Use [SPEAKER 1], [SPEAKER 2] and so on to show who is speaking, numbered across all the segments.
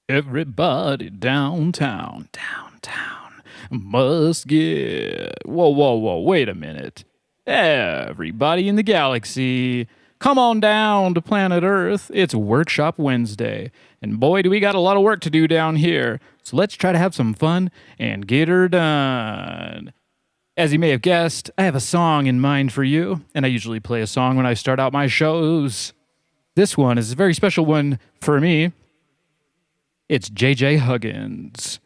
[SPEAKER 1] Everybody downtown must get. Whoa, wait a minute. Everybody in the galaxy, come on down to planet Earth. It's Workshop Wednesday. And boy, do we got a lot of work to do down here. So let's try to have some fun and get her done. As you may have guessed, I have a song in mind for you, and I usually play a song when I start out my shows. This one is a very special one for me. It's J.J. Huggins,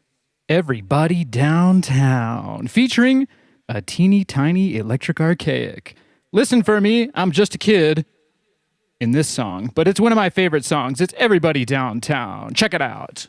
[SPEAKER 1] Everybody Downtown, featuring a teeny tiny Electric Archaic. Listen for me, I'm just a kid in this song, but it's one of my favorite songs. It's Everybody Downtown. Check it out.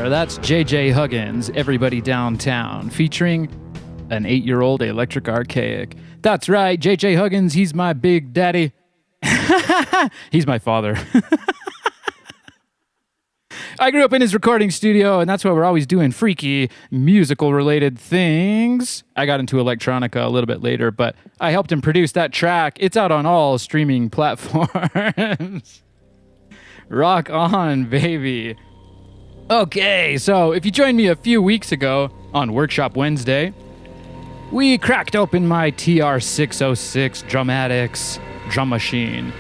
[SPEAKER 1] That's J.J. Huggins, Everybody Downtown, featuring an 8-year-old Electric Archaic. That's right, J.J. Huggins, he's my big daddy. He's my father. I grew up in his recording studio, and that's why we're always doing freaky musical-related things. I got into electronica a little bit later, but I helped him produce that track. It's out on all streaming platforms. Rock on, baby. Okay, so if you joined me a few weeks ago on Workshop Wednesday, we cracked open my TR-606 Dramatics drum machine.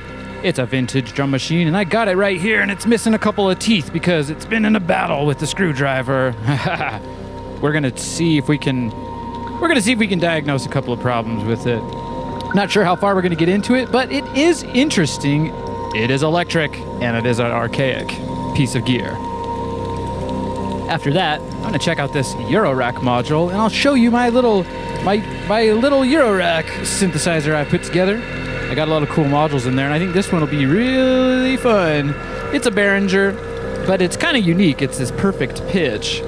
[SPEAKER 1] It's a vintage drum machine, and I got it right here, and it's missing a couple of teeth because it's been in a battle with the screwdriver. We're going to see if we can we're going to see if we can diagnose a couple of problems with it. Not sure how far we're going to get into it, but it is interesting. It is electric, and it is an archaic piece of gear. After that, I'm going to check out this EuroRack module, and I'll show you my little EuroRack synthesizer I put together. I got a lot of cool modules in there, and I think this one will be really fun. It's a Behringer, but it's kind of unique. It's this perfect pitch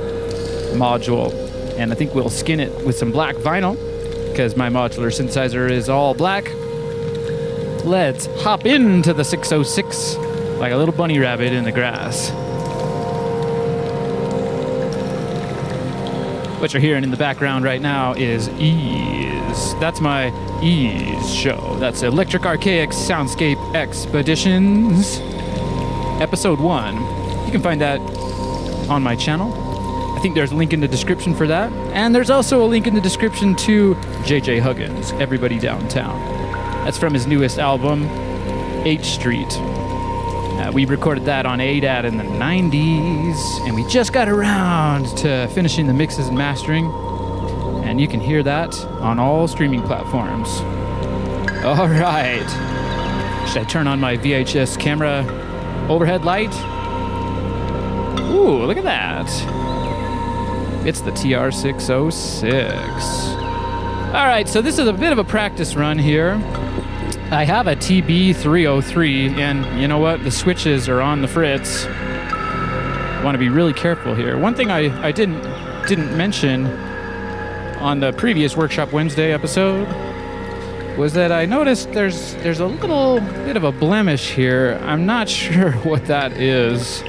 [SPEAKER 1] module, and I think we'll skin it with some black vinyl because my modular synthesizer is all black. Let's hop into the 606 like a little bunny rabbit in the grass. What you're hearing in the background right now is Ease. That's my Ease show. That's Electric Archaic Soundscape Expeditions, Episode 1. You can find that on my channel. I think there's a link in the description for that. And there's also a link in the description to JJ Huggins, Everybody Downtown. That's from his newest album, H Street. We recorded that on ADAT in the 90s, and we just got around to finishing the mixes and mastering, and you can hear that on all streaming platforms. All right. Should I turn on my VHS camera overhead light? Ooh, look at that. It's the TR-606. All right, so this is a bit of a practice run here. I have a TB303, and you know what? The switches are on the fritz. I want to be really careful here. One thing I didn't mention on the previous Workshop Wednesday episode was that I noticed there's a little bit of a blemish here. I'm not sure what that is.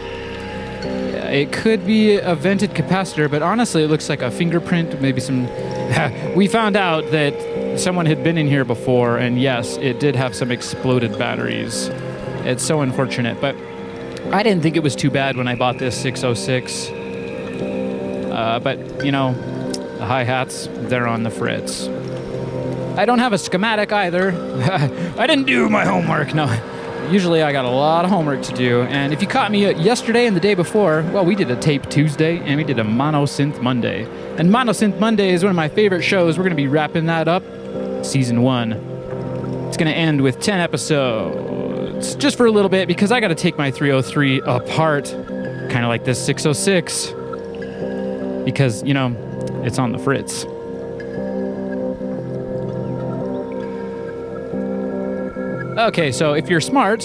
[SPEAKER 1] It could be a vented capacitor, but honestly, it looks like a fingerprint, maybe some... We found out that someone had been in here before, and yes, it did have some exploded batteries. It's so unfortunate, but I didn't think it was too bad when I bought this 606. But, you know, the hi-hats, they're on the fritz. I don't have a schematic either. I didn't do my homework, no. Usually I got a lot of homework to do, and if you caught me yesterday and the day before, well, we did a tape Tuesday, and we did a Mono Synth Monday. And Mono Synth Monday is one of my favorite shows. We're going to be wrapping that up, Season 1. It's going to end with 10 episodes, just for a little bit, because I got to take my 303 apart, kind of like this 606, because, you know, it's on the fritz. Okay, so if you're smart,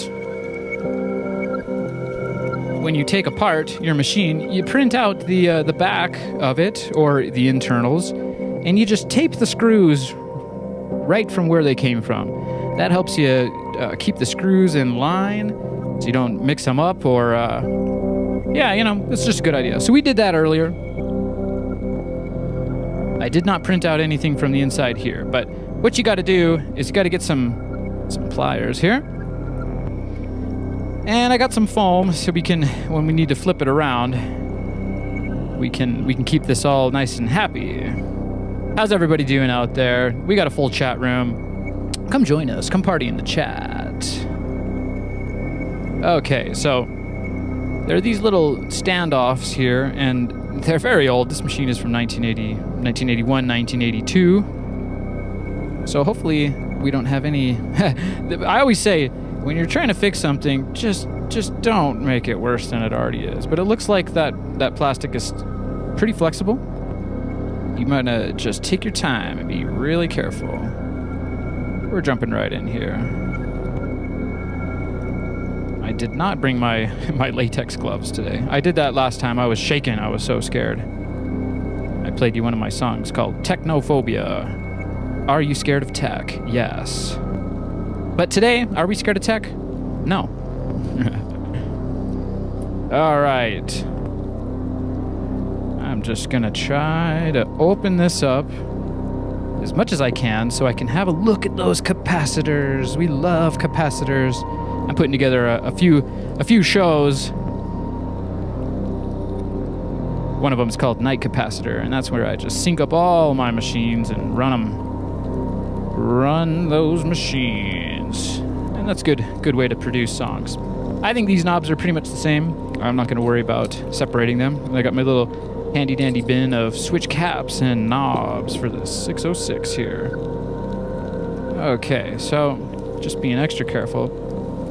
[SPEAKER 1] when you take apart your machine, you print out the back of it, or the internals, and you just tape the screws right from where they came from. That helps you keep the screws in line, so you don't mix them up, or, yeah, you know, it's just a good idea. So we did that earlier. I did not print out anything from the inside here, but what you got to do is you got to get some pliers here, and I got some foam so we can, when we need to flip it around, we can keep this all nice and happy. How's everybody doing out there? We got a full chat room. Come join us. Come party in the chat. Okay, so there are these little standoffs here, and they're very old. This machine is from 1981, 1982. So hopefully we don't have any... I always say, when you're trying to fix something, just don't make it worse than it already is. But it looks like that plastic is pretty flexible. You might just take your time and be really careful. We're jumping right in here. I did not bring my latex gloves today. I did that last time. I was shaking. I was so scared. I played you one of my songs called Technophobia. Are you scared of tech? Yes. But today, are we scared of tech? No. All right. I'm just gonna try to open this up as much as I can so I can have a look at those capacitors. We love capacitors. I'm putting together a few shows. One of them is called Night Capacitor, and that's where I just sync up all my machines and run those machines. And that's good way to produce songs. I think these knobs are pretty much the same. I'm not going to worry about separating them. I got my little handy dandy bin of switch caps and knobs for the 606 here. Okay, so just being extra careful.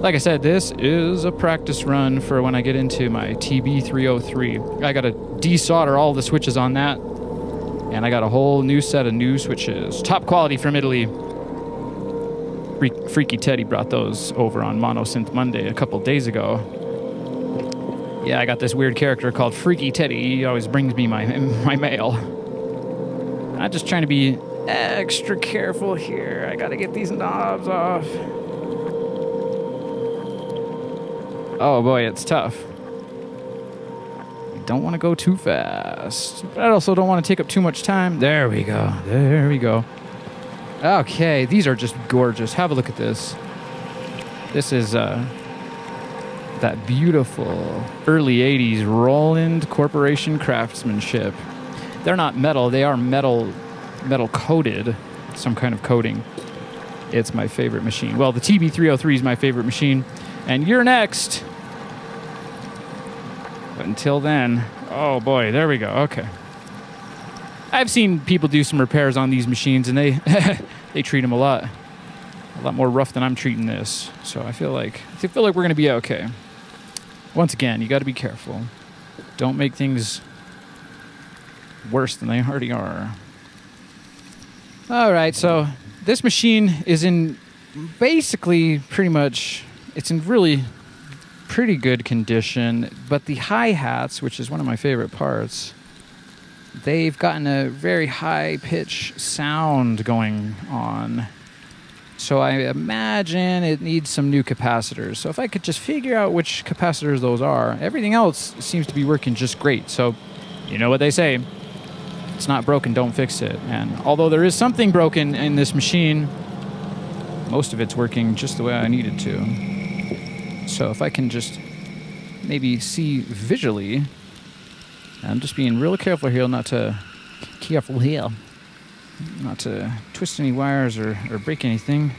[SPEAKER 1] Like I said, this is a practice run for when I get into my TB303. I gotta desolder all the switches on that, and I got a whole new set of new switches. Top quality from Italy. Freaky Teddy brought those over on Synth Monday a couple days ago. Yeah, I got this weird character called Freaky Teddy. He always brings me my mail. I'm just trying to be extra careful here. I gotta get these knobs off. Oh boy, it's tough. I don't want to go too fast, but I also don't want to take up too much time. There we go. There we go. Okay, these are just gorgeous. Have a look at this. This is that beautiful early 80s Roland Corporation craftsmanship. They're not metal, they are metal coated, some kind of coating. It's my favorite machine. Well, the TB303 is my favorite machine, and you're next. But until then, oh boy, there we go. Okay. I've seen people do some repairs on these machines, and they they treat them a lot more rough than I'm treating this. So I feel like we're gonna be okay. Once again, you got to be careful. Don't make things worse than they already are. All right, so this machine is in basically pretty much, it's in really pretty good condition, but the hi-hats, which is one of my favorite parts, they've gotten a very high pitch sound going on. So I imagine it needs some new capacitors. So if I could just figure out which capacitors those are, everything else seems to be working just great. So you know what they say, if it's not broken, don't fix it. And although there is something broken in this machine, most of it's working just the way I need it to. So if I can just maybe see visually, I'm just being real careful here not to twist any wires or break anything.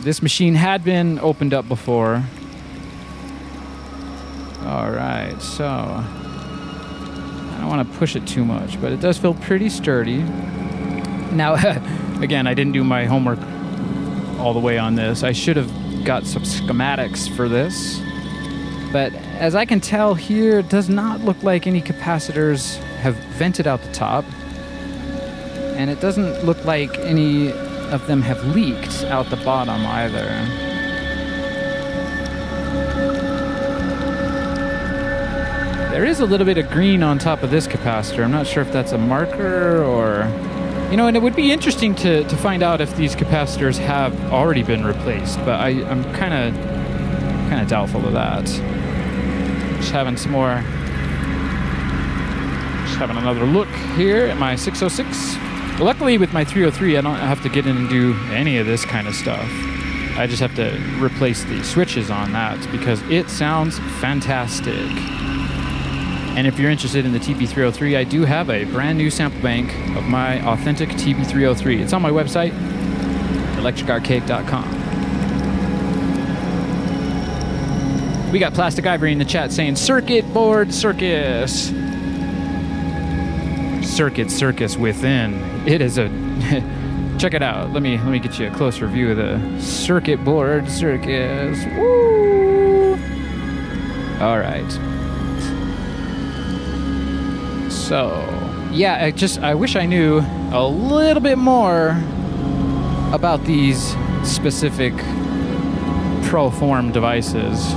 [SPEAKER 1] This machine had been opened up before. All right, so I don't want to push it too much, but it does feel pretty sturdy. Now, again, I didn't do my homework all the way on this. I should have got some schematics for this. But as I can tell here, it does not look like any capacitors have vented out the top. And it doesn't look like any of them have leaked out the bottom either. There is a little bit of green on top of this capacitor. I'm not sure if that's a marker or... You know, and it would be interesting to find out if these capacitors have already been replaced, but I'm kind of doubtful of that. Just having another look here at my 606. Luckily, with my 303, I don't have to get in and do any of this kind of stuff. I just have to replace the switches on that because it sounds fantastic. And if you're interested in the TB303, I do have a brand new sample bank of my authentic TB303. It's on my website, electricarchaic.com. We got Plastic Ivory in the chat saying, Circuit Board Circus. Circuit Circus within. It is a... Check it out. Let me get you a closer view of the Circuit Board Circus. Woo! All right. So, yeah, I wish I knew a little bit more about these specific Proform devices.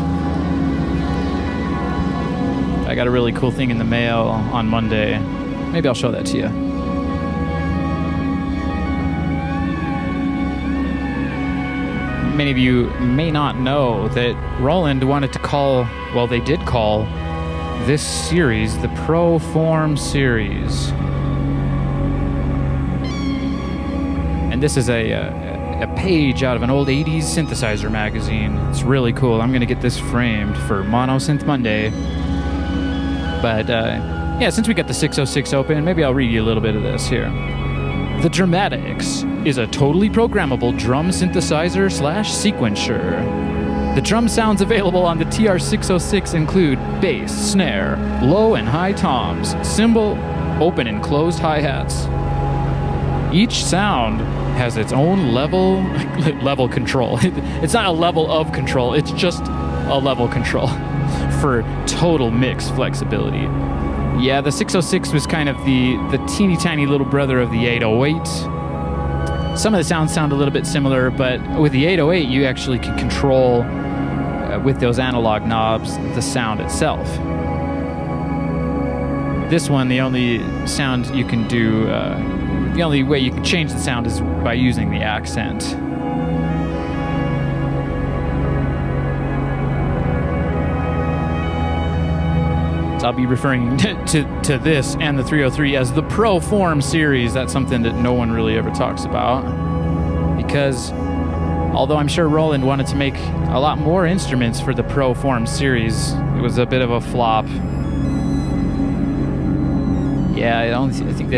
[SPEAKER 1] I got a really cool thing in the mail on Monday. Maybe I'll show that to you. Many of you may not know that Roland wanted to call, well, they did call this series the Proform series. And this is a page out of an old 80s synthesizer magazine. It's really cool. I'm going to get this framed for Synth Monday. But yeah, since we got the 606 open, maybe I'll read you a little bit of this here. The Dramatics is a totally programmable drum synthesizer / sequencer. The drum sounds available on the TR-606 include bass, snare, low and high toms, cymbal, open and closed hi-hats. Each sound has its own level control. It's not a level of control, it's just a level control for total mix flexibility. Yeah, the 606 was kind of the teeny tiny little brother of the 808. Some of the sounds sound a little bit similar, but with the 808, you actually can control, with those analog knobs, the sound itself. This one, the only sound you can do, the only way you can change the sound is by using the accent. So I'll be referring to this and the 303 as the Pro Form series. That's something that no one really ever talks about, because although I'm sure Roland wanted to make a lot more instruments for the Pro Form series, it was a bit of a flop. Yeah, I think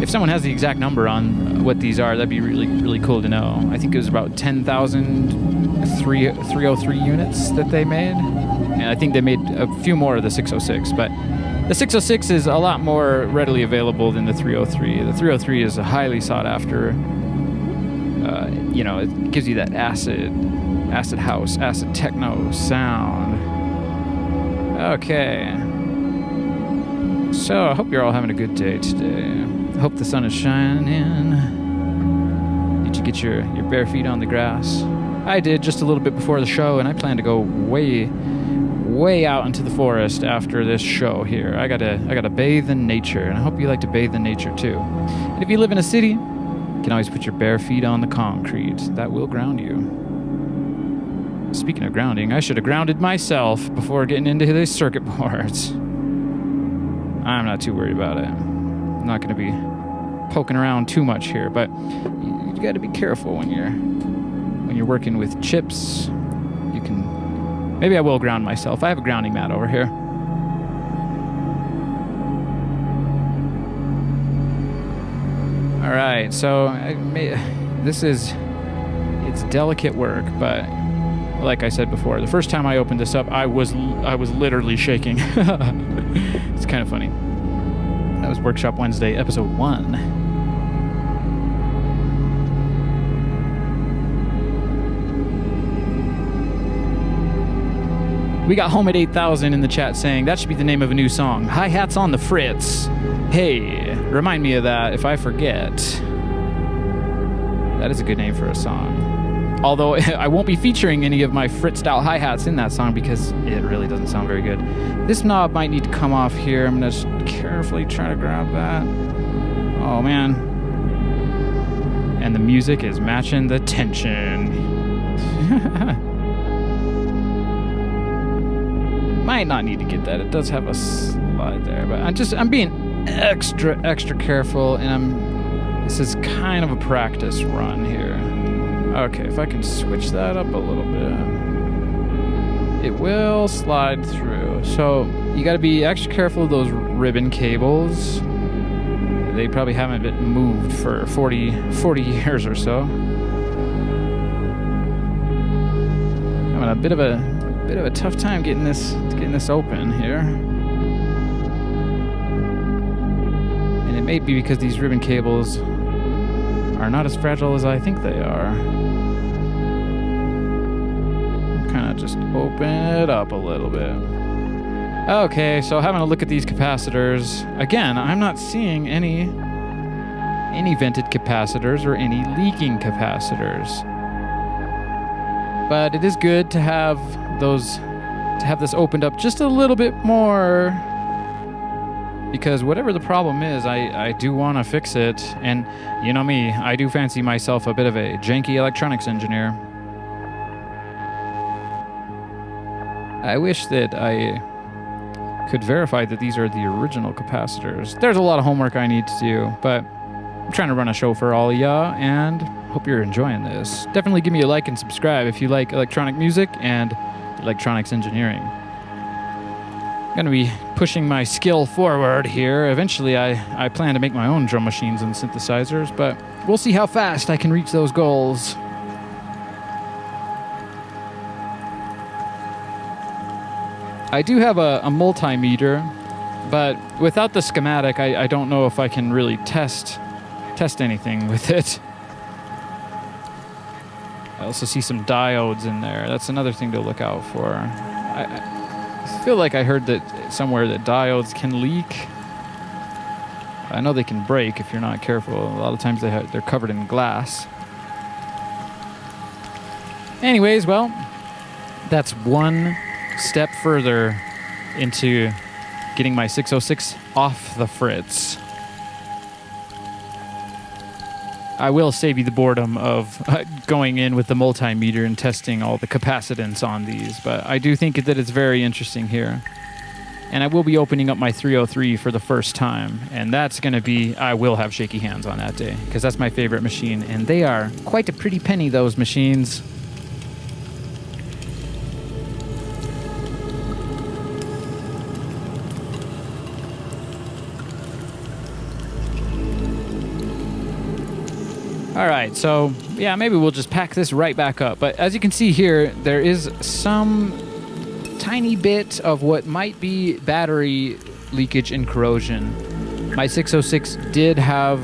[SPEAKER 1] if someone has the exact number on what these are, that'd be really, really cool to know. I think it was about 10,303 units that they made. And I think they made a few more of the 606, but the 606 is a lot more readily available than the 303. The 303 is a highly sought after, it gives you that acid house, acid techno sound. Okay. So I hope you're all having a good day today. I hope the sun is shining in. Did you get your bare feet on the grass? I did just a little bit before the show, and I plan to go way out into the forest after this show here. I gotta bathe in nature, and I hope you like to bathe in nature too. And if you live in a city, you can always put your bare feet on the concrete. That will ground you. Speaking of grounding, I should have grounded myself before getting into these circuit boards. I'm not too worried about it. I'm not gonna be poking around too much here, but you gotta be careful when you're working with chips. You can. Maybe I will ground myself. I have a grounding mat over here. All right, so it's delicate work, but like I said before, the first time I opened this up, I was literally shaking. It's kind of funny. That was Workshop Wednesday, episode 1. We got Home at 8000 in the chat saying that should be the name of a new song. Hi-hats on the Fritz. Hey, remind me of that if I forget. That is a good name for a song. Although I won't be featuring any of my Fritz-style hi-hats in that song because it really doesn't sound very good. This knob might need to come off here. I'm going to just carefully try to grab that. Oh, man. And the music is matching the tension. Might not need to get that. It does have a slide there, but I'm being extra careful, and this is kind of a practice run here. Okay, if I can switch that up a little bit, it will slide through. So you got to be extra careful of those ribbon cables. They probably haven't been moved for 40 years or so. Having a bit of a tough time getting this open here. And it may be because these ribbon cables are not as fragile as I think they are. Kind of just open it up a little bit. Okay, so having a look at these capacitors. Again, I'm not seeing any vented capacitors or any leaking capacitors. But it is good to have this opened up just a little bit more, because whatever the problem is, I do want to fix it. And you know me, I do fancy myself a bit of a janky electronics engineer. I wish that I could verify that these are the original capacitors. There's a lot of homework I need to do, but I'm trying to run a show for all of y'all, and hope you're enjoying this. Definitely give me a like and subscribe if you like electronic music and electronics engineering. I'm going to be pushing my skill forward here. Eventually, I plan to make my own drum machines and synthesizers, but we'll see how fast I can reach those goals. I do have a multimeter, but without the schematic, I don't know if I can really test anything with it. I also see some diodes in there. That's another thing to look out for. I feel like I heard that somewhere that diodes can leak. I know they can break if you're not careful. A lot of times they're covered in glass. Anyways, well, that's one step further into getting my 606 off the fritz. I will save you the boredom of going in with the multimeter and testing all the capacitance on these, but I do think that it's very interesting here. And I will be opening up my 303 for the first time, and that's going to be, I will have shaky hands on that day, because that's my favorite machine, and they are quite a pretty penny, those machines. All right, so yeah, maybe we'll just pack this right back up. But as you can see here, there is some tiny bit of what might be battery leakage and corrosion. My 606 did have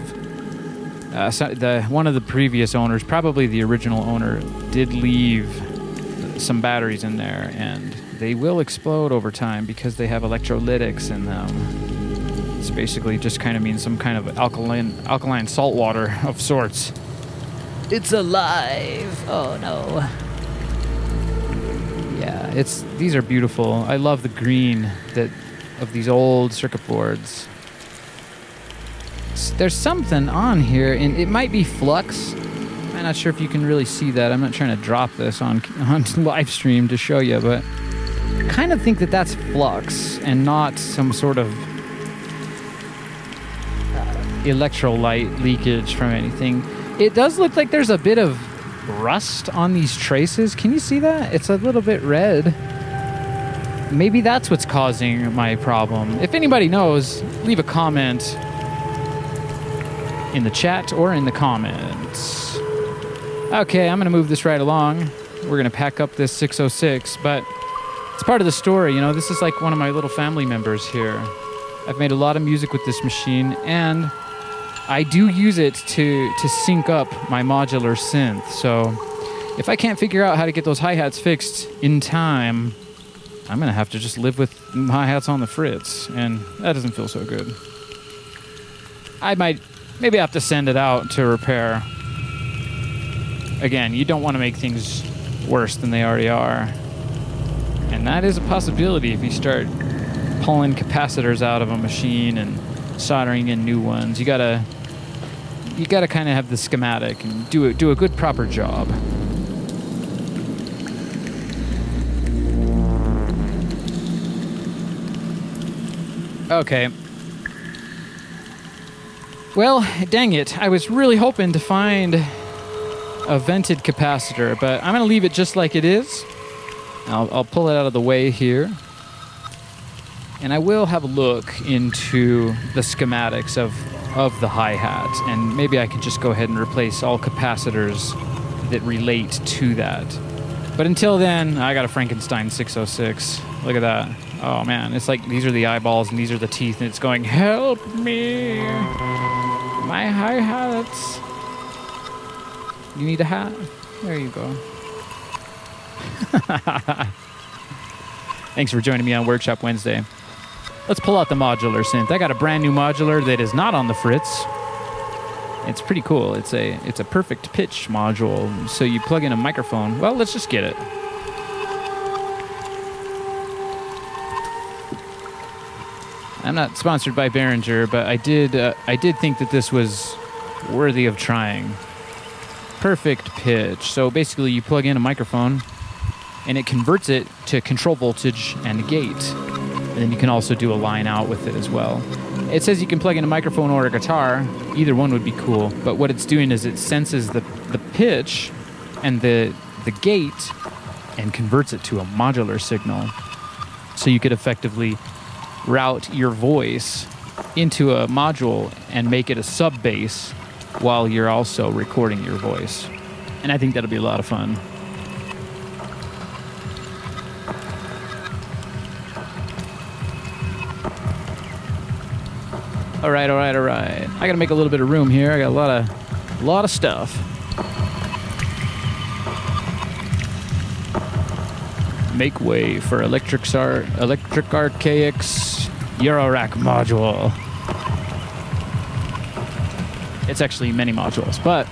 [SPEAKER 1] one of the previous owners, probably the original owner, did leave some batteries in there, and they will explode over time because they have electrolytics in them. It's basically just kind of means some kind of alkaline salt water of sorts. It's alive! Oh no. Yeah, these are beautiful. I love the green of these old circuit boards. There's something on here, and it might be flux. I'm not sure if you can really see that. I'm not trying to drop this on live stream to show you, but I kind of think that that's flux and not some sort of electrolyte leakage from anything. It does look like there's a bit of rust on these traces. Can you see that? It's a little bit red. Maybe that's what's causing my problem. If anybody knows, leave a comment in the chat or in the comments. Okay, I'm going to move this right along. We're going to pack up this 606, but it's part of the story. You know, this is like one of my little family members here. I've made a lot of music with this machine, and I do use it to sync up my modular synth. So if I can't figure out how to get those hi-hats fixed in time, I'm going to have to just live with hi-hats on the fritz, and that doesn't feel so good. I might maybe have to send it out to repair. Again, you don't want to make things worse than they already are. And that is a possibility if you start pulling capacitors out of a machine and soldering in new ones. You gotta kind of have the schematic and do a good proper job. Okay. Well, dang it. I was really hoping to find a vented capacitor, but I'm going to leave it just like it is. I'll pull it out of the way here. And I will have a look into the schematics of the hi-hat, and maybe I can just go ahead and replace all capacitors that relate to that. But until then, I got a Frankenstein 606. Look at that. Oh man, it's like these are the eyeballs and these are the teeth, and it's going, help me! My hi-hats. You need a hat? There you go. Thanks for joining me on Workshop Wednesday. Let's pull out the modular synth. I got a brand new modular that is not on the fritz. It's pretty cool. It's a perfect pitch module. So you plug in a microphone. Well, let's just get it. I'm not sponsored by Behringer, but I did think that this was worthy of trying. Perfect pitch. So basically you plug in a microphone and it converts it to control voltage and gate. And then you can also do a line out with it as well. It says you can plug in a microphone or a guitar. Either one would be cool. But what it's doing is it senses the pitch and the gate and converts it to a modular signal. So you could effectively route your voice into a module and make it a sub bass while you're also recording your voice. And I think that'll be a lot of fun. All right. I gotta make a little bit of room here. I got a lot of stuff. Make way for Electric Archaic's EuroRack module. It's actually many modules, but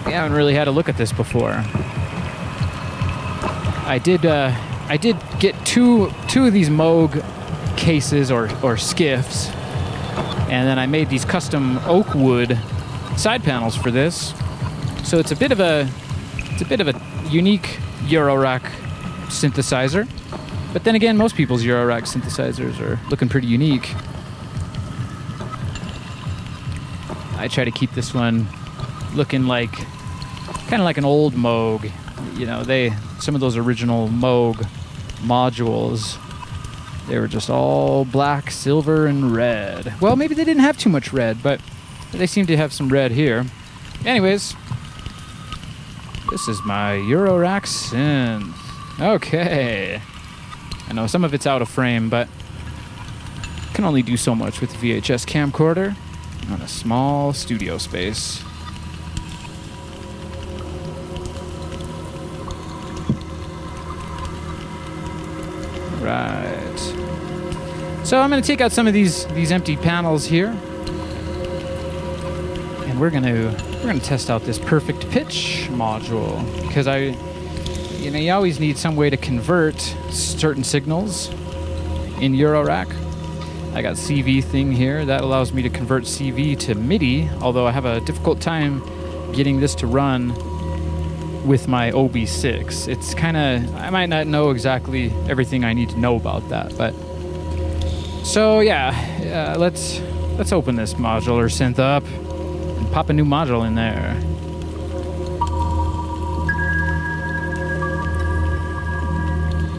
[SPEAKER 1] we haven't really had a look at this before. I did get two of these Moog cases or skiffs, and then I made these custom oak wood side panels for this. So it's a bit of a unique EuroRack synthesizer. But then again, most people's EuroRack synthesizers are looking pretty unique. I try to keep this one looking like kind of like an old Moog. You know, some of those original Moog modules, they were just all black, silver, and red. Well, maybe they didn't have too much red, but they seem to have some red here. Anyways, this is my EuroRack synth. Okay. I know some of it's out of frame, but can only do so much with the VHS camcorder on a small studio space. Right. So I'm going to take out some of these empty panels here, and we're going to test out this perfect pitch module, because you always need some way to convert certain signals in EuroRack. I got CV thing here that allows me to convert CV to MIDI, although I have a difficult time getting this to run with my OB6. It's kind of, I might not know exactly everything I need to know about that, but so yeah, let's open this modular synth up and pop a new module in there.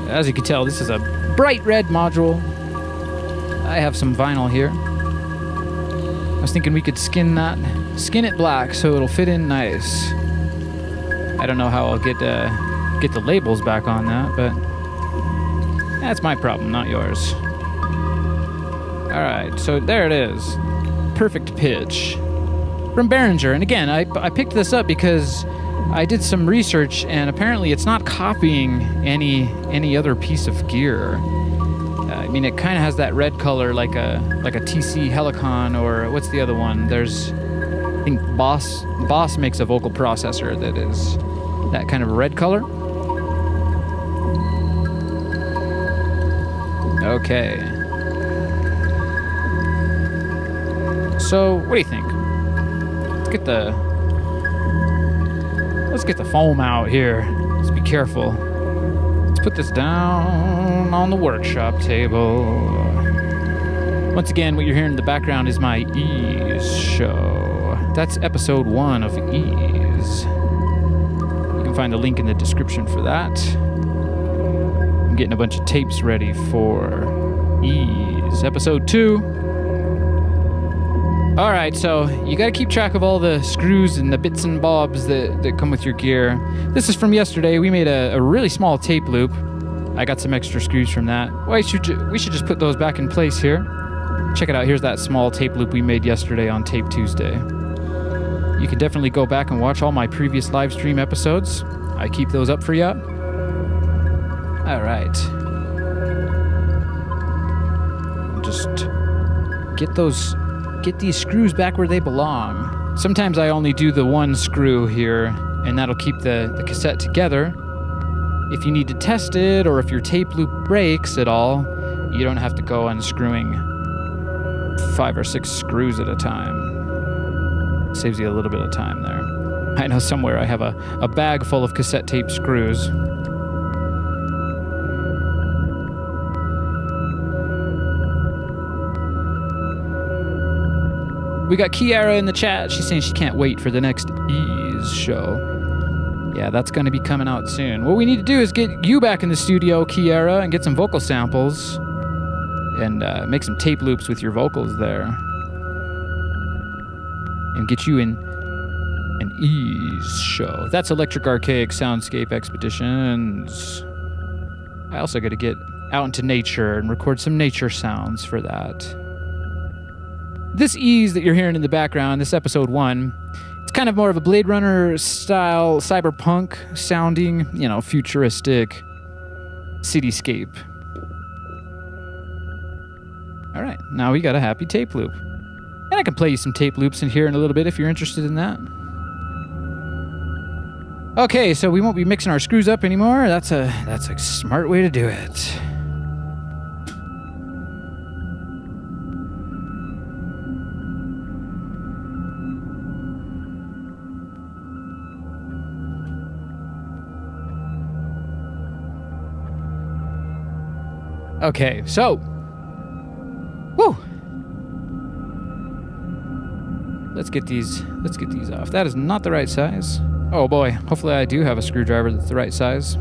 [SPEAKER 1] As you can tell, this is a bright red module. I have some vinyl here. I was thinking we could skin it black so it'll fit in nice. I don't know how I'll get the labels back on that, but that's my problem, not yours. All right, so there it is. Perfect pitch from Behringer. And again, I picked this up because I did some research, and apparently it's not copying any other piece of gear. I mean, it kind of has that red color like a TC Helicon, or what's the other one? There's, I think Boss makes a vocal processor that is that kind of a red color. Okay. So, what do you think? Let's get the foam out here. Let's be careful. Let's put this down on the workshop table. Once again, what you're hearing in the background is my Ease show. That's episode 1 of Ease. You can find the link in the description for that. I'm getting a bunch of tapes ready for Ease. Episode 2. All right, so you got to keep track of all the screws and the bits and bobs that come with your gear. This is from yesterday. We made a really small tape loop. I got some extra screws from that. Well, we should just put those back in place here. Check it out. Here's that small tape loop we made yesterday on Tape Tuesday. You can definitely go back and watch all my previous live stream episodes. I keep those up for you. All right. Just get these screws back where they belong. Sometimes I only do the one screw here, and that'll keep the cassette together. If you need to test it, or if your tape loop breaks at all, you don't have to go unscrewing 5 or 6 screws at a time. Saves you a little bit of time there. I know somewhere I have a bag full of cassette tape screws. We got Kiara in the chat. She's saying she can't wait for the next Ease show. Yeah, that's going to be coming out soon. What we need to do is get you back in the studio, Kiara, and get some vocal samples and make some tape loops with your vocals there. And get you in an Ease show. That's Electric Archaic Soundscape Expeditions. I also got to get out into nature and record some nature sounds for that. This ease that you're hearing in the background, this episode 1, it's kind of more of a Blade Runner style, cyberpunk sounding, futuristic cityscape. All right, now we got a happy tape loop. And I can play you some tape loops in here in a little bit if you're interested in that. Okay, so we won't be mixing our screws up anymore. That's a smart way to do it. Okay, so, woo! Let's get these off. That is not the right size. Oh boy, hopefully I do have a screwdriver that's the right size.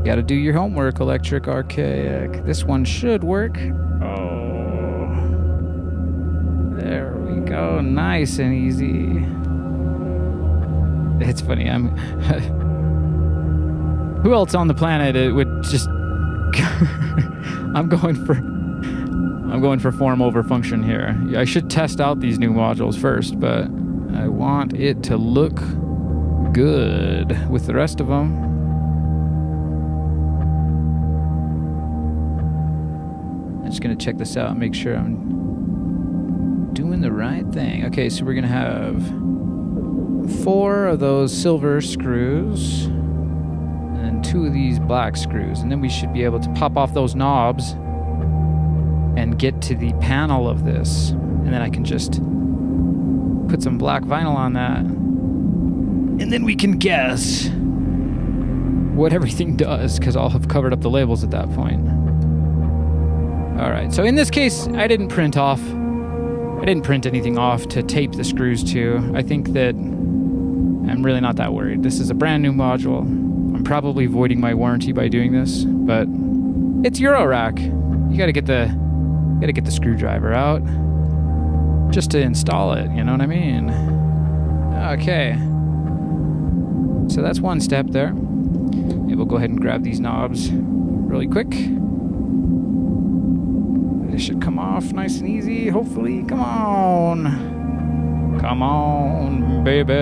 [SPEAKER 1] Gotta do your homework, Electric Archaic. This one should work. Oh, there we go, nice and easy. It's funny, who else on the planet it would just I'm going for form over function here. I should test out these new modules first, but I want it to look good with the rest of them. I'm just gonna check this out and make sure I'm doing the right thing. Okay, so we're gonna have 4 of those silver screws and 2 of these black screws, and then we should be able to pop off those knobs and get to the panel of this, and then I can just put some black vinyl on that, and then we can guess what everything does, because I'll have covered up the labels at that point. Alright, so in this case, I didn't print anything off to tape the screws to. I think that I'm really not that worried. This is a brand new module. I'm probably voiding my warranty by doing this, but it's EuroRack. You gotta get the screwdriver out just to install it, you know what I mean? Okay. So that's one step there. Maybe we'll go ahead and grab these knobs really quick. This should come off nice and easy, hopefully. Come on. Come on, baby.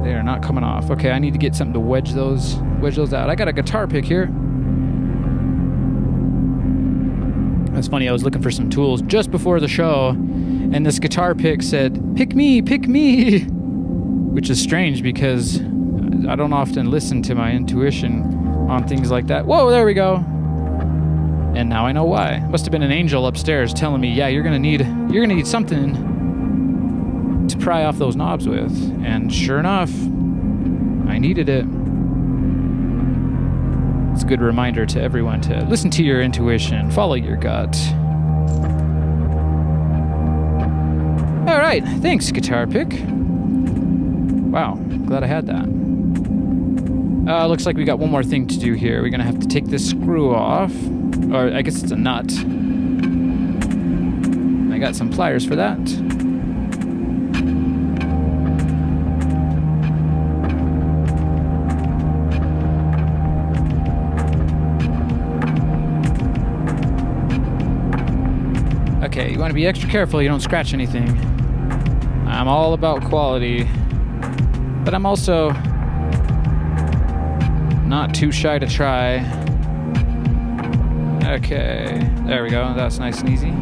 [SPEAKER 1] They are not coming off. Okay, I need to get something to wedge those out. I got a guitar pick here. It's funny, I was looking for some tools just before the show, and this guitar pick said, pick me, which is strange because I don't often listen to my intuition on things like that. Whoa, there we go. And now I know why. Must have been an angel upstairs telling me, yeah, you're gonna need something to pry off those knobs with. And sure enough, I needed it. It's a good reminder to everyone to listen to your intuition, follow your gut. All right, thanks, guitar pick. Wow, glad I had that. Looks like we got one more thing to do here. We're gonna have to take this screw off, or I guess it's a nut. I got some pliers for that. Okay, you want to be extra careful you don't scratch anything. I'm all about quality, but I'm also not too shy to try. Okay, there we go. That's nice and easy.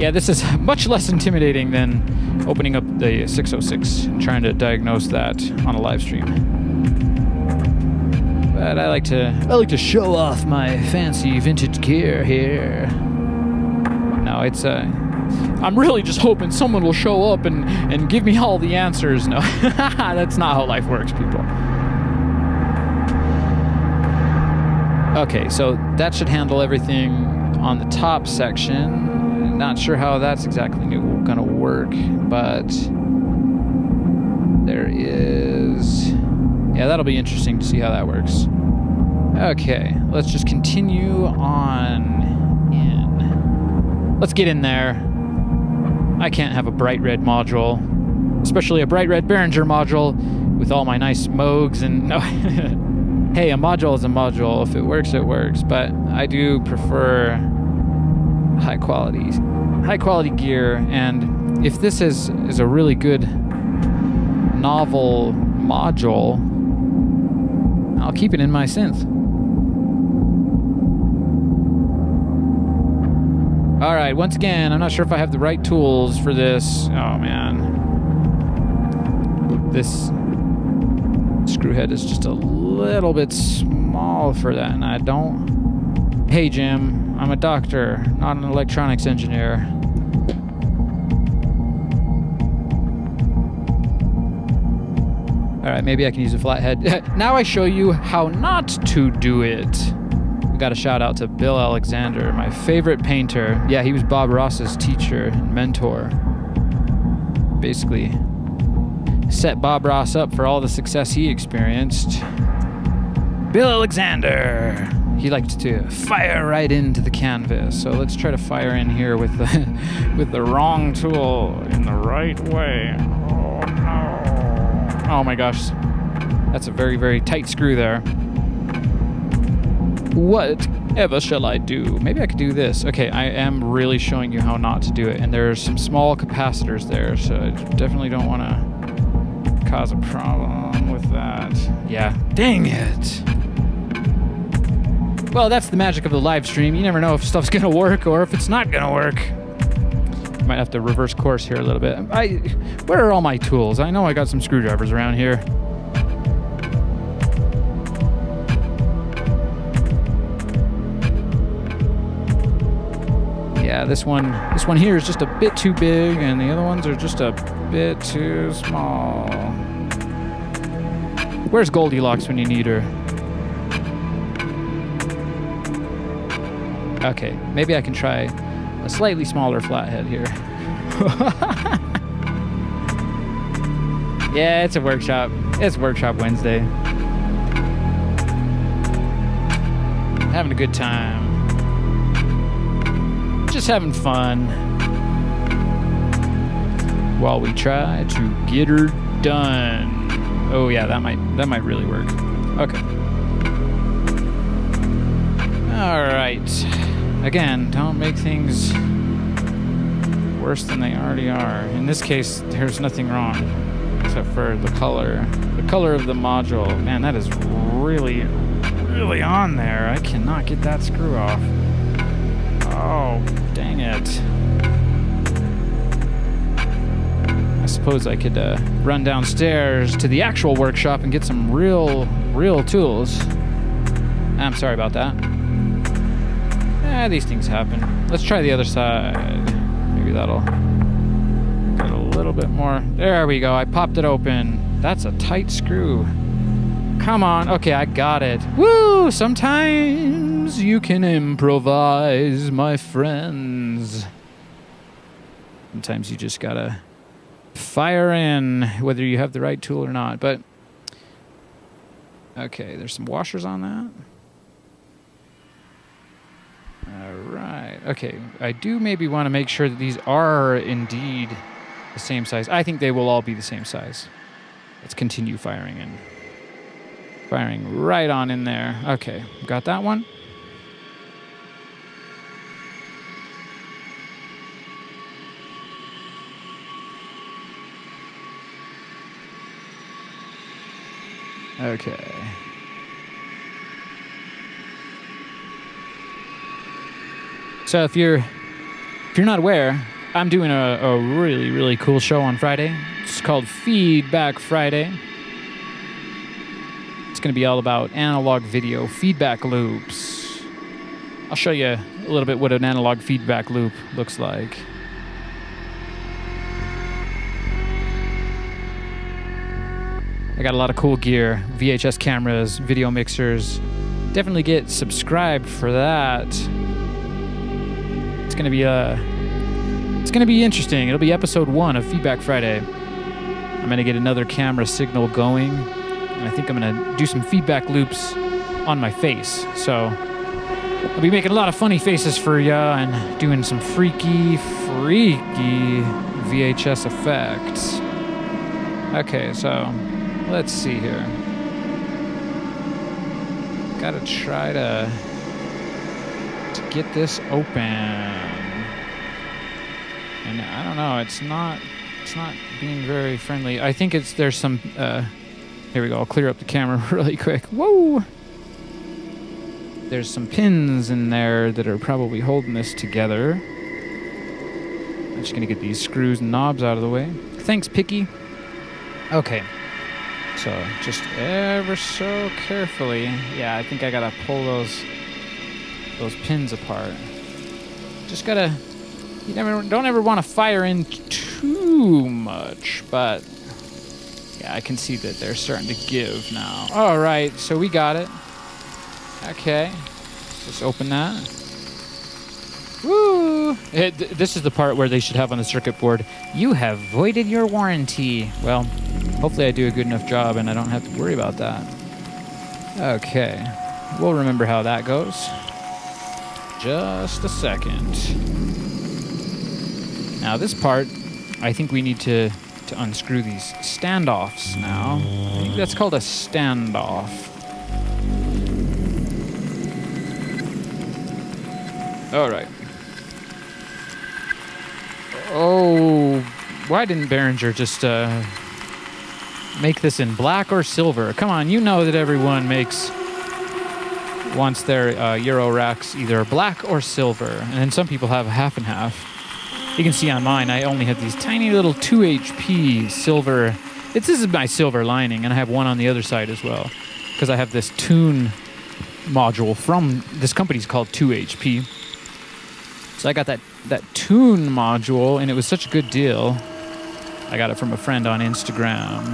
[SPEAKER 1] Yeah, this is much less intimidating than opening up the 606 and trying to diagnose that on a live stream. But I like to show off my fancy vintage gear here. No, it's I'm really just hoping someone will show up and give me all the answers. No, that's not how life works, people. Okay, so that should handle everything on the top section. Not sure how that's exactly gonna work, but there is... Yeah, that'll be interesting to see how that works. Okay, let's just continue on in. Let's get in there. I can't have a bright red module, especially a bright red Behringer module with all my nice Moogs and... No. Hey, a module is a module. If it works, it works. But I do prefer high quality gear. And if this is a really good novel module, I'll keep it in my synth. All right, once again, I'm not sure if I have the right tools for this. Oh man. This screw head is just a little bit small for that, and I don't... Hey Jim, I'm a doctor, not an electronics engineer. All right, maybe I can use a flathead. Now I show you how not to do it. We got a shout out to Bill Alexander, my favorite painter. Yeah, he was Bob Ross's teacher and mentor. Basically set Bob Ross up for all the success he experienced. Bill Alexander. He liked to fire right into the canvas. So let's try to fire in here with the wrong tool in the right way. Oh no. Oh my gosh. That's a very, very tight screw there. Whatever shall I do? Maybe I could do this. Okay, I am really showing you how not to do it. And there's some small capacitors there, so I definitely don't want to cause a problem with that. Yeah, dang it. Well, that's the magic of the live stream. You never know if stuff's gonna work or if it's not gonna work. Might have to reverse course here a little bit. Where are all my tools? I know I got some screwdrivers around here. Yeah, this one here is just a bit too big, and the other ones are just a bit too small. Where's Goldilocks when you need her? Okay, maybe I can try a slightly smaller flathead here. Yeah, it's a workshop. It's Workshop Wednesday. Having a good time. Just having fun while we try to get her done. Oh yeah, that might really work. Okay. All right. Again, don't make things worse than they already are. In this case, there's nothing wrong except for the color. The color of the module. Man, that is really, really on there. I cannot get that screw off. Oh, dang it. I suppose I could run downstairs to the actual workshop and get some real tools. I'm sorry about that. These things happen. Let's try the other side. Maybe that'll get a little bit more. There we go. I popped it open. That's a tight screw. Come on. Okay, I got it. Woo! Sometimes you can improvise, my friends. Sometimes you just gotta fire in, whether you have the right tool or not. But, okay, there's some washers on that. All right. Okay, I do maybe want to make sure that these are indeed the same size. I think they will all be the same size. Let's continue firing in. Firing right on in there. Okay, got that one. Okay. So if you're not aware, I'm doing a really, really cool show on Friday. It's called Feedback Friday. It's going to be all about analog video feedback loops. I'll show you a little bit what an analog feedback loop looks like. I got a lot of cool gear, VHS cameras, video mixers. Definitely get subscribed for that. It's gonna be interesting. It'll be episode 1 of Feedback Friday. I'm gonna get another camera signal going, and I think I'm gonna do some feedback loops on my face. So I'll be making a lot of funny faces for ya and doing some freaky VHS effects. Okay, so let's see here. gotta try to get this open. And I don't know, it's not being very friendly. I think there's some, here we go, I'll clear up the camera really quick. Whoa! There's some pins in there that are probably holding this together. I'm just gonna get these screws and knobs out of the way. Thanks, Picky. Okay. So, just ever so carefully. Yeah, I think I gotta pull those pins apart. Just gotta... You don't ever want to fire in too much, but yeah, I can see that they're starting to give now. All right, so we got it. Okay, let's open that. Woo! This is the part where they should have on the circuit board, "You have voided your warranty." Well, hopefully I do a good enough job and I don't have to worry about that. Okay, we'll remember how that goes. Just a second. Now this part, I think we need to unscrew these standoffs now. I think that's called a standoff. All right. Oh, why didn't Behringer just make this in black or silver? Come on, you know that everyone wants their EuroRacks either black or silver, and then some people have half and half. You can see on mine, I only have these tiny little 2 HP silver. This is my silver lining, and I have one on the other side as well, because I have this tune module from this company's called 2 HP. So I got that tune module, and it was such a good deal. I got it from a friend on Instagram.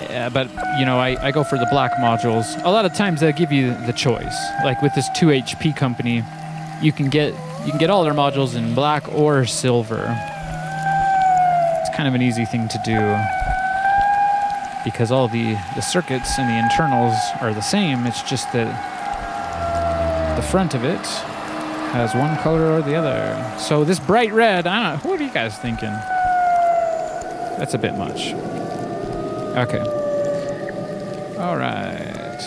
[SPEAKER 1] Yeah, but you know, I go for the black modules. A lot of times they give you the choice. Like with this 2 HP company, you can get all their modules in black or silver. It's kind of an easy thing to do because all the circuits and the internals are the same. It's just that the front of it has one color or the other. So this bright red, I don't know, what are you guys thinking? That's a bit much. Okay. All right.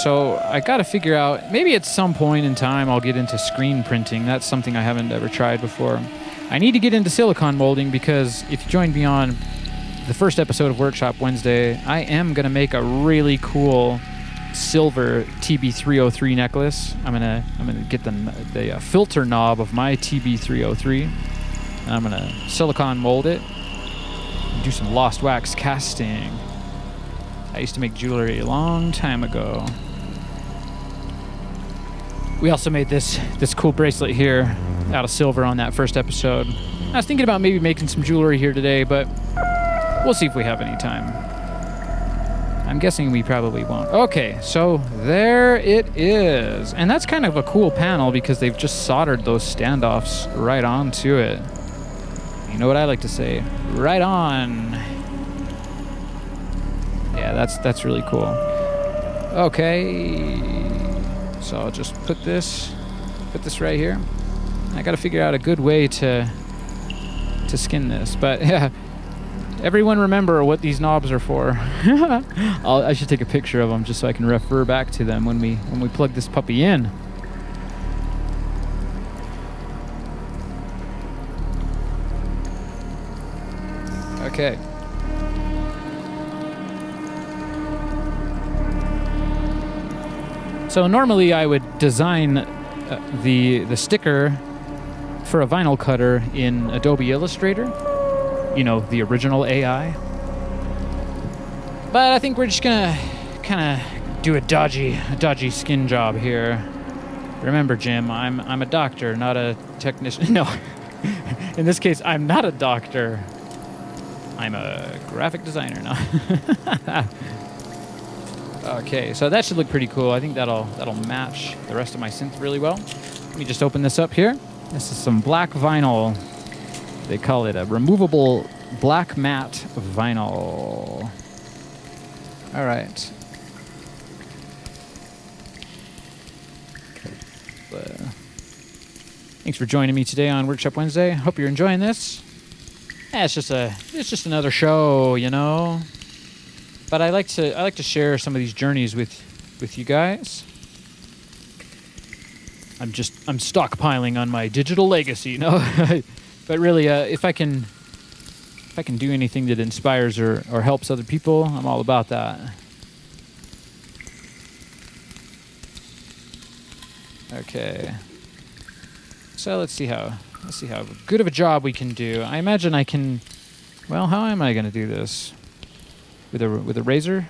[SPEAKER 1] So I got to figure out, maybe at some point in time I'll get into screen printing. That's something I haven't ever tried before. I need to get into silicone molding because if you joined me on the first episode of Workshop Wednesday, I am going to make a really cool silver TB303 necklace. I'm gonna get the filter knob of my TB303. And I'm going to silicone mold it. Do some lost wax casting. I used to make jewelry a long time ago. We also made this cool bracelet here out of silver on that first episode. I was thinking about maybe making some jewelry here today, but we'll see if we have any time. I'm guessing we probably won't. Okay, so there it is. And that's kind of a cool panel because they've just soldered those standoffs right onto it. You know what I like to say? Right on. Yeah, that's really cool. Okay, so I'll just put this right here. I got to figure out a good way to skin this, but yeah. Everyone remember what these knobs are for. I should take a picture of them just so I can refer back to them when we plug this puppy in. Okay. So normally I would design the sticker for a vinyl cutter in Adobe Illustrator. You know, the original AI. But I think we're just gonna kind of do a dodgy skin job here. Remember, Jim, I'm a doctor, not a technician. No, in this case, I'm not a doctor. I'm a graphic designer now. Okay, so that should look pretty cool. I think that'll match the rest of my synth really well. Let me just open this up here. This is some black vinyl. They call it a removable black matte vinyl. All right. Thanks for joining me today on Workshop Wednesday. Hope you're enjoying this. Yeah, it's just another show, you know. But I like to share some of these journeys with you guys. I'm stockpiling on my digital legacy, no? But really, if I can do anything that inspires or helps other people, I'm all about that. Okay. So let's see how good of a job we can do. I imagine I can. Well, how am I going to do this? With a razor,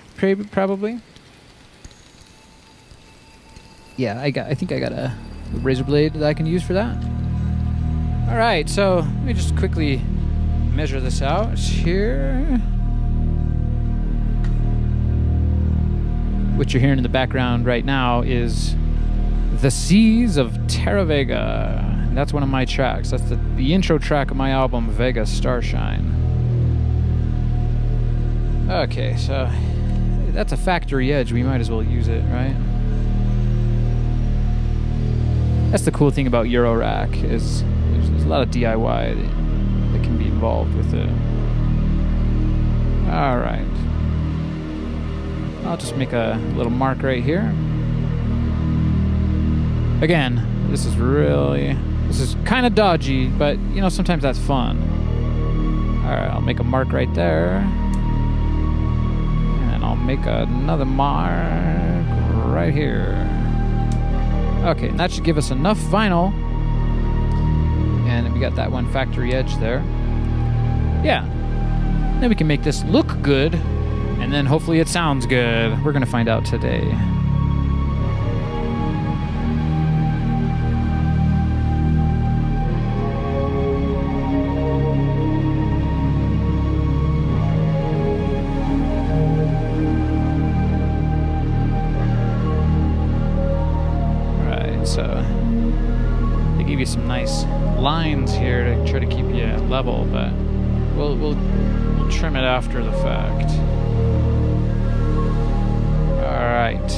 [SPEAKER 1] probably. Yeah, I think I got a razor blade that I can use for that. All right, so let me just quickly measure this out here. What you're hearing in the background right now is The Seas of Terra Vega. That's one of my tracks. That's the intro track of my album, Vega Starshine. Okay, so that's a factory edge. We might as well use it, right? That's the cool thing about EuroRack is there's a lot of DIY that can be involved with it. All right. I'll just make a little mark right here. Again, this is kind of dodgy, but you know, sometimes that's fun. All right, I'll make a mark right there. And I'll make another mark right here. Okay, and that should give us enough vinyl. And we got that one factory edge there. Yeah. Then we can make this look good, and then hopefully it sounds good. We're gonna find out today. Some nice lines here to try to keep you level, but we'll trim it after the fact. All right,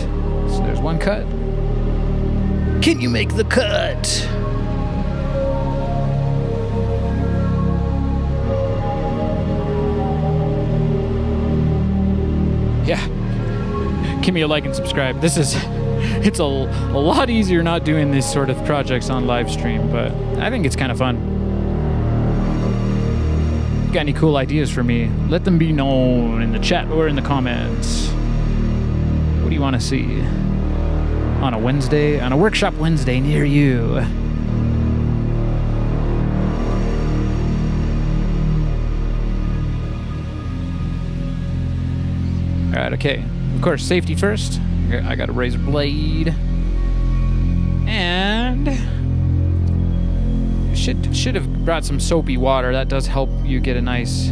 [SPEAKER 1] so there's one cut. Can you make the cut? Yeah, give me a like and subscribe. It's a lot easier not doing these sort of projects on live stream, but I think it's kind of fun. Got any cool ideas for me? Let them be known in the chat or in the comments. What do you want to see on a Wednesday, on a workshop Wednesday near you? All right, okay. Of course, safety first. I got a razor blade, and should have brought some soapy water. That does help you get a nice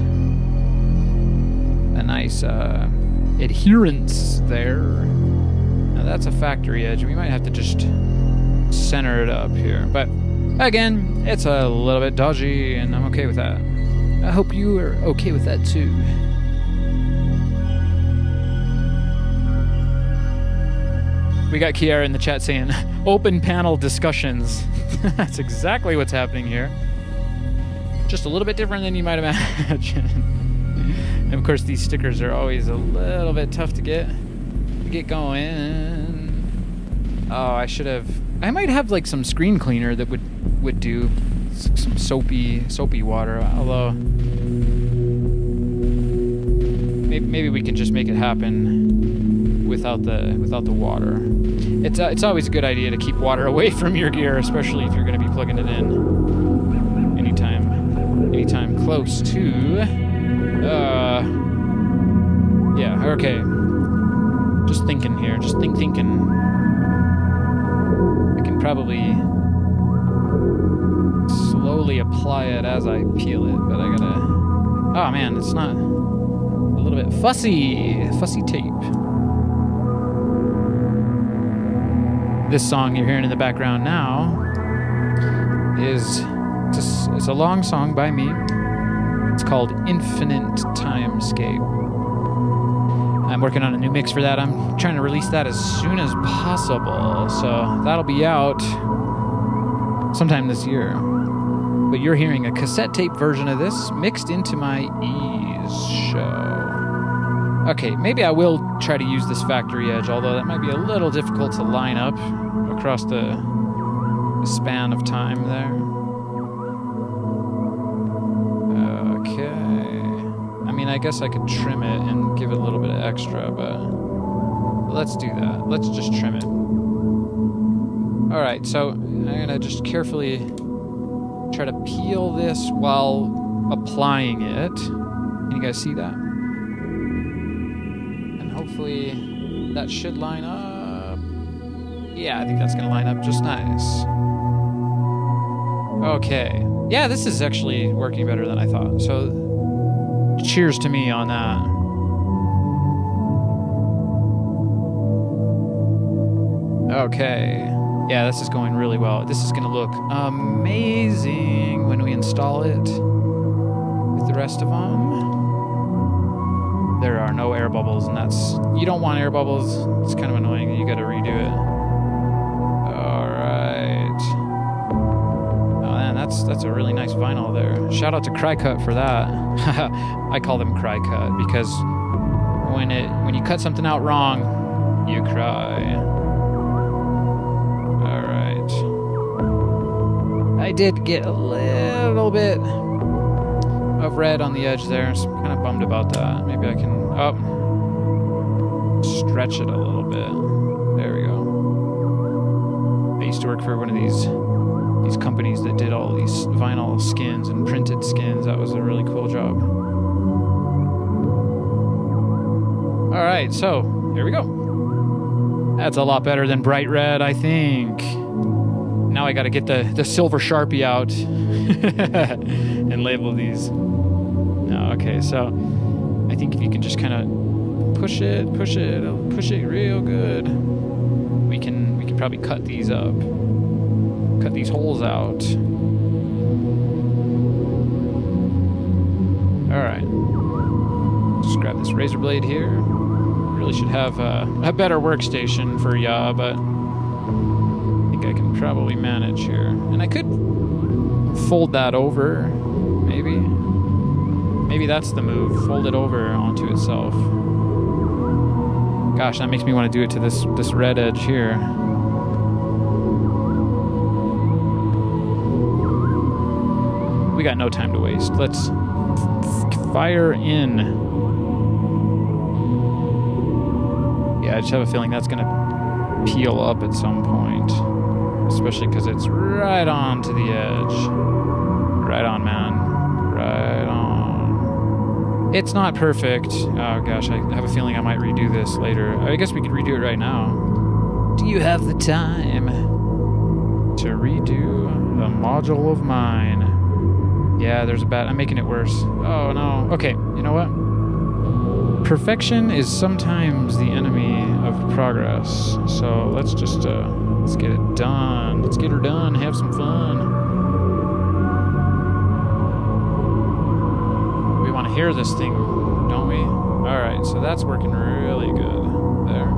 [SPEAKER 1] adherence there. Now that's a factory edge. We might have to just center it up here, but again, it's a little bit dodgy, and I'm okay with that. I hope you are okay with that too. We got Kiara in the chat saying, open panel discussions. That's exactly what's happening here. Just a little bit different than you might imagine. And of course, these stickers are always a little bit tough to get going. Oh, I might have like some screen cleaner that would do some soapy water. Although, maybe we can just make it happen without the water. It's always a good idea to keep water away from your gear, especially if you're going to be plugging it in anytime close to. Yeah. Okay. Just thinking here. Just thinking. I can probably slowly apply it as I peel it, but I gotta. Oh man, it's not. A little bit fussy tape. This song you're hearing in the background now is it's a long song by me. It's called Infinite Timescape. I'm working on a new mix for that. I'm trying to release that as soon as possible, so that'll be out sometime this year. But you're hearing a cassette tape version of this mixed into my Ease show. Okay, maybe I will try to use this factory edge, although that might be a little difficult to line up across the span of time there. Okay. I mean, I guess I could trim it and give it a little bit of extra, but let's do that. Let's just trim it. Alright, so I'm going to just carefully try to peel this while applying it. Can you guys see that? And hopefully that should line up. Yeah, I think that's going to line up just nice. Okay. Yeah, this is actually working better than I thought. So, cheers to me on that. Okay. Yeah, this is going really well. This is going to look amazing when we install it with the rest of them. There are no air bubbles, and that's... You don't want air bubbles. It's kind of annoying. You got to redo it. All right. Oh, man, that's a really nice vinyl there. Shout out to Crycut for that. I call them Crycut because when you cut something out wrong, you cry. I did get a little bit of red on the edge there, so I'm kind of bummed about that. Maybe I can stretch it a little bit. There we go. I used to work for one of these companies that did all these vinyl skins and printed skins. That was a really cool job. All right, so here we go. That's a lot better than bright red, I think. Now I got to get the silver Sharpie out and label these. No, okay, so I think if you can just kind of push it real good, we can probably cut these up, cut these holes out. All right, just grab this razor blade here. Really should have a better workstation for ya, but I can probably manage here. And I could fold that over, maybe. Maybe that's the move. Fold it over onto itself. Gosh, that makes me want to do it to this red edge here. We got no time to waste. Let's fire in. Yeah, I just have a feeling that's going to peel up at some point. Especially because it's right on to the edge. Right on, man. Right on. It's not perfect. Oh, gosh, I have a feeling I might redo this later. I guess we could redo it right now. Do you have the time to redo a module of mine? Yeah, there's a bad... I'm making it worse. Oh, no. Okay, you know what? Perfection is sometimes the enemy of progress. So let's just... let's get it done. Let's get her done. Have some fun. We want to hear this thing, don't we? All right, so that's working really good there.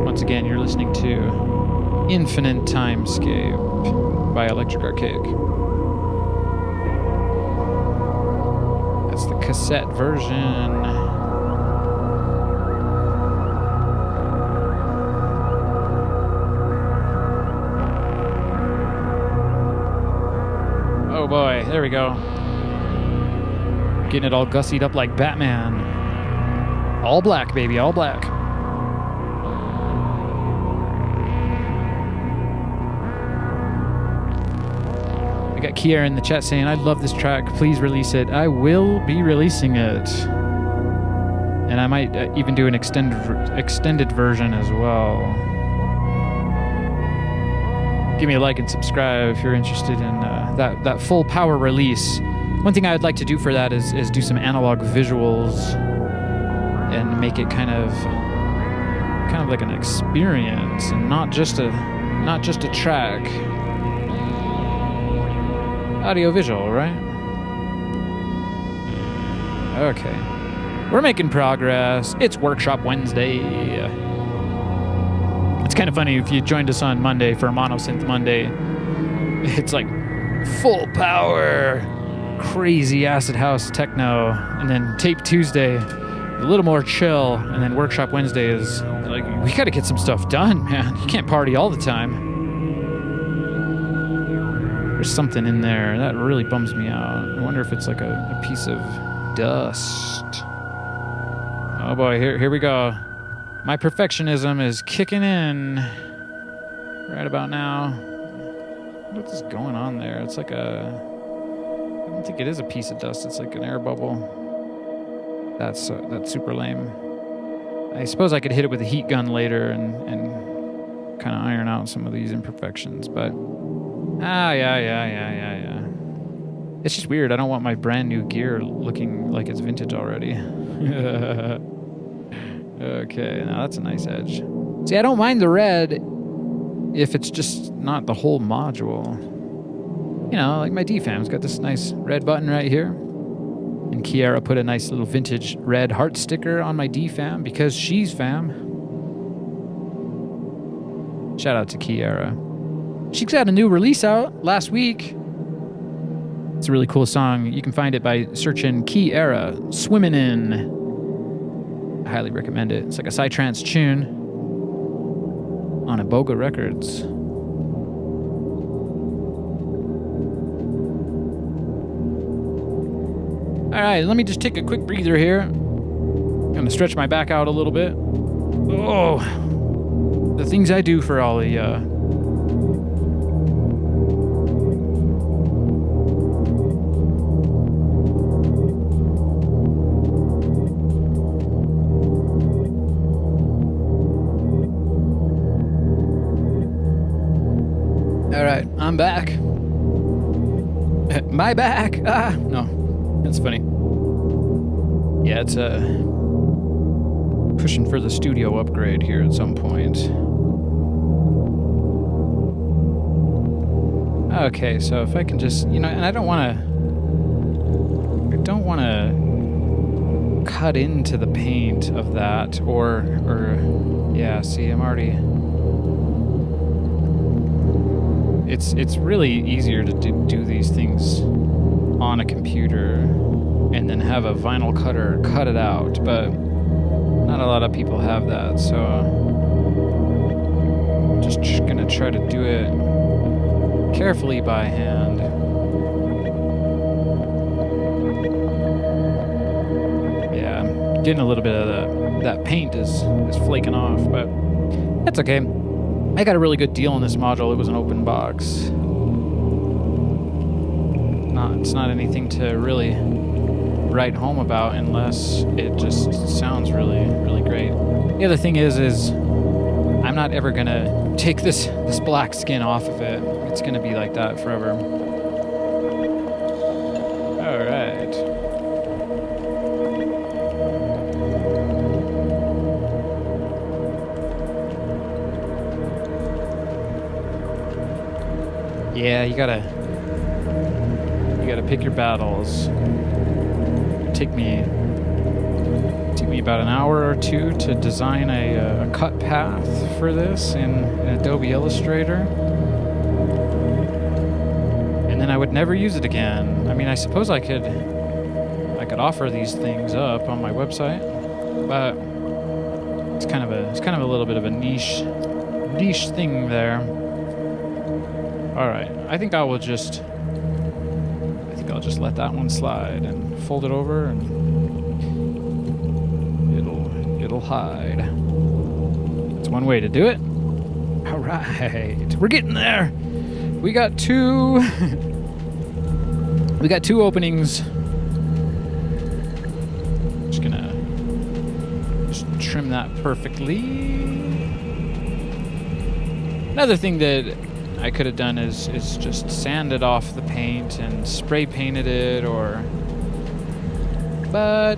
[SPEAKER 1] Once again, you're listening to Infinite Timescape by Electric Archaic. That's the cassette version. Oh boy, there we go. Getting it all gussied up like Batman. All black, baby, all black. We got Kier in the chat saying, I love this track, please release it. I will be releasing it. And I might even do an extended version as well. Give me a like and subscribe if you're interested in that full power release. One thing I would like to do for that is do some analog visuals and make it kind of like an experience and not just a track. Audio visual, right? Okay. We're making progress. It's Workshop Wednesday. It's kind of funny if you joined us on Monday for Monosynth Monday. It's like full power, crazy acid house techno, and then Tape Tuesday, a little more chill, and then Workshop Wednesday is like, we gotta get some stuff done, man. You can't party all the time. There's something in there that really bums me out. I wonder if it's like a piece of dust. Oh boy, here we go. My perfectionism is kicking in right about now. What is going on there? It's like I don't think it is a piece of dust. It's like an air bubble. That's super lame. I suppose I could hit it with a heat gun later and kind of iron out some of these imperfections, but yeah. It's just weird. I don't want my brand new gear looking like it's vintage already. Okay, now that's a nice edge. See, I don't mind the red if it's just not the whole module. You know, like my DFAM's got this nice red button right here. And Kiara put a nice little vintage red heart sticker on my DFAM because she's fam. Shout out to Kiara. She got a new release out last week. It's a really cool song. You can find it by searching Kiara, Swimmin' In. I highly recommend it. It's like a psytrance tune on Iboga Records. All right, let me just take a quick breather here. I'm gonna stretch my back out a little bit. Oh, the things I do for all of ya. All right, I'm back. My back. No, that's funny. Yeah, it's pushing for the studio upgrade here at some point. Okay, so if I can just, and I don't want to cut into the paint of that or yeah, see, I'm already. It's really easier to do these things on a computer and then have a vinyl cutter cut it out, but not a lot of people have that, so I'm just gonna try to do it carefully by hand. Yeah, I'm getting a little bit of that paint is flaking off, but that's okay. I got a really good deal on this module. It was an open box. It's not anything to really write home about unless it just sounds really, really great. The other thing is I'm not ever gonna take this black skin off of it. It's gonna be like that forever. All right. Yeah, you gotta pick your battles. Take me about an hour or two to design a cut path for this in Adobe Illustrator, and then I would never use it again. I mean, I suppose I could offer these things up on my website, but it's kind of a little bit of a niche thing there. All right, I think I'll just let that one slide and fold it over, and it'll hide. That's one way to do it. All right, we're getting there. We got two openings. Just gonna trim that perfectly. Another thing that I could have done is just sanded off the paint and spray painted it, but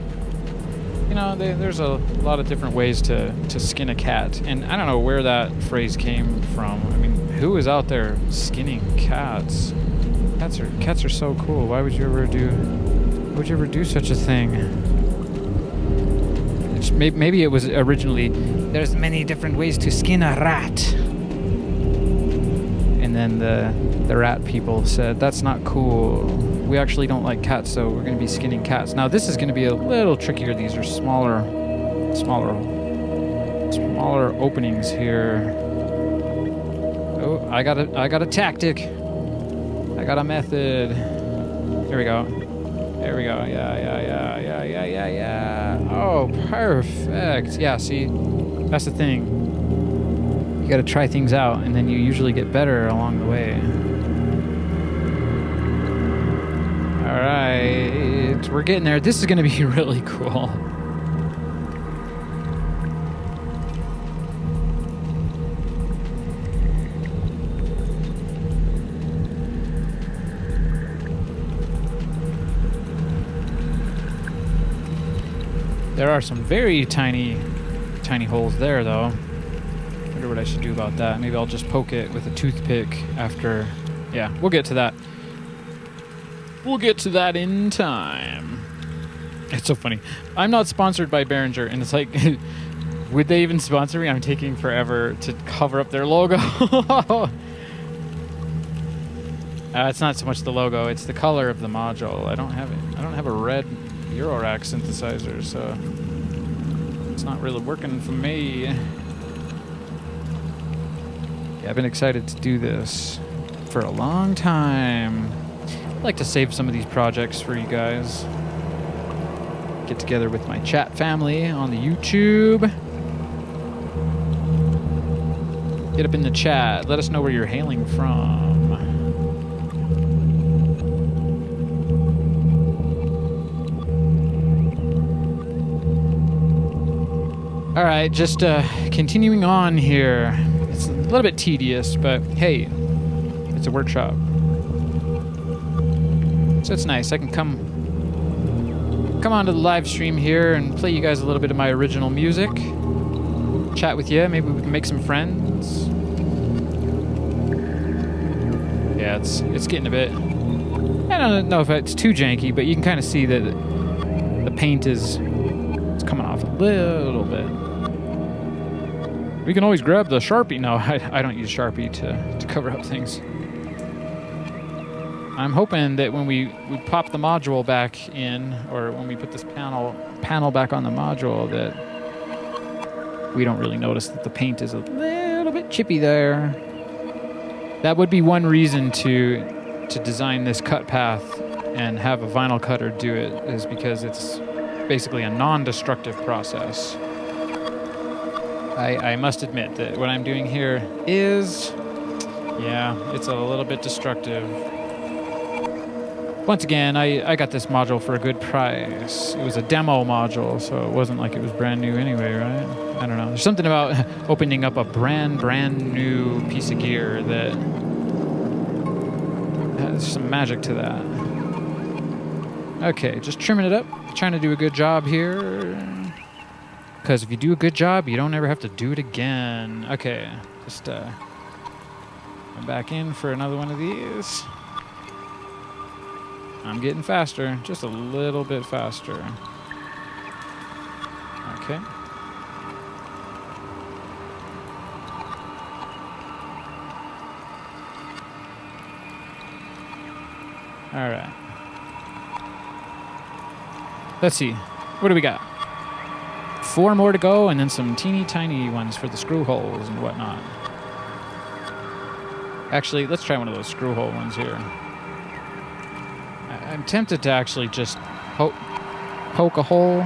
[SPEAKER 1] there's a lot of different ways to skin a cat, and I don't know where that phrase came from. I mean, who is out there skinning cats? Cats are so cool. Why would you ever do such a thing? Maybe it was originally, there's many different ways to skin a rat. And then the rat people said, that's not cool. We actually don't like cats, so we're going to be skinning cats. Now, this is going to be a little trickier. These are smaller openings here. Oh, I got a tactic. I got a method. Here we go. There we go. Yeah. Oh, perfect. Yeah, see, that's the thing. You got to try things out, and then you usually get better along the way. All right, we're getting there. This is going to be really cool. There are some very tiny holes there, though. I wonder what I should do about that. Maybe I'll just poke it with a toothpick after. Yeah, we'll get to that. We'll get to that in time. It's so funny. I'm not sponsored by Behringer, and it's like, would they even sponsor me? I'm taking forever to cover up their logo. It's not so much the logo; it's the color of the module. I don't have it. I don't have a red EuroRack synthesizer, so it's not really working for me. Yeah, I've been excited to do this for a long time. I'd like to save some of these projects for you guys. Get together with my chat family on the YouTube. Get up in the chat. Let us know where you're hailing from. All right, just continuing on here. It's a little bit tedious, but hey, it's a workshop. So it's nice. I can come onto the live stream here and play you guys a little bit of my original music. Chat with you. Maybe we can make some friends. Yeah, it's getting a bit... I don't know if it's too janky, but you can kind of see that the paint it's coming off a little bit. We can always grab the Sharpie. No, I don't use Sharpie to cover up things. I'm hoping that when we pop the module back in, or when we put this panel back on the module, that we don't really notice that the paint is a little bit chippy there. That would be one reason to design this cut path and have a vinyl cutter do it, is because it's basically a non-destructive process. I must admit that what I'm doing here is, yeah, it's a little bit destructive. Once again, I got this module for a good price. It was a demo module, so it wasn't like it was brand new anyway, right? I don't know. There's something about opening up a brand new piece of gear that has some magic to that. Okay, just trimming it up. Trying to do a good job here. Because if you do a good job, you don't ever have to do it again. Okay, just I'm back in for another one of these. I'm getting faster, just a little bit faster. Okay. All right. Let's see. What do we got? 4 more to go, and then some teeny tiny ones for the screw holes and whatnot. Actually, let's try one of those screw hole ones here. I'm tempted to actually just poke a hole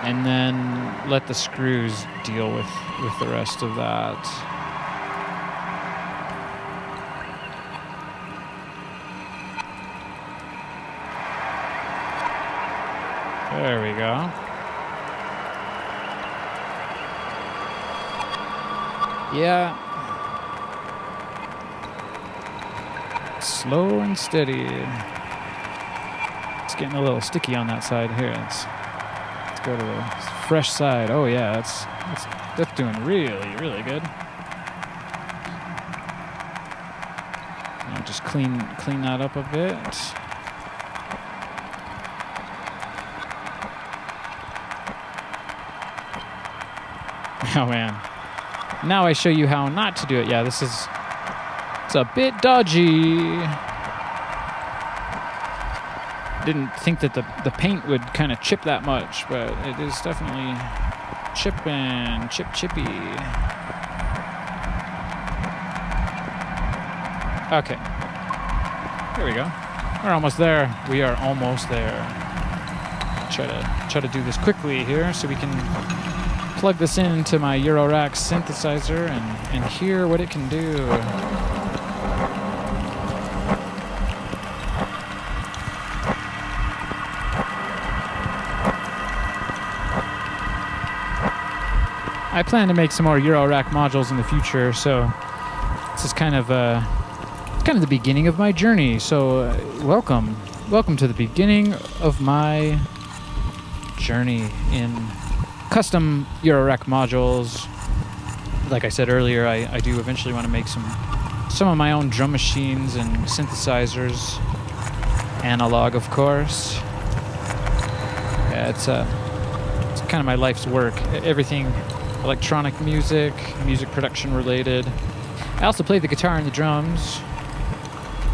[SPEAKER 1] and then let the screws deal with the rest of that. There we go. Yeah. Slow and steady. It's getting a little sticky on that side here. Let's go to the fresh side. Oh yeah, that's doing really, really good. I'll just clean that up a bit. Oh man. Now I show you how not to do it. Yeah, it's a bit dodgy. didn't think that the paint would kind of chip that much, but it is definitely chipping, chippy. Okay, here we go. We're almost there. We are almost there. Try to do this quickly here so we can plug this into my EuroRack synthesizer and hear what it can do. I plan to make some more EuroRack modules in the future, so this is kind of the beginning of my journey. So welcome to the beginning of my journey in custom EuroRack modules. Like I said earlier, I do eventually want to make some of my own drum machines and synthesizers, analog, of course. Yeah, it's kind of my life's work. Everything electronic music production related. I also play the guitar and the drums.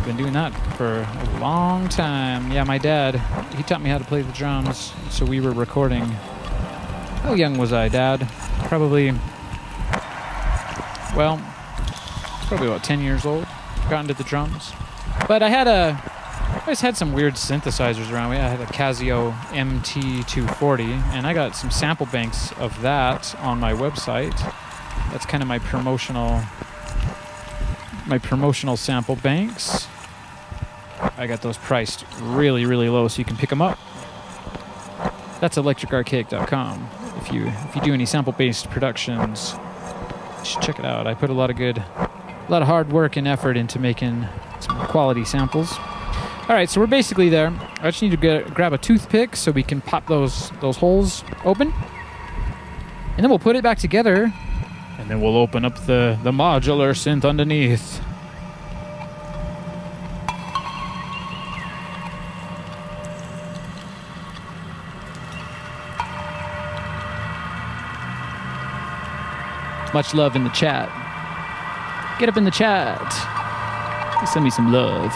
[SPEAKER 1] Been doing that for a long time. Yeah, my dad, he taught me how to play the drums, so we were recording. How young was I, Dad? Probably about 10 years old. Got into the drums. But I always had some weird synthesizers around me. I had a Casio MT240, and I got some sample banks of that on my website. That's kind of my promotional sample banks. I got those priced really, really low, so you can pick them up. That's electricarchaic.com. If you do any sample-based productions, you should check it out. I put a lot of hard work and effort into making some quality samples. All right, so we're basically there. I just need to grab a toothpick so we can pop those holes open, and then we'll put it back together, and then we'll open up the modular synth underneath. Much love in the chat. Get up in the chat. Send me some love.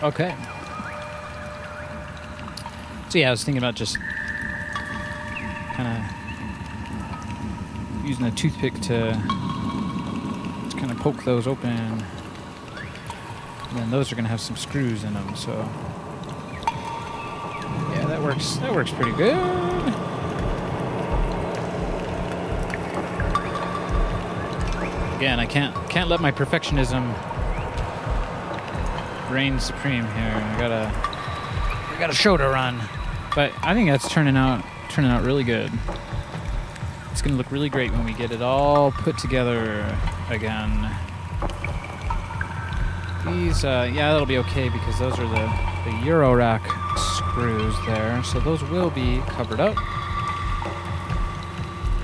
[SPEAKER 1] Okay. So yeah, I was thinking about just kind of using a toothpick to kind of poke those open. And then those are going to have some screws in them, so yeah, that works pretty good. Again, I can't let my perfectionism reign supreme here. I got a show to run, but I think that's turning out really good. It's gonna look really great when we get it all put together again. These, yeah, that'll be okay because those are the EuroRack screws there, so those will be covered up.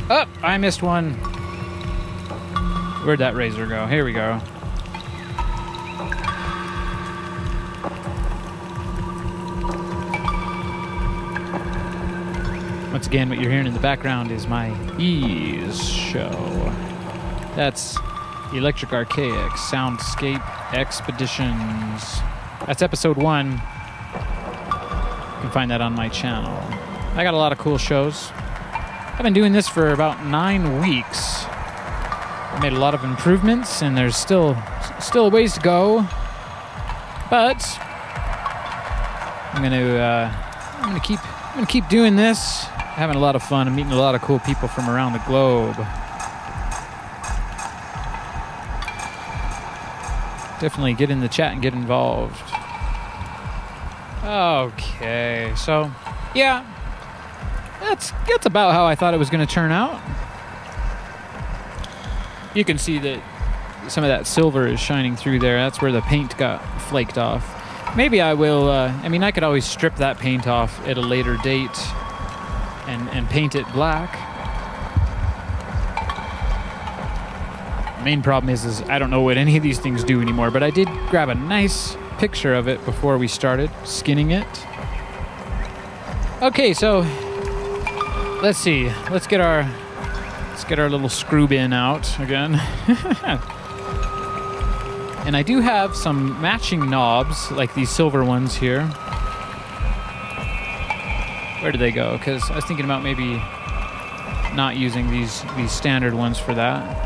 [SPEAKER 1] Oh, I missed one. Where'd that razor go? Here we go. Once again, what you're hearing in the background is my Ease show. That's Electric Archaic Soundscape Expeditions. That's episode 1. You can find that on my channel. I got a lot of cool shows. I've been doing this for about 9 weeks. I made a lot of improvements, and there's still a ways to go. But I'm gonna keep doing this. Having a lot of fun. I'm meeting a lot of cool people from around the globe. Definitely get in the chat and get involved. Okay, so yeah, that's about how I thought it was going to turn out. You can see that some of that silver is shining through there. That's where the paint got flaked off. Maybe I will, I mean, I could always strip that paint off at a later date and paint it black. Main problem is I don't know what any of these things do anymore, but I did grab a nice picture of it before we started skinning it. Okay, so let's see. Let's get our little screw bin out again. And I do have some matching knobs, like these silver ones here. Where did they go? Because I was thinking about maybe not using these standard ones for that.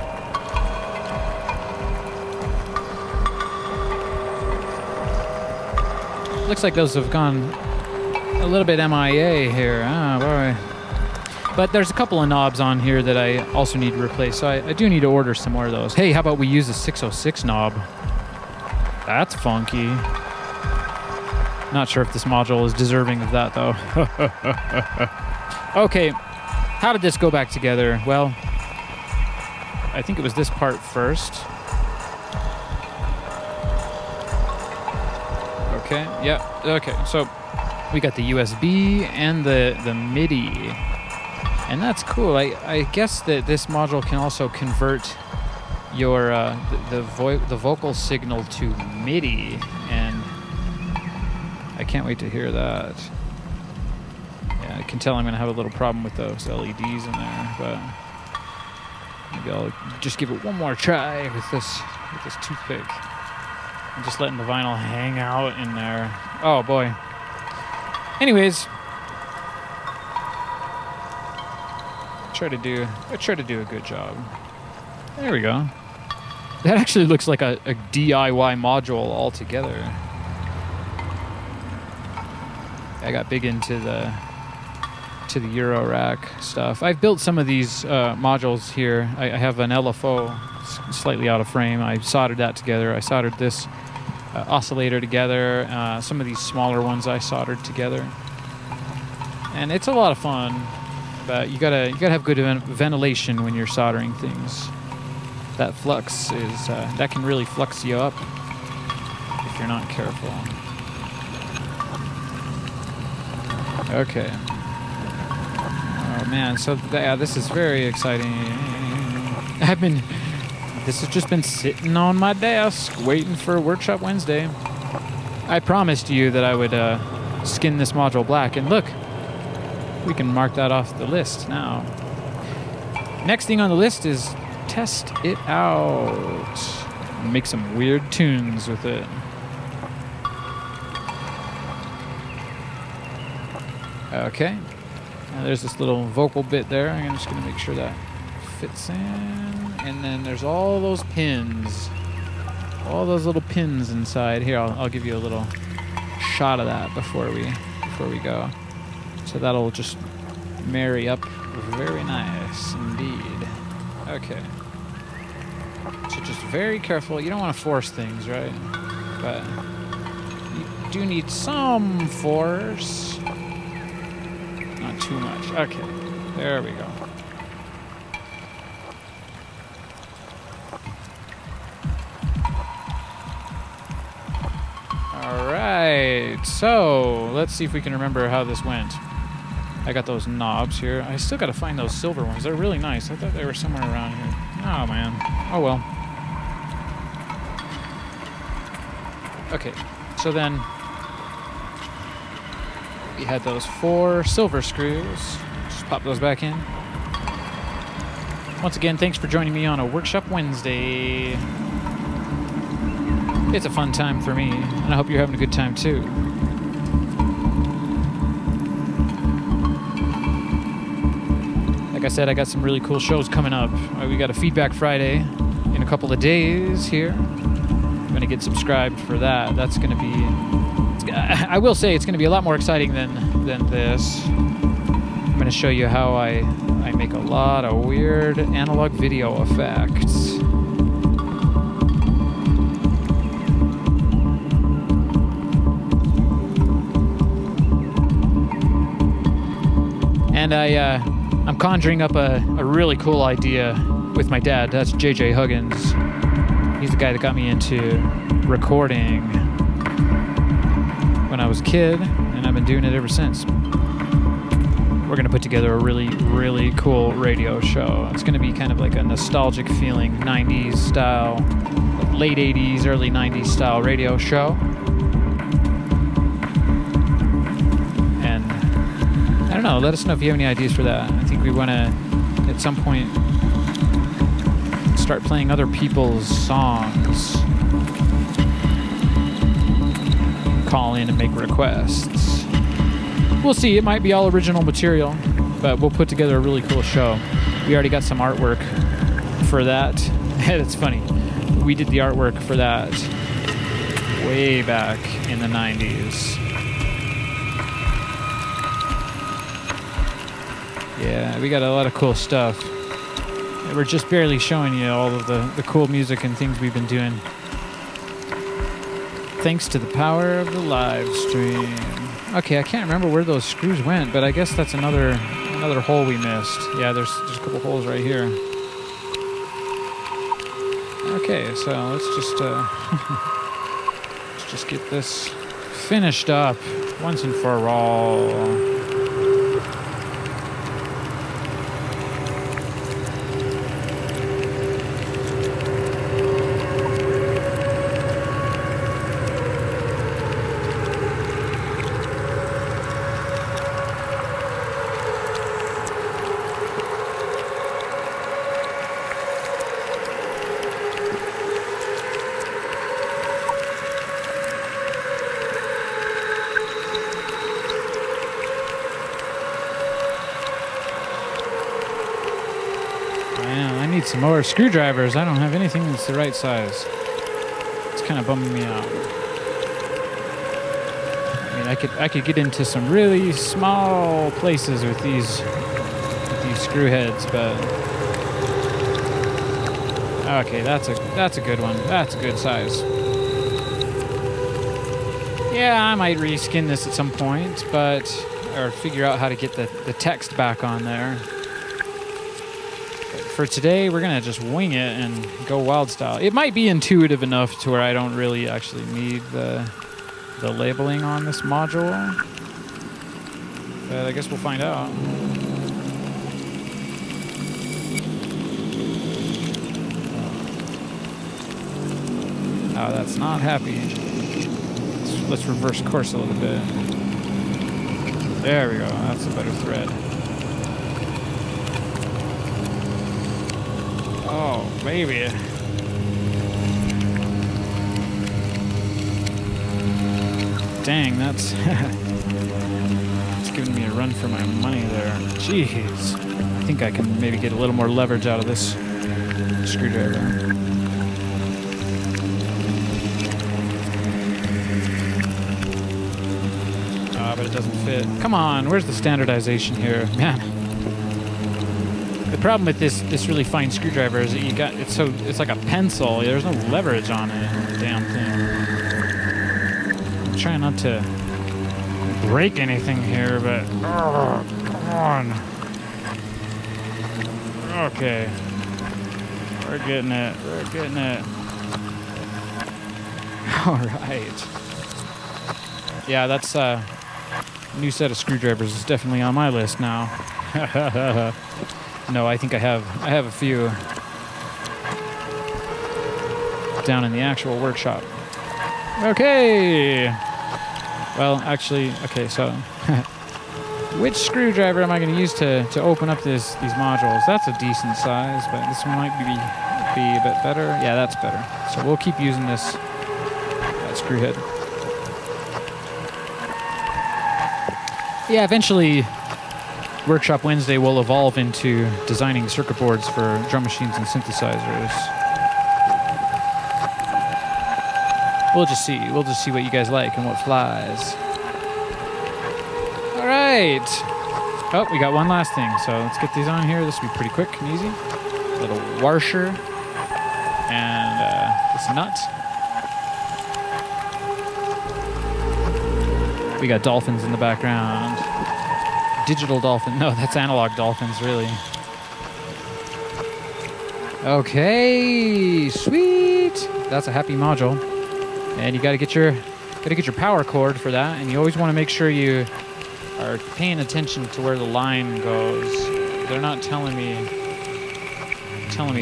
[SPEAKER 1] Looks like those have gone a little bit MIA here. Oh boy. But there's a couple of knobs on here that I also need to replace, so I do need to order some more of those. Hey, how about we use a 606 knob? That's funky. Not sure if this module is deserving of that, though. Okay, how did this go back together? Well, I think it was this part first. Okay, yeah, okay, so we got the USB and the MIDI, and that's cool. I guess that this module can also convert your the vocal signal to MIDI, and I can't wait to hear that. Yeah, I can tell I'm going to have a little problem with those LEDs in there, but maybe I'll just give it one more try with this toothpick. I'm just letting the vinyl hang out in there. Oh boy. Anyways, I try to do a good job. There we go. That actually looks like a DIY module altogether. I got big into the EuroRack stuff. I've built some of these modules here. I have an LFO slightly out of frame. I soldered that together. I soldered this oscillator together. Some of these smaller ones I soldered together, and it's a lot of fun. But you gotta have good ventilation when you're soldering things. That flux is that can really flux you up if you're not careful. Okay. Oh man, so yeah, this is very exciting. This has just been sitting on my desk waiting for Workshop Wednesday. I promised you that I would skin this module black, and look, we can mark that off the list now. Next thing on the list is test it out. Make some weird tunes with it. Okay. Now there's this little vocal bit there. I'm just going to make sure that fits in. And then there's all those pins. All those little pins inside. Here, I'll give you a little shot of that before we go. So that'll just marry up very nice indeed. Okay. So just very careful. You don't want to force things, right? But you do need some force. Not too much. Okay. There we go. All right. So let's see if we can remember how this went. I got those knobs here. I still got to find those silver ones. They're really nice. I thought they were somewhere around here. Oh, man. Oh, well. Okay. So then we had those 4 silver screws. Just pop those back in. Once again, thanks for joining me on a Workshop Wednesday. It's a fun time for me, and I hope you're having a good time, too. Like I said, I got some really cool shows coming up. We got a Feedback Friday in a couple of days here. I'm going to get subscribed for that. That's going to be... I will say it's going to be a lot more exciting than this. I'm going to show you how I make a lot of weird analog video effects. And I'm conjuring up a really cool idea with my dad. That's JJ Huggins. He's the guy that got me into recording when I was a kid, and I've been doing it ever since. We're going to put together a really, really cool radio show. It's going to be kind of like a nostalgic feeling, 90s style, late 80s, early 90s style radio show. And I don't know, let us know if you have any ideas for that. I think we want to, at some point, start playing other people's songs. Call in and make requests. We'll see. It might be all original material, but we'll put together a really cool show. We already got some artwork for that. It's funny. We did the artwork for that way back in the 90s. Yeah, we got a lot of cool stuff. We're just barely showing you all of the cool music and things we've been doing. Thanks to the power of the live stream. Okay, I can't remember where those screws went, but I guess that's another hole we missed. Yeah, there's a couple holes right here. Okay, so let's just get this finished up once and for all. Some more screwdrivers. I don't have anything that's the right size. It's kind of bumming me out. I mean, I could get into some really small places with these screw heads, but okay, that's a good one. That's a good size. Yeah, I might reskin this at some point, or figure out how to get the text back on there. For today, we're going to just wing it and go wild style. It might be intuitive enough to where I don't really actually need the labeling on this module. But I guess we'll find out. Oh, that's not happy. Let's reverse course a little bit. There we go. That's a better thread. Oh, baby. Dang, that's it's giving me a run for my money there. Jeez. I think I can maybe get a little more leverage out of this screwdriver. But it doesn't fit. Come on, where's the standardization here? Man. The problem with this really fine screwdriver is that it's like a pencil. There's no leverage on it. Damn thing. I'm trying not to break anything here, but come on. Okay, we're getting it. All right. Yeah, that's a new set of screwdrivers is definitely on my list now. No, I think I have a few down in the actual workshop. Okay. Well, actually, okay, so which screwdriver am I going to use to open up these modules? That's a decent size, but this one might be a bit better. Yeah, that's better. So we'll keep using this screw head. Yeah, eventually Workshop Wednesday will evolve into designing circuit boards for drum machines and synthesizers. We'll just see what you guys like and what flies. All right. Oh, we got one last thing, so let's get these on here. This will be pretty quick and easy. A little washer and this nut. We got dolphins in the background. Digital dolphin. No, that's analog dolphins, really. Okay, sweet. That's a happy module. And you gotta get your power cord for that, and you always want to make sure you are paying attention to where the line goes. They're not telling me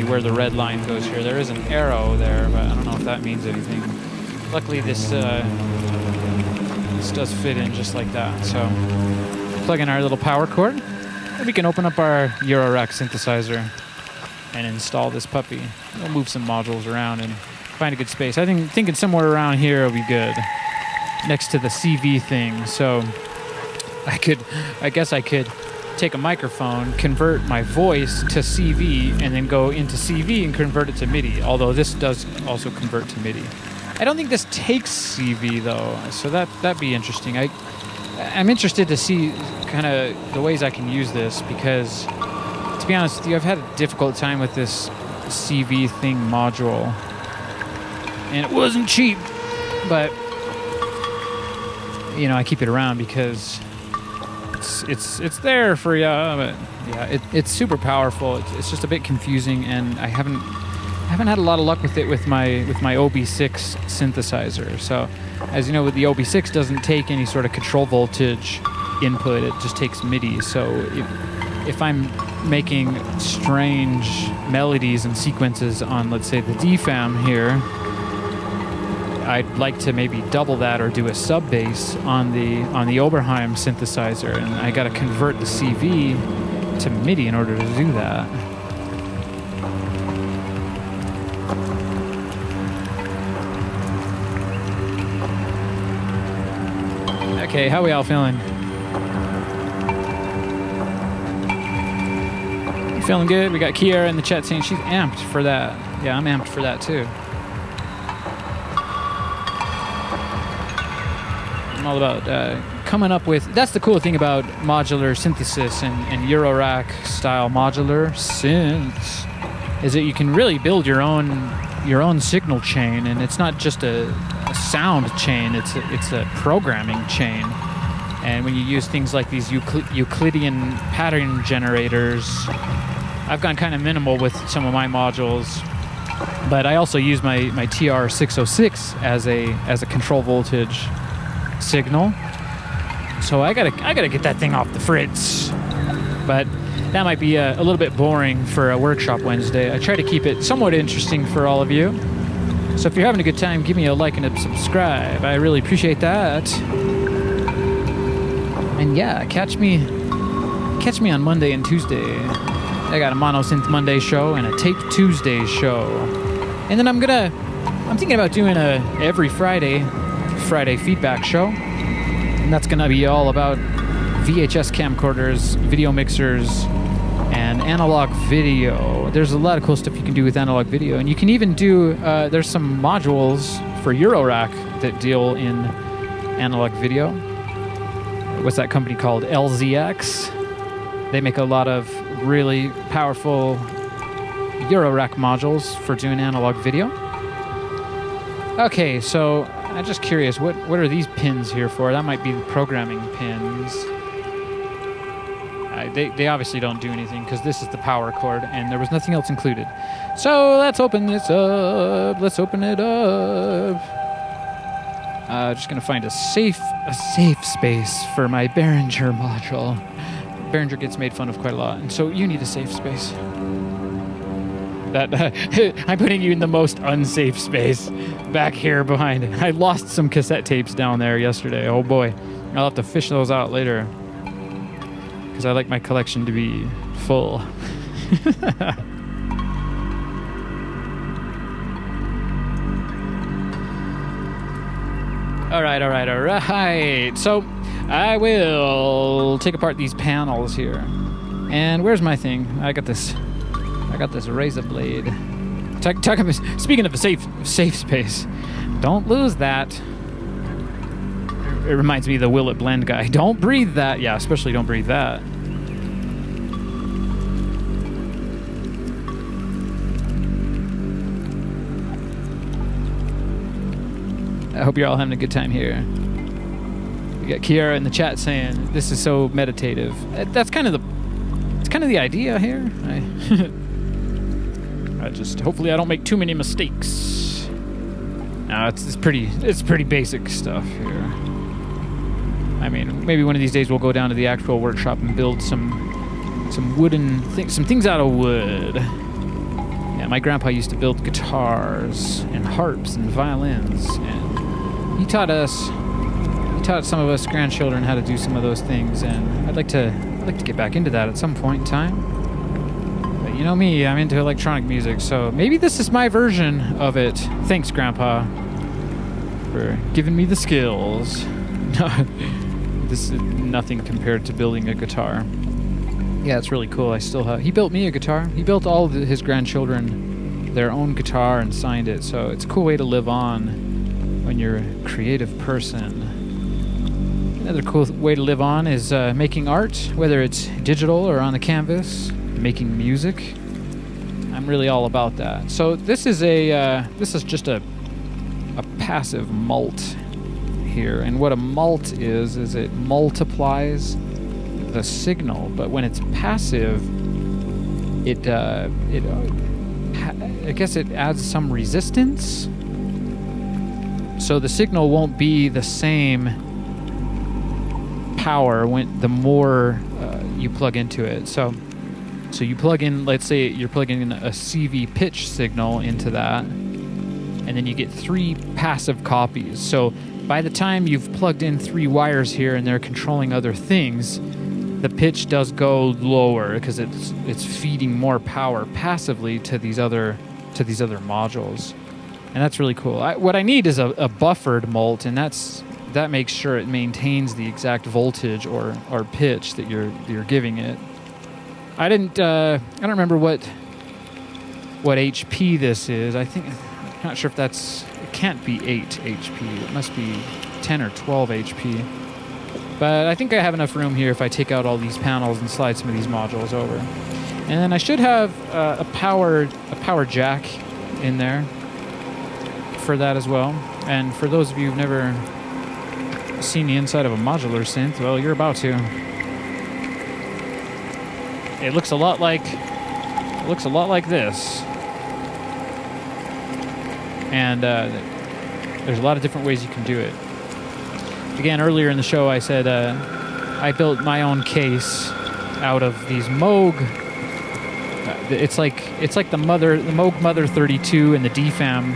[SPEAKER 1] where the red line goes here. There is an arrow there, but I don't know if that means anything. Luckily this does fit in just like that. So plug in our little power cord, and we can open up our EuroRack synthesizer and install this puppy. We'll move some modules around and find a good space. I think thinking somewhere around here will be good, next to the CV thing. So I guess I could take a microphone, convert my voice to CV, and then go into CV and convert it to MIDI. Although this does also convert to MIDI. I don't think this takes CV though, so that'd be interesting. I'm interested to see kind of the ways I can use this, because to be honest with you, I've had a difficult time with this CV thing module. And it wasn't cheap, but you know, I keep it around because it's there for you. But yeah, it's super powerful. It's just a bit confusing, and I haven't had a lot of luck with it with my OB6 synthesizer. So, as you know, with the OB6 doesn't take any sort of control voltage input. It just takes MIDI. So if I'm making strange melodies and sequences on, let's say, the DFAM here, I'd like to maybe double that or do a sub bass on the Oberheim synthesizer, and I got to convert the CV to MIDI in order to do that. Okay, how we all feeling? You feeling good? We got Kiara in the chat saying she's amped for that. Yeah, I'm amped for that too. I'm all about coming up with... That's the cool thing about modular synthesis and EuroRack style modular synths, is that you can really build your own signal chain, and it's not just a sound chain, it's a programming chain. And when you use things like these Euclidean pattern generators, I've gone kind of minimal with some of my modules, but I also use my TR-606 as a control voltage signal. So I gotta get that thing off the fritz. But that might be a little bit boring for a workshop Wednesday. I try to keep it somewhat interesting for all of you. So if you're having a good time, give me a like and a subscribe. I really appreciate that. And yeah, catch me on Monday and Tuesday. I got a Mono Synth Monday show and a Tape Tuesday show. And then I'm thinking about doing a every Friday feedback show. And that's gonna be all about VHS camcorders, video mixers, and analog video. There's a lot of cool stuff you can do with analog video, and you can even do, there's some modules for EuroRack that deal in analog video. What's that company called? LZX. They make a lot of really powerful EuroRack modules for doing analog video. Okay, so I'm just curious, what are these pins here for? That might be the programming pins. They obviously don't do anything because this is the power cord and there was nothing else included. So let's open this up. Let's open it up. Just gonna find a safe space for my Behringer module. Behringer gets made fun of quite a lot, and so you need a safe space. I'm putting you in the most unsafe space back here behind. I lost some cassette tapes down there yesterday. Oh boy, I'll have to fish those out later because I like my collection to be full. All right. So I will take apart these panels here. And where's my thing? I got this razor blade. Speaking of a safe space, don't lose that. It reminds me of the Will It Blend guy. Don't breathe that. Yeah, especially don't breathe that. I hope you're all having a good time here. We got Kiara in the chat saying this is so meditative. That's kind of the idea here. Hopefully I don't make too many mistakes. No, it's pretty basic stuff here. I mean, maybe one of these days we'll go down to the actual workshop and build some wooden things, some things out of wood. Yeah, my grandpa used to build guitars and harps and violins, and he taught some of us grandchildren how to do some of those things, and I'd like to get back into that at some point in time. But you know me, I'm into electronic music, so maybe this is my version of it. Thanks, Grandpa, for giving me the skills. This is nothing compared to building a guitar. Yeah, it's really cool. He built me a guitar. He built all of his grandchildren their own guitar and signed it, so it's a cool way to live on when you're a creative person. Another cool way to live on is making art, whether it's digital or on the canvas, making music. I'm really all about that. So this is just a passive mult here, and what a mult is it multiplies the signal, but when it's passive, I guess it adds some resistance, so the signal won't be the same power the more you plug into it. So you plug in, let's say you're plugging in a CV pitch signal into that, and then you get 3 passive copies. So by the time you've plugged in 3 wires here and they're controlling other things, the pitch does go lower because it's feeding more power passively to these other modules, and that's really cool. What I need is a buffered mult, and that makes sure it maintains the exact voltage or pitch that you're giving it. I don't remember what HP this is. I'm not sure if it can't be 8 HP. It must be 10 or 12 HP. But I think I have enough room here if I take out all these panels and slide some of these modules over. And then I should have a power jack in there for that as well. And for those of you who've never seen the inside of a modular synth, well, you're about to. It looks a lot like this. And there's a lot of different ways you can do it. Again, earlier in the show, I said I built my own case out of these Moog. It's like the Moog Mother 32 and the DFAM,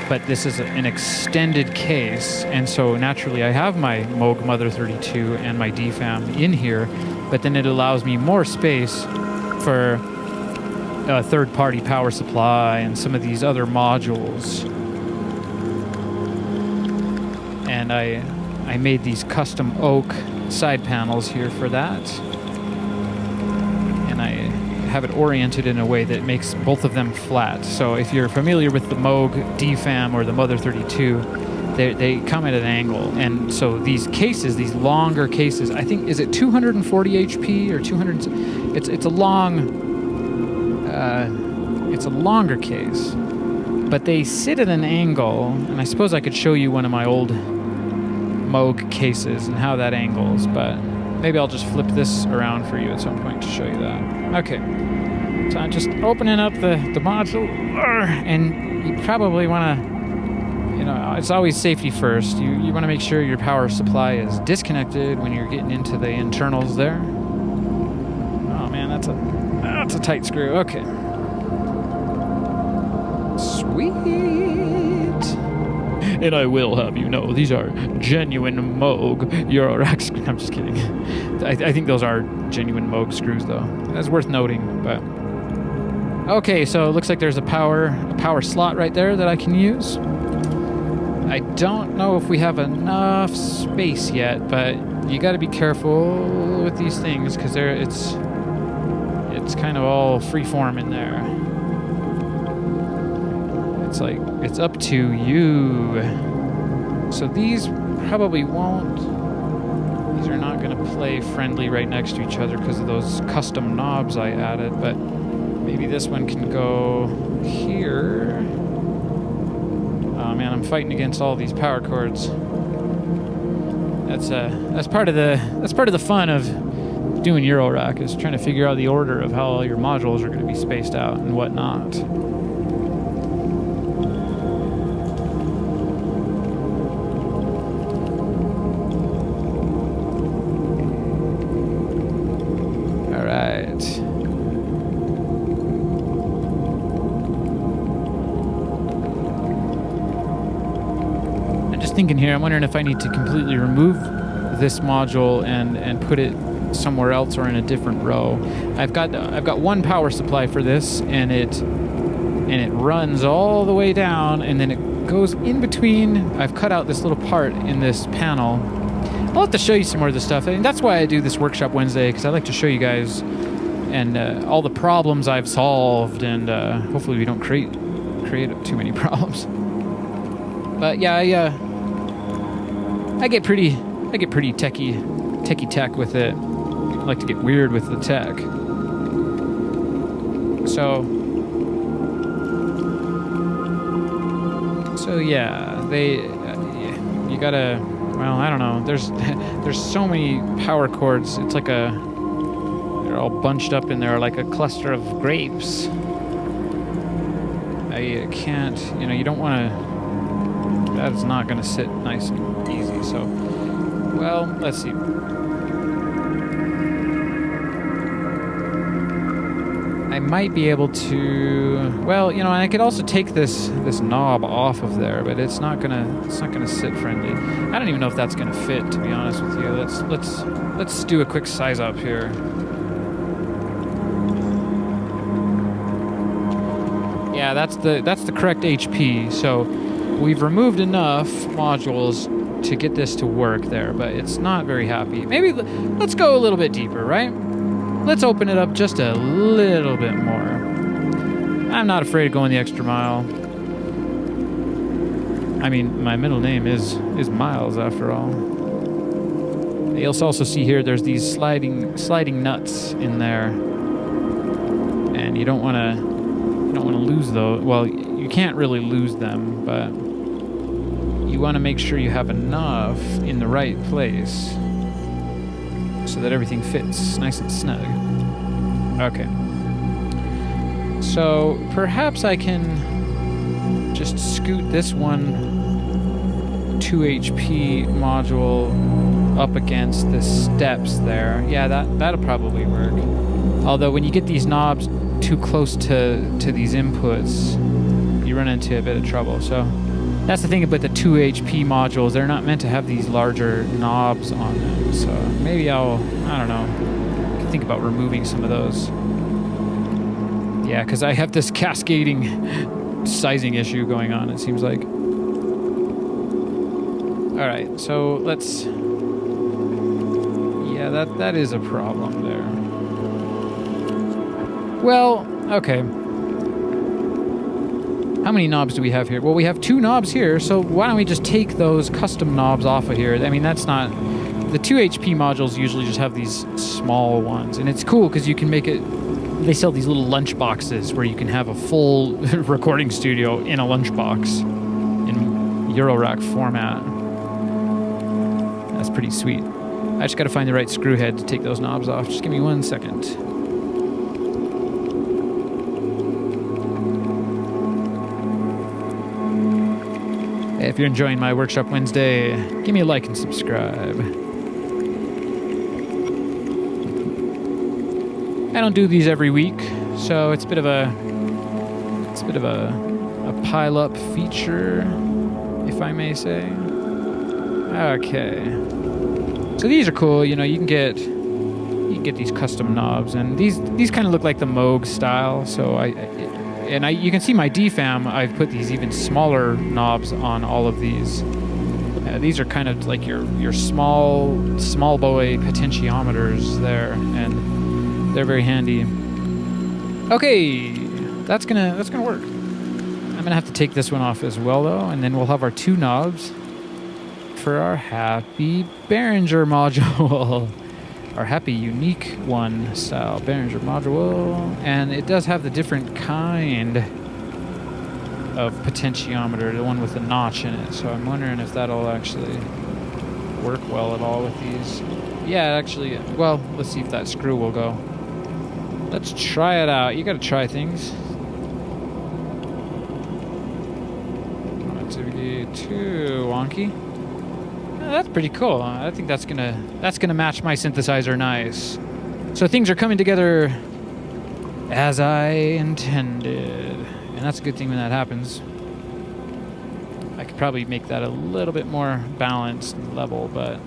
[SPEAKER 1] but this is an extended case, and so naturally I have my Moog Mother 32 and my DFAM in here, but then it allows me more space for a third-party power supply and some of these other modules. And I made these custom oak side panels here for that, and I have it oriented in a way that makes both of them flat. So if you're familiar with the Moog DFAM or the Mother 32, they come at an angle, and so these cases, these longer cases, I think, is it 240 HP or 200? It's a longer case, but they sit at an angle, and I suppose I could show you one of my old Moog cases and how that angles, but maybe I'll just flip this around for you at some point to show you that. Okay, so I'm just opening up the module, and you probably want to, it's always safety first. You want to make sure your power supply is disconnected when you're getting into the internals there. Oh man, that's a tight screw. Okay. Sweet. And I will have you know, these are genuine Moog EuroRack screws. I'm just kidding. I think those are genuine Moog screws, though. That's worth noting. But okay, so it looks like there's a power slot right there that I can use. I don't know if we have enough space yet, but you got to be careful with these things because it's kind of all freeform in there. It's up to you. So these probably won't. These are not going to play friendly right next to each other because of those custom knobs I added, but maybe this one can go here. Oh man, I'm fighting against all these power cords. That's part of the fun of doing EuroRack is trying to figure out the order of how all your modules are going to be spaced out and whatnot. All right. I'm just thinking here, I'm wondering if I need to completely remove this module and put it somewhere else or in a different row. I've got one power supply for this, and it runs all the way down, and then it goes in between. I've cut out this little part in this panel. I'll have to show you some more of this stuff, and that's why I do this Workshop Wednesday, because I like to show you guys and all the problems I've solved, and hopefully we don't create too many problems. But yeah, I get pretty techie tech with it. I like to get weird with the tech. So yeah, you gotta, well, I don't know. There's so many power cords. It's like they're all bunched up in there like a cluster of grapes. I can't, you don't want to. That is not going to sit nice and easy. So, well, let's see. I might be able to, well, and I could also take this knob off of there, but it's not gonna sit friendly. I don't even know if that's gonna fit, to be honest with you. Let's do a quick size up here. Yeah, that's the correct HP. So we've removed enough modules to get this to work there, but it's not very happy. Maybe let's go a little bit deeper, right? Let's open it up just a little bit more. I'm not afraid of going the extra mile. I mean, my middle name is Miles, after all. You'll also see here there's these sliding nuts in there, and you don't want to lose those. Well, you can't really lose them, but you want to make sure you have enough in the right place so that everything fits nice and snug. Okay. So perhaps I can just scoot this one 2 HP module up against the steps there. Yeah, that'll probably work. Although when you get these knobs too close to these inputs, you run into a bit of trouble. So that's the thing about the 2 HP modules. They're not meant to have these larger knobs on them. So maybe I don't know, think about removing some of those. Yeah, because I have this cascading sizing issue going on, it seems like. All right, so let's... Yeah, that is a problem there. Well, okay. How many knobs do we have here? Well, we have 2 knobs here, so why don't we just take those custom knobs off of here? I mean, that's not... The 2 HP modules usually just have these small ones, and it's cool because you can make it... They sell these little lunch boxes where you can have a full recording studio in a lunchbox in EuroRack format. That's pretty sweet. I just got to find the right screw head to take those knobs off. Just give me 1 second. If you're enjoying my Workshop Wednesday, give me a like and subscribe. I don't do these every week, so it's a bit of a pile-up feature, if I may say. Okay. So these are cool. You can get these custom knobs, and these kind of look like the Moog style. So you can see my DFAM. I've put these even smaller knobs on all of these. These are kind of like your small boy potentiometers there, and they're very handy. Okay, that's gonna work. I'm gonna have to take this one off as well, though, and then we'll have our 2 knobs for our happy Behringer module. Our happy unique one style Behringer module. And it does have the different kind of potentiometer, the one with the notch in it. So I'm wondering if that'll actually work well at all with these. Yeah, actually, well, let's see if that screw will go. Let's try it out. You gotta try things. Not to be too wonky. That's pretty cool. I think that's gonna match my synthesizer nice. So things are coming together as I intended, and that's a good thing when that happens. I could probably make that a little bit more balanced and level, but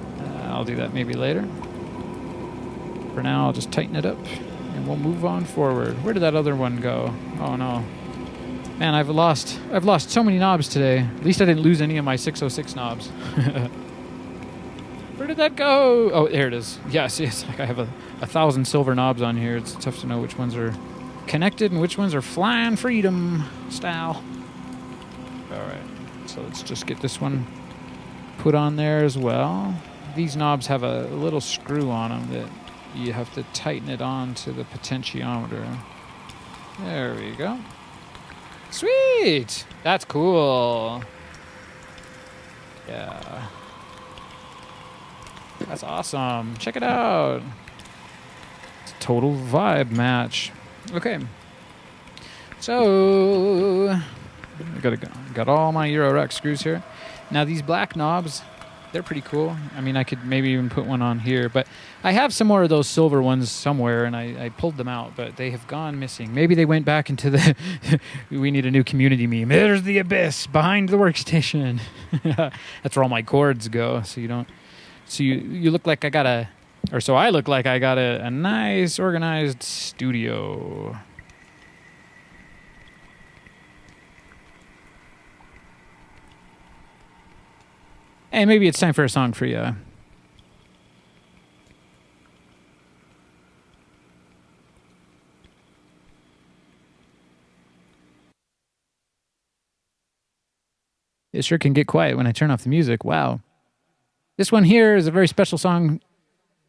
[SPEAKER 1] I'll do that maybe later. For now, I'll just tighten it up, and we'll move on forward. Where did that other one go? Oh no. Man, I've lost so many knobs today. At least I didn't lose any of my 606 knobs. Where did that go? Oh, there it is. Yes, like I have 1,000 silver knobs on here. It's tough to know which ones are connected and which ones are flying freedom style. All right, so let's just get this one put on there as well. These knobs have a little screw on them that you have to tighten it on to the potentiometer. There we go. Sweet! That's cool. Yeah. That's awesome. Check it out. It's a total vibe match. Okay. So, I got all my EuroRack screws here. Now these black knobs, they're pretty cool. I mean, I could maybe even put one on here, but I have some more of those silver ones somewhere, and I pulled them out, but they have gone missing. Maybe they went back into the we need a new community meme. There's the abyss behind the workstation. That's where all my cords go, so you don't. So you look like I got I look like I got a nice organized studio. Hey, maybe it's time for a song for you. It sure can get quiet when I turn off the music. Wow. This one here is a very special song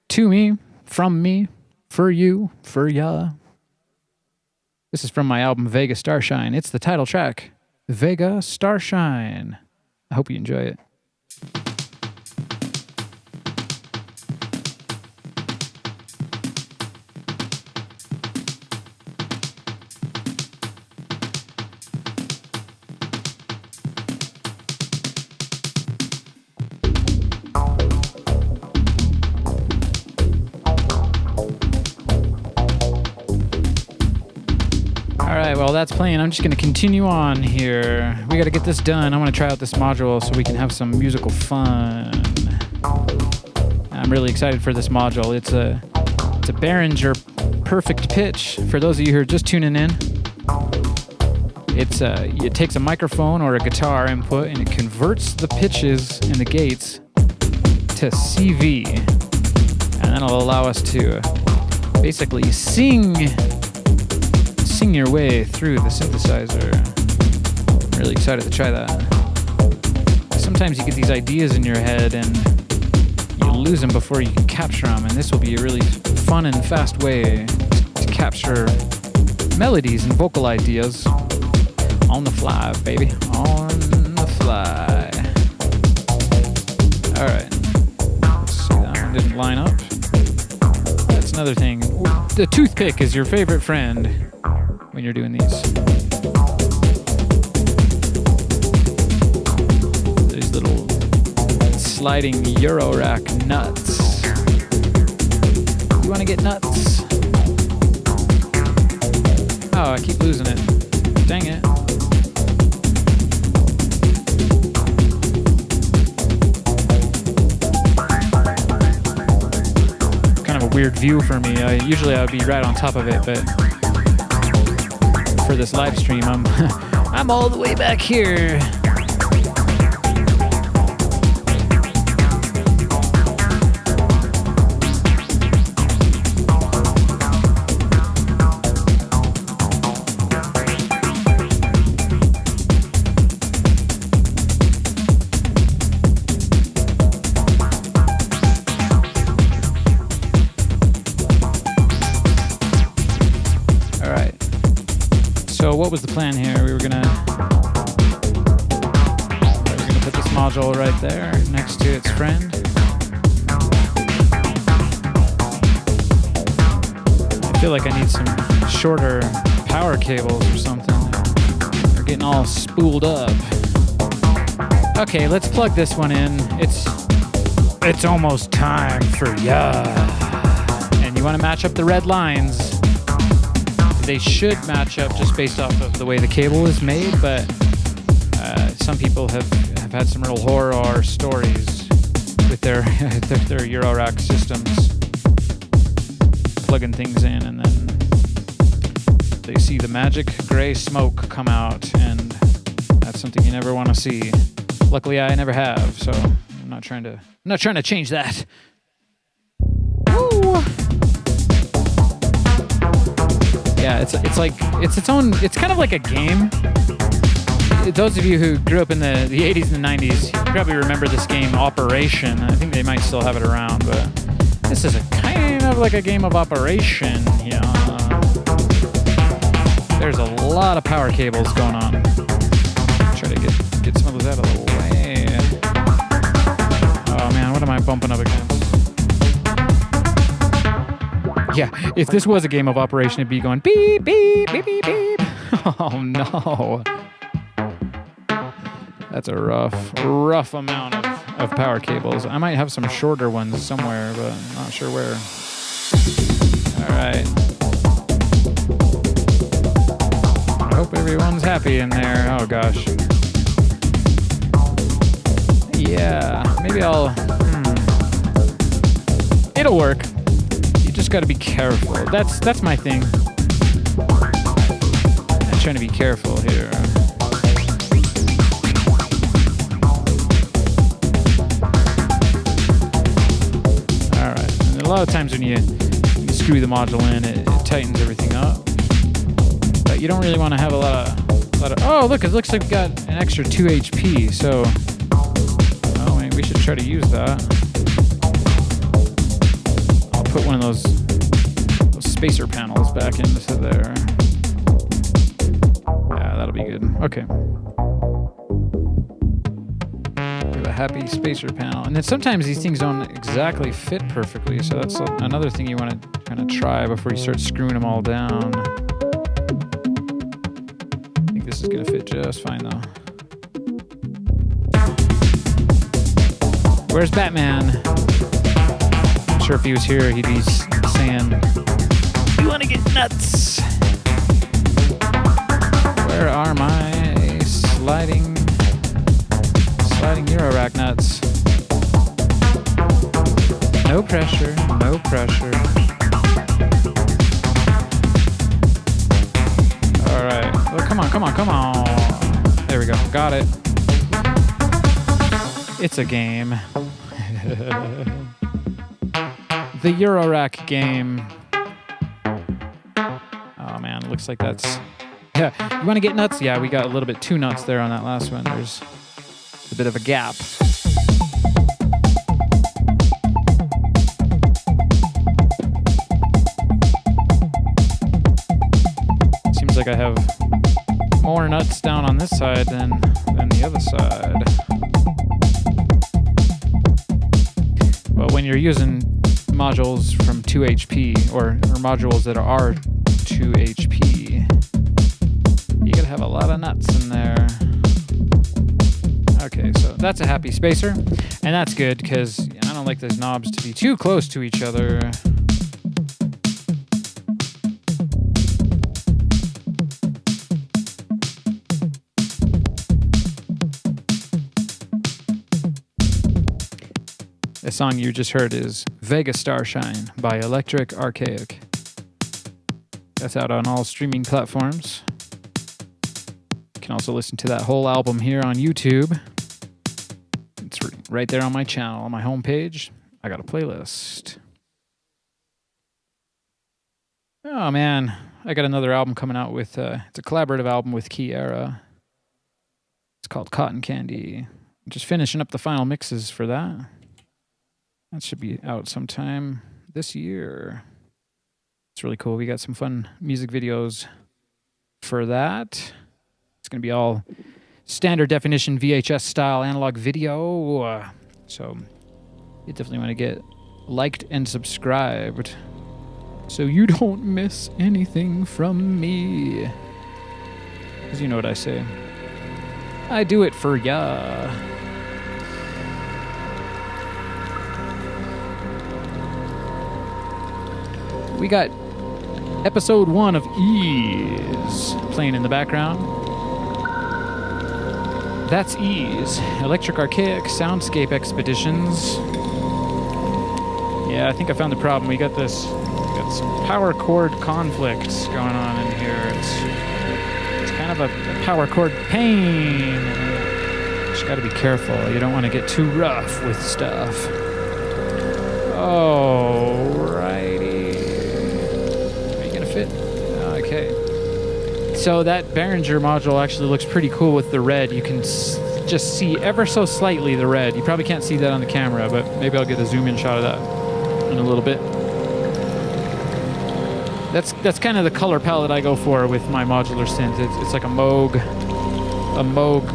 [SPEAKER 1] to me, from me, for you, for ya. This is from my album Vega Starshine. It's the title track, Vega Starshine. I hope you enjoy it. While that's playing, I'm just going to continue on here. We got to get this done. I want to try out this module so we can have some musical fun. I'm really excited for this module. It's a Behringer perfect pitch. For those of you who are just tuning in, it takes a microphone or a guitar input and it converts the pitches and the gates to CV, and that'll allow us to basically sing your way through the synthesizer. I'm really excited to try that. Sometimes you get these ideas in your head and you lose them before you can capture them, and this will be a really fun and fast way to capture melodies and vocal ideas on the fly, baby. On the fly. Alright. See, that one didn't line up. That's another thing. The toothpick is your favorite friend when you're doing these. These little sliding EuroRack nuts. You want to get nuts? Oh, I keep losing it. Dang it. Kind of a weird view for me. Usually I would be right on top of it, but for this live stream, I'm all the way back here. So what was the plan here? We were gonna put this module right there next to its friend. I feel like I need some shorter power cables or something. They're getting all spooled up. Okay, let's plug this one in. It's almost time for ya. And you want to match up the red lines. They should match up just based off of the way the cable is made, but some people have had some real horror stories with their EuroRack systems, plugging things in and then they see the magic gray smoke come out, and that's something you never want to see. Luckily, I never have, so I'm not trying to change that. Woo! Yeah, it's its own. It's kind of like a game. Those of you who grew up in the 80s and the 90s, you probably remember this game, Operation. I think they might still have it around, but this is a kind of like a game of Operation. Yeah. There's a lot of power cables going on. Try to get some of those out of the way. Oh man, what am I bumping up against? Yeah, if this was a game of Operation, it'd be going beep, beep, beep, beep, beep. Oh no. That's a rough amount of power cables. I might have some shorter ones somewhere, but I'm not sure where. All right. I hope everyone's happy in there. Oh gosh. Yeah, maybe it'll work. You just got to be careful. That's my thing. I'm trying to be careful here. All right. And a lot of times when you screw the module in, it tightens everything up. But you don't really want to have a lot of. Oh, look! It looks like we got an extra 2 HP. So, we should try to use that. I'll put one of those spacer panels back into there. Yeah, that'll be good. Okay. Get a happy spacer panel. And then sometimes these things don't exactly fit perfectly, so that's another thing you want to kind of try before you start screwing them all down. I think this is going to fit just fine, though. Where's Batman? I'm sure if he was here, he'd be saying, "You want to get nuts? Where are my sliding EuroRack nuts? No pressure, no pressure." All right. Oh, come on. There we go. Got it. It's a game. The EuroRack game. Oh man, looks like that's... Yeah, you want to get nuts? Yeah, we got a little bit too nuts there on that last one. There's a bit of a gap. Seems like I have more nuts down on this side than the other side. Well, when you're using modules from 2 HP or modules that are 2 HP, you gotta have a lot of nuts in there. Okay, so that's a happy spacer, and that's good because I don't like those knobs to be too close to each other. The song you just heard is Vega Starshine by Electric Archaic. That's out on all streaming platforms. You can also listen to that whole album here on YouTube. It's right there on my channel, on my homepage. I got a playlist. Oh man, I got another album coming out with, it's a collaborative album with Kiara. It's called Cotton Candy. I'm just finishing up the final mixes for that. That should be out sometime this year. It's really cool. We got some fun music videos for that. It's going to be all standard definition VHS style analog video. So you definitely want to get liked and subscribed. so you don't miss anything from me. Because you know what I say. I do it for ya. We got episode 1 of Ease playing in the background. That's Ease, Electric Archaic Soundscape Expeditions. Yeah, I think I found the problem. We got some power cord conflicts going on in here. It's kind of a power cord pain. Just got to be careful. You don't want to get too rough with stuff. Alrighty. Are you gonna fit? Okay. So that Behringer module actually looks pretty cool with the red. You can just see ever so slightly the red. You probably can't see that on the camera, but maybe I'll get a zoom in shot of that in a little bit. That's kind of the color palette I go for with my modular synth. It's like a Moog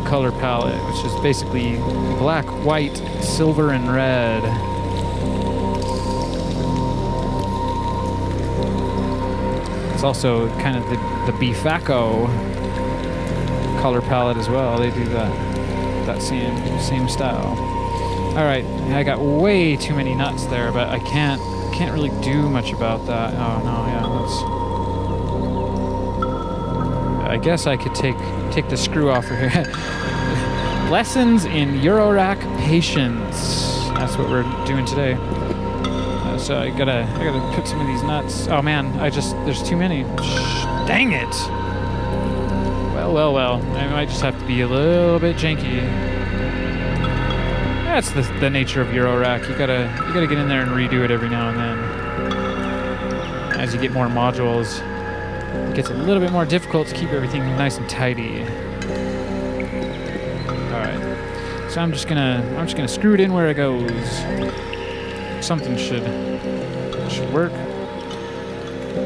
[SPEAKER 1] color palette, which is basically black, white, silver, and red. It's also kind of the Bifaco color palette as well. They do that same style. All right, I got way too many nuts there, but I can't really do much about that. Oh no, yeah, I guess I could take the screw off of here. Lessons in EuroRack patience. That's what we're doing today. So I gotta put some of these nuts. Oh man, there's too many. Dang it. Well. I might just have to be a little bit janky. That's the nature of EuroRack. You gotta get in there and redo it every now and then. As you get more modules, it gets a little bit more difficult to keep everything nice and tidy. All right. So I'm just gonna screw it in where it goes. Something should work.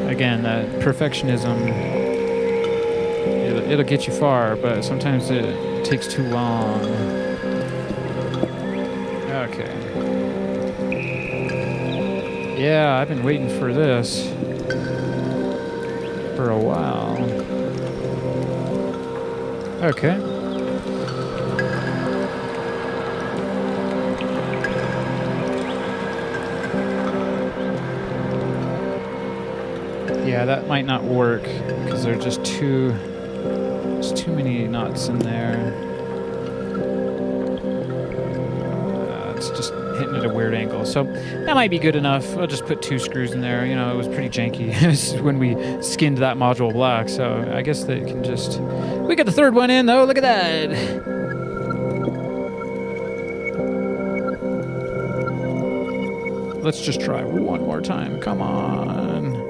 [SPEAKER 1] Again, that perfectionism, it'll get you far, but sometimes it takes too long. Okay. Yeah, I've been waiting for this for a while. Okay. Yeah, that might not work because there's too many nuts in there. It's just hitting at a weird angle. So that might be good enough. I'll just put 2 screws in there. You know, it was pretty janky when we skinned that module black. So I guess that can just... We got the 3rd one in though. Look at that. Let's just try one more time. Come on.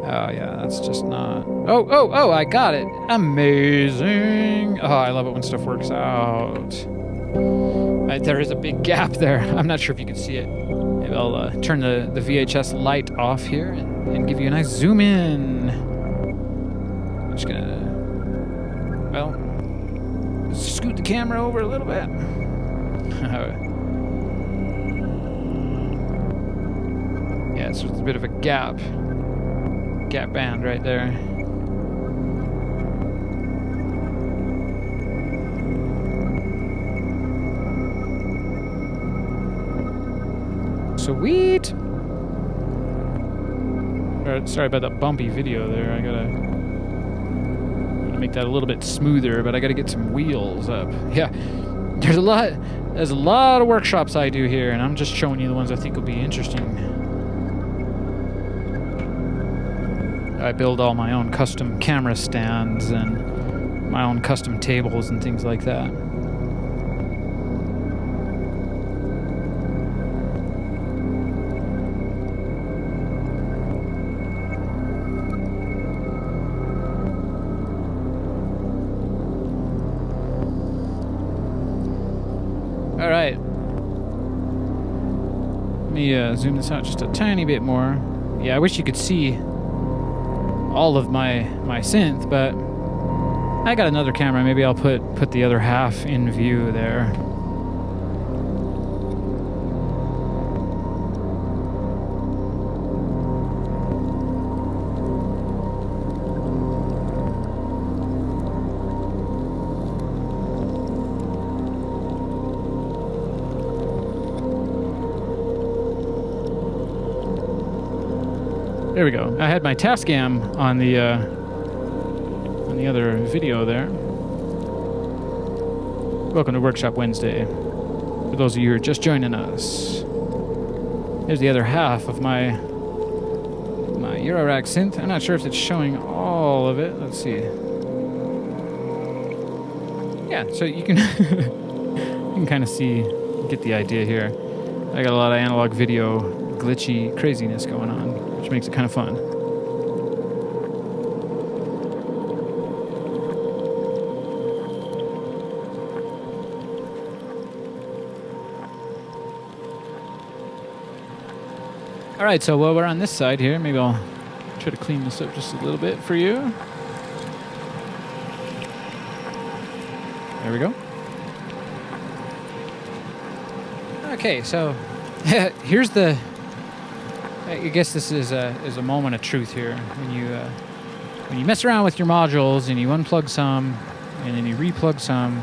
[SPEAKER 1] Oh, yeah, that's just not... Oh, I got it. Amazing. Oh, I love it when stuff works out. There is a big gap there. I'm not sure if you can see it. Maybe I'll turn the VHS light off here and give you a nice zoom in. I'm just gonna... Well, scoot the camera over a little bit. Yeah, so it's a bit of a gap band right there. Sweet. Sorry about that bumpy video there. I gotta make that a little bit smoother, but I gotta get some wheels up. Yeah, there's a lot of workshops I do here, and I'm just showing you the ones I think will be interesting. I build all my own custom camera stands and my own custom tables and things like that. All right. Let me zoom this out just a tiny bit more. Yeah, I wish you could see all of my synth, but I got another camera. Maybe I'll put the other half in view there. there we go. I had my Tascam on the other video there. Welcome to Workshop Wednesday. For those of you who are just joining us, here's the other half of my EuroRack synth. I'm not sure if it's showing all of it. Let's see. Yeah, so you can you can kind of get the idea here. I got a lot of analog video glitchy craziness going on, which makes it kind of fun. All right, so while we're on this side here, maybe I'll try to clean this up just a little bit for you. There we go. Okay, so here's the. I guess this is a moment of truth here when you mess around with your modules and you unplug some and then you replug some.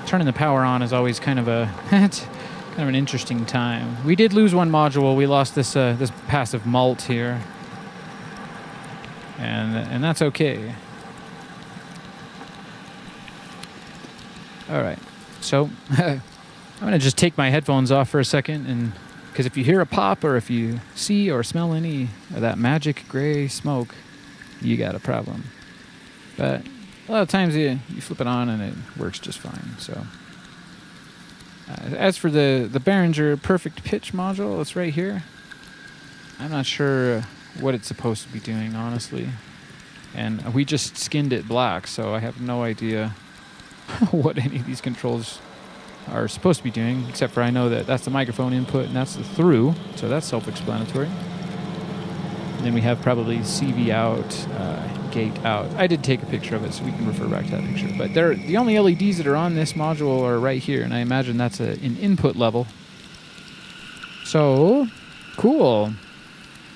[SPEAKER 1] Turning the power on is always kind of an interesting time. We did lose one module. We lost this passive mult here, and that's okay. All right, so I'm gonna just take my headphones off for a second, and because if you hear a pop or if you see or smell any of that magic gray smoke, you got a problem. But a lot of times you flip it on and it works just fine. So. As for the Behringer perfect pitch module, it's right here. I'm not sure what it's supposed to be doing, honestly. And we just skinned it black, so I have no idea what any of these controls are supposed to be doing, except for I know that that's the microphone input and that's the through, so that's self-explanatory. And then we have probably CV out, gate out. I did take a picture of it, so we can refer back to that picture. But the only LEDs that are on this module are right here, and I imagine that's an input level. So, cool.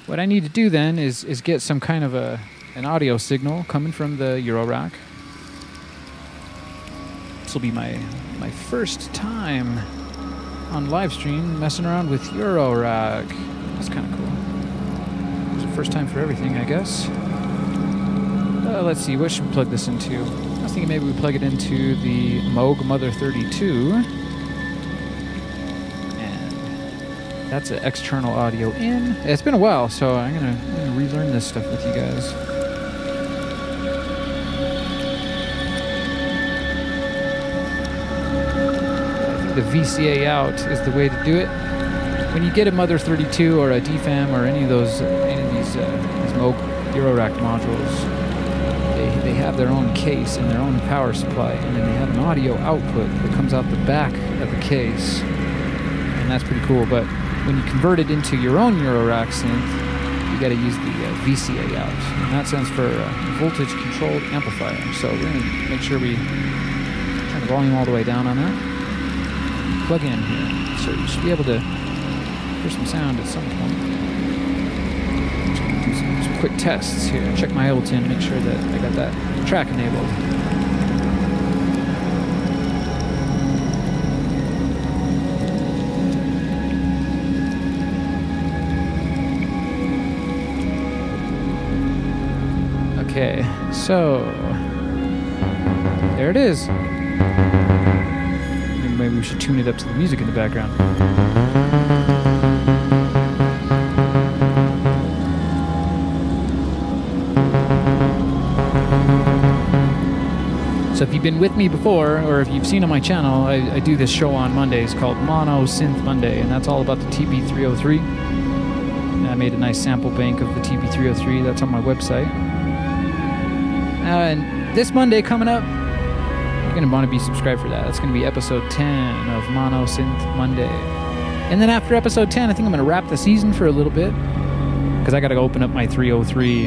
[SPEAKER 1] What I need to do then is get some kind of an audio signal coming from the EuroRack. This will be my first time on livestream messing around with EuroRack. That's kind of cool. It's the first time for everything, I guess. Let's see, what should we plug this into? I was thinking maybe we plug it into the Moog Mother 32. And that's an external audio in. It's been a while, so I'm gonna relearn this stuff with you guys. I think the VCA out is the way to do it. When you get a Mother 32 or a DFAM or any of these Moog EuroRack modules, they have their own case and their own power supply, and then they have an audio output that comes out the back of the case, and that's pretty cool. But when you convert it into your own EuroRack synth, you got to use the VCA out, and that stands for voltage controlled amplifier. So we're going to make sure we turn the volume all the way down on that. Plug in here, so you should be able to hear some sound at some point. Do some quick tests here. Check my Ableton, make sure that I got that track enabled. Okay, so there it is. Maybe we should tune it up to the music in the background. So if you've been with me before, or if you've seen on my channel, I do this show on Mondays called Mono Synth Monday, and that's all about the TB303. And I made a nice sample bank of the TB303. That's on my website. And this Monday coming up, you're going to want to be subscribed for that. That's going to be episode 10 of Mono Synth Monday. And then after episode 10, I think I'm going to wrap the season for a little bit, because I got to go open up my 303.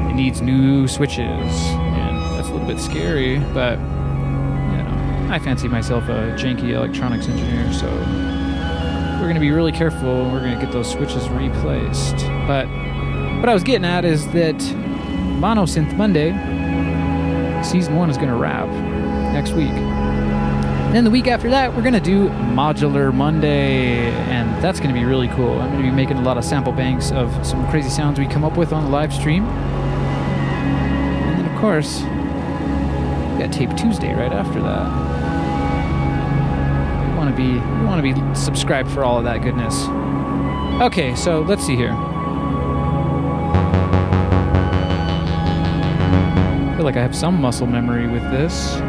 [SPEAKER 1] It needs new switches. A little bit scary, but you know, I fancy myself a janky electronics engineer, so we're going to be really careful. We're going to get those switches replaced. But what I was getting at is that Mono Synth Monday season 1 is going to wrap next week. Then the week after that, we're going to do Modular Monday, and that's going to be really cool. I'm going to be making a lot of sample banks of some crazy sounds we come up with on the live stream. And then, of course, we got Tape Tuesday right after that. You want to be subscribed for all of that goodness. Okay, so let's see here. I feel like I have some muscle memory with this.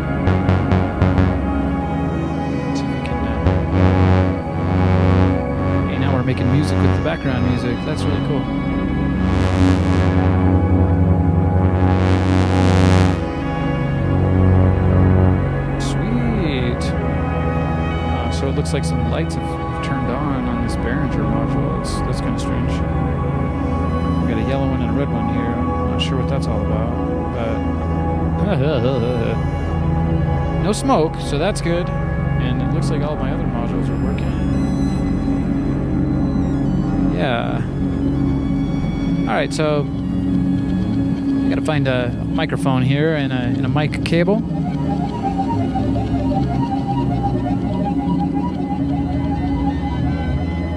[SPEAKER 1] Making music with the background music. That's really cool. Sweet. So it looks like some lights have turned on this Behringer module. That's kind of strange. We got a yellow one and a red one here. I'm not sure what that's all about, but no smoke, so that's good. And it looks like all my other modules are working. Yeah. Alright, so I gotta find a microphone here and a mic cable.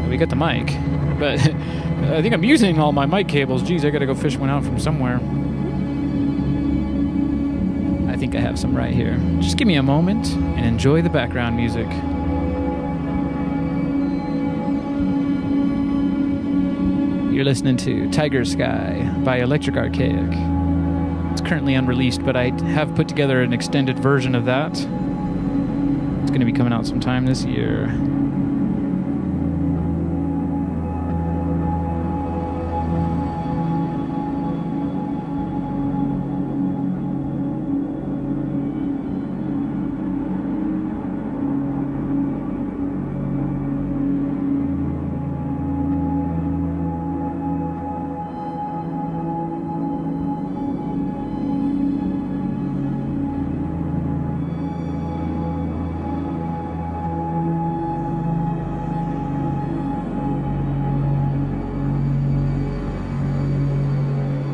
[SPEAKER 1] We got the mic, but I think I'm using all my mic cables. Geez, I gotta go fish one out from somewhere. I think I have some right here. Just give me a moment and enjoy the background music. You're listening to Tiger Sky by Electric Archaic. It's currently unreleased, but I have put together an extended version of that. It's going to be coming out sometime this year.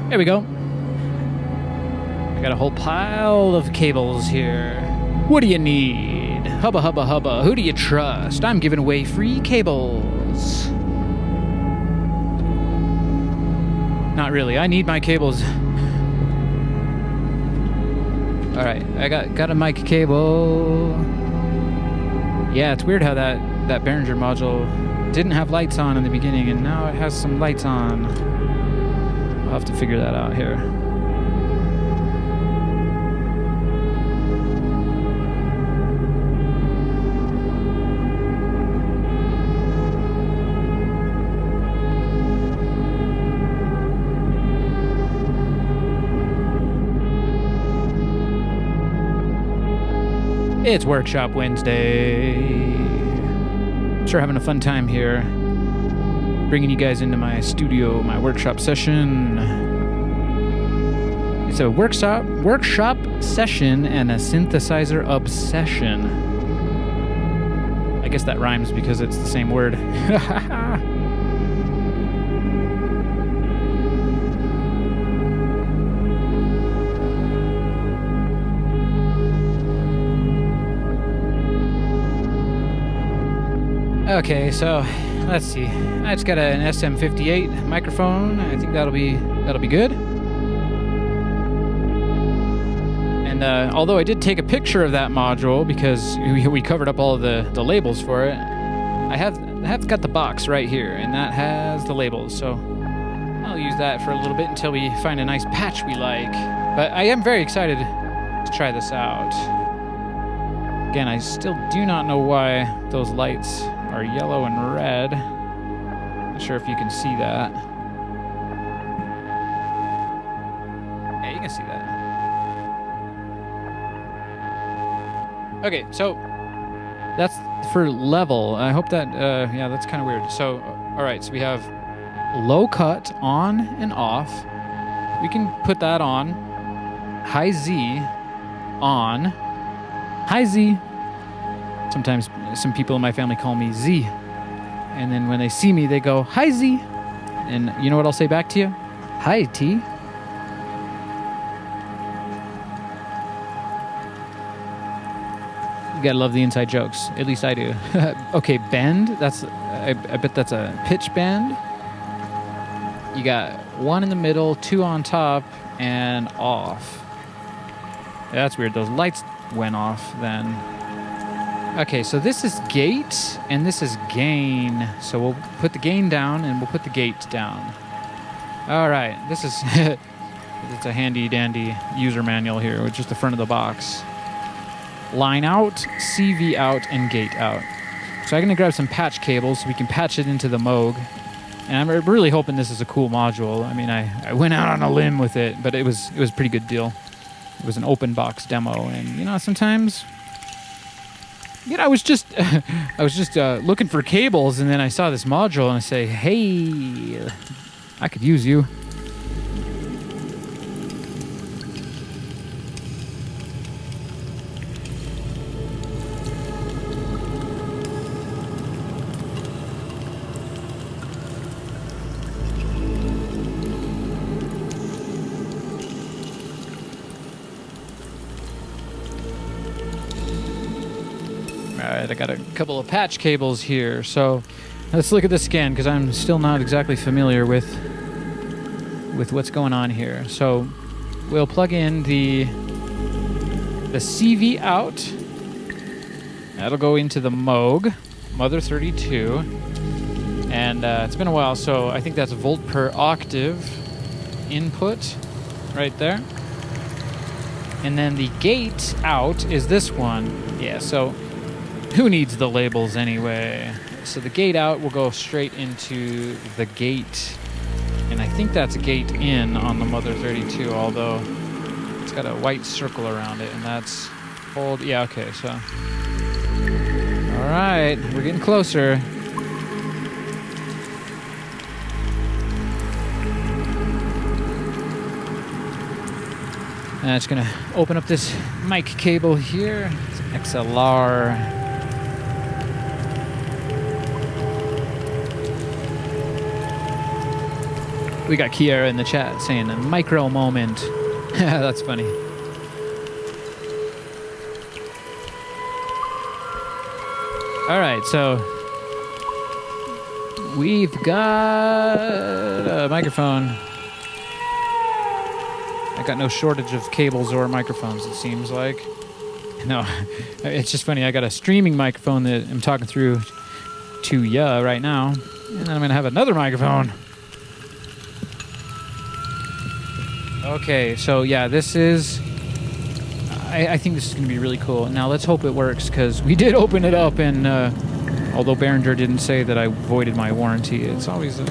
[SPEAKER 1] There we go. I got a whole pile of cables here. What do you need? Hubba, hubba, hubba. Who do you trust? I'm giving away free cables. Not really. I need my cables. All right. I got a mic cable. Yeah, it's weird how that Behringer module didn't have lights on in the beginning, and now it has some lights on. I'll have to figure that out here. It's Workshop Wednesday. Sure having a fun time here. Bringing you guys into my studio, my workshop session. It's a workshop session and a synthesizer obsession. I guess that rhymes because it's the same word. Okay, so let's see. I just got an SM58 microphone. I think that'll be good. And although I did take a picture of that module because we covered up all of the labels for it, I have got the box right here, and that has the labels. So I'll use that for a little bit until we find a nice patch we like. But I am very excited to try this out. Again, I still do not know why those lights are yellow and red. Not sure if you can see that. Yeah, you can see that. Okay, so that's for level. I hope that, yeah, that's kind of weird. So, all right, so we have low cut on and off. We can put that on. High Z on. High Z. Sometimes some people in my family call me Z. And then when they see me, they go, "Hi, Z." And you know what I'll say back to you? "Hi, T." You gotta love the inside jokes. At least I do. Okay, bend. I bet that's a pitch bend. You got 1 in the middle, 2 on top, and off. Yeah, that's weird. Those lights went off then. Okay, so this is gate, and this is gain. So we'll put the gain down, and we'll put the gate down. All right, this is it's a handy-dandy user manual here, with just the front of the box. Line out, CV out, and gate out. So I'm going to grab some patch cables so we can patch it into the Moog. And I'm really hoping this is a cool module. I mean, I went out on a limb with it, but it was a pretty good deal. It was an open box demo, and you know, sometimes, you know, I was just looking for cables, and then I saw this module, and I say, hey, I could use you. Alright, I got a couple of patch cables here, so let's look at this again, because I'm still not exactly familiar with what's going on here. So we'll plug in the CV out. That'll go into the Moog, Mother 32. And it's been a while, so I think that's volt per octave input right there. And then the gate out is this one. Yeah, so who needs the labels anyway? So the gate out will go straight into the gate. And I think that's gate in on the Mother 32, although it's got a white circle around it, and that's hold. Yeah, okay, so. All right, we're getting closer. And it's gonna open up this mic cable here. It's XLR. We got Kiara in the chat saying a micro moment. That's funny. All right, so we've got a microphone. I got no shortage of cables or microphones, it seems like. No, it's just funny. I got a streaming microphone that I'm talking through to ya right now. And then I'm going to have another microphone. Okay, so yeah, this is... I think this is going to be really cool. Now, let's hope it works, because we did open it up, and although Behringer didn't say that I voided my warranty, it's always a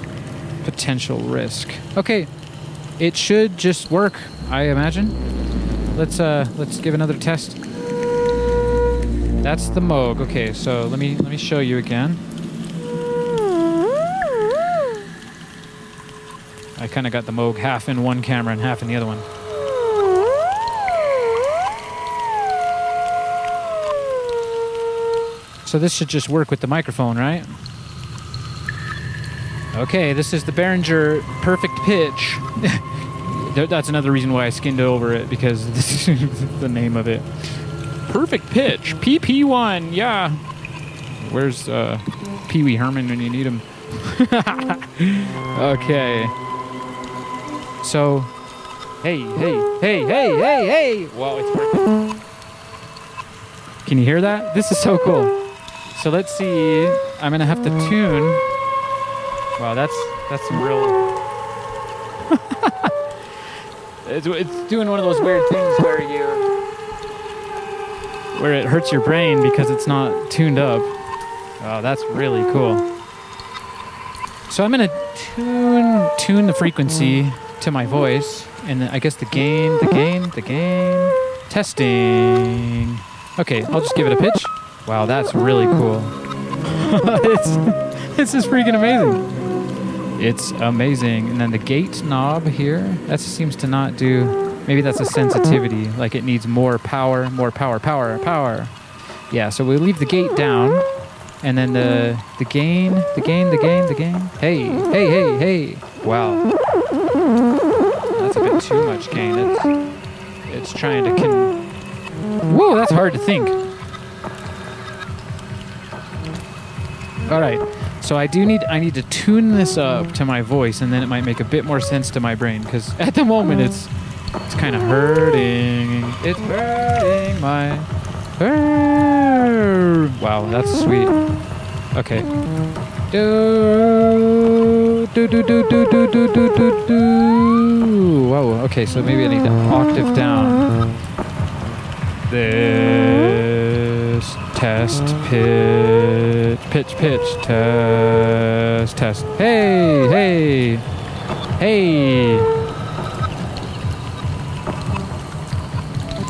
[SPEAKER 1] potential risk. Okay, it should just work, I imagine. Let's give another test. That's the Moog. Okay, so let me show you again. I kind of got the Moog half in one camera and half in the other one. So this should just work with the microphone, right? Okay, this is the Behringer perfect pitch. That's another reason why I skinned over it, because this is the name of it. Perfect pitch, PP1, yeah. Where's Pee Wee Herman when you need him? Okay. So, hey. Wow, it's working. Can you hear that? This is so cool. So let's see. I'm gonna have to tune. Wow, that's some real. It's doing one of those weird things where it hurts your brain because it's not tuned up. Oh, that's really cool. So I'm gonna tune the frequency to my voice, and then I guess the gain, testing. Okay, I'll just give it a pitch. Wow, that's really cool. It's just freaking amazing. It's amazing. And then the gate knob here, that seems to not do, maybe that's a sensitivity, like it needs more power. Yeah, so we'll leave the gate down, and then the gain. Hey. Wow. That's a bit too much gain. It's trying to... Whoa, that's hard to think. All right, so I need to tune this up to my voice, and then it might make a bit more sense to my brain, because at the moment it's kind of hurting. It's hurting my... Wow, that's sweet. Okay. Whoa, okay, so maybe I need to octave down. This test, pitch, test. Hey.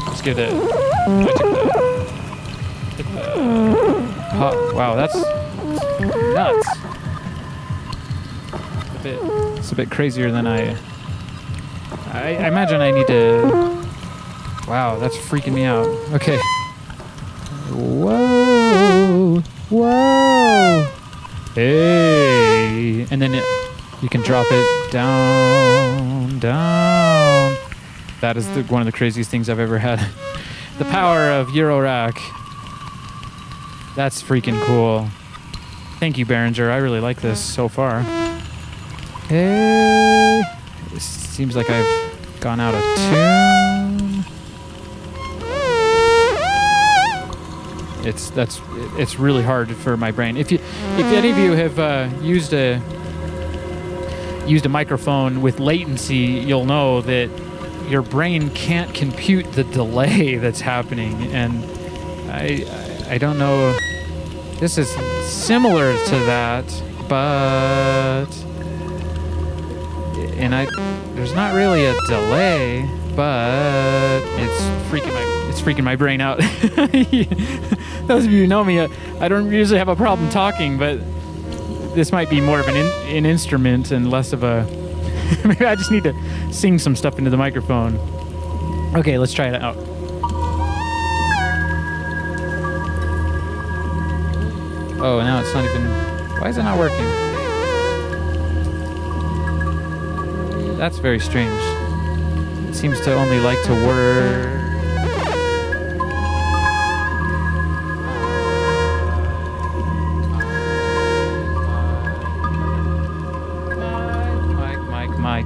[SPEAKER 1] Let's give it. Wow, that's nuts. It's a bit crazier than I imagine. I need to. Wow, that's freaking me out. Okay. Whoa. Hey. And then you can drop it down. That is one of the craziest things I've ever had. The power of EuroRack. That's freaking cool. Thank you, Behringer. I really like this so far. Hey. It seems like I've gone out of tune. It's really hard for my brain. If any of you have used a microphone with latency, you'll know that your brain can't compute the delay that's happening, and I don't know. This is similar to that, but there's not really a delay, but it's freaking my brain out. Those of you who know me, I don't usually have a problem talking, but this might be more of an instrument and less of a... Maybe I just need to sing some stuff into the microphone. Okay, let's try it out. Oh, now it's not even... Why is it not working? That's very strange. It seems to only like to work...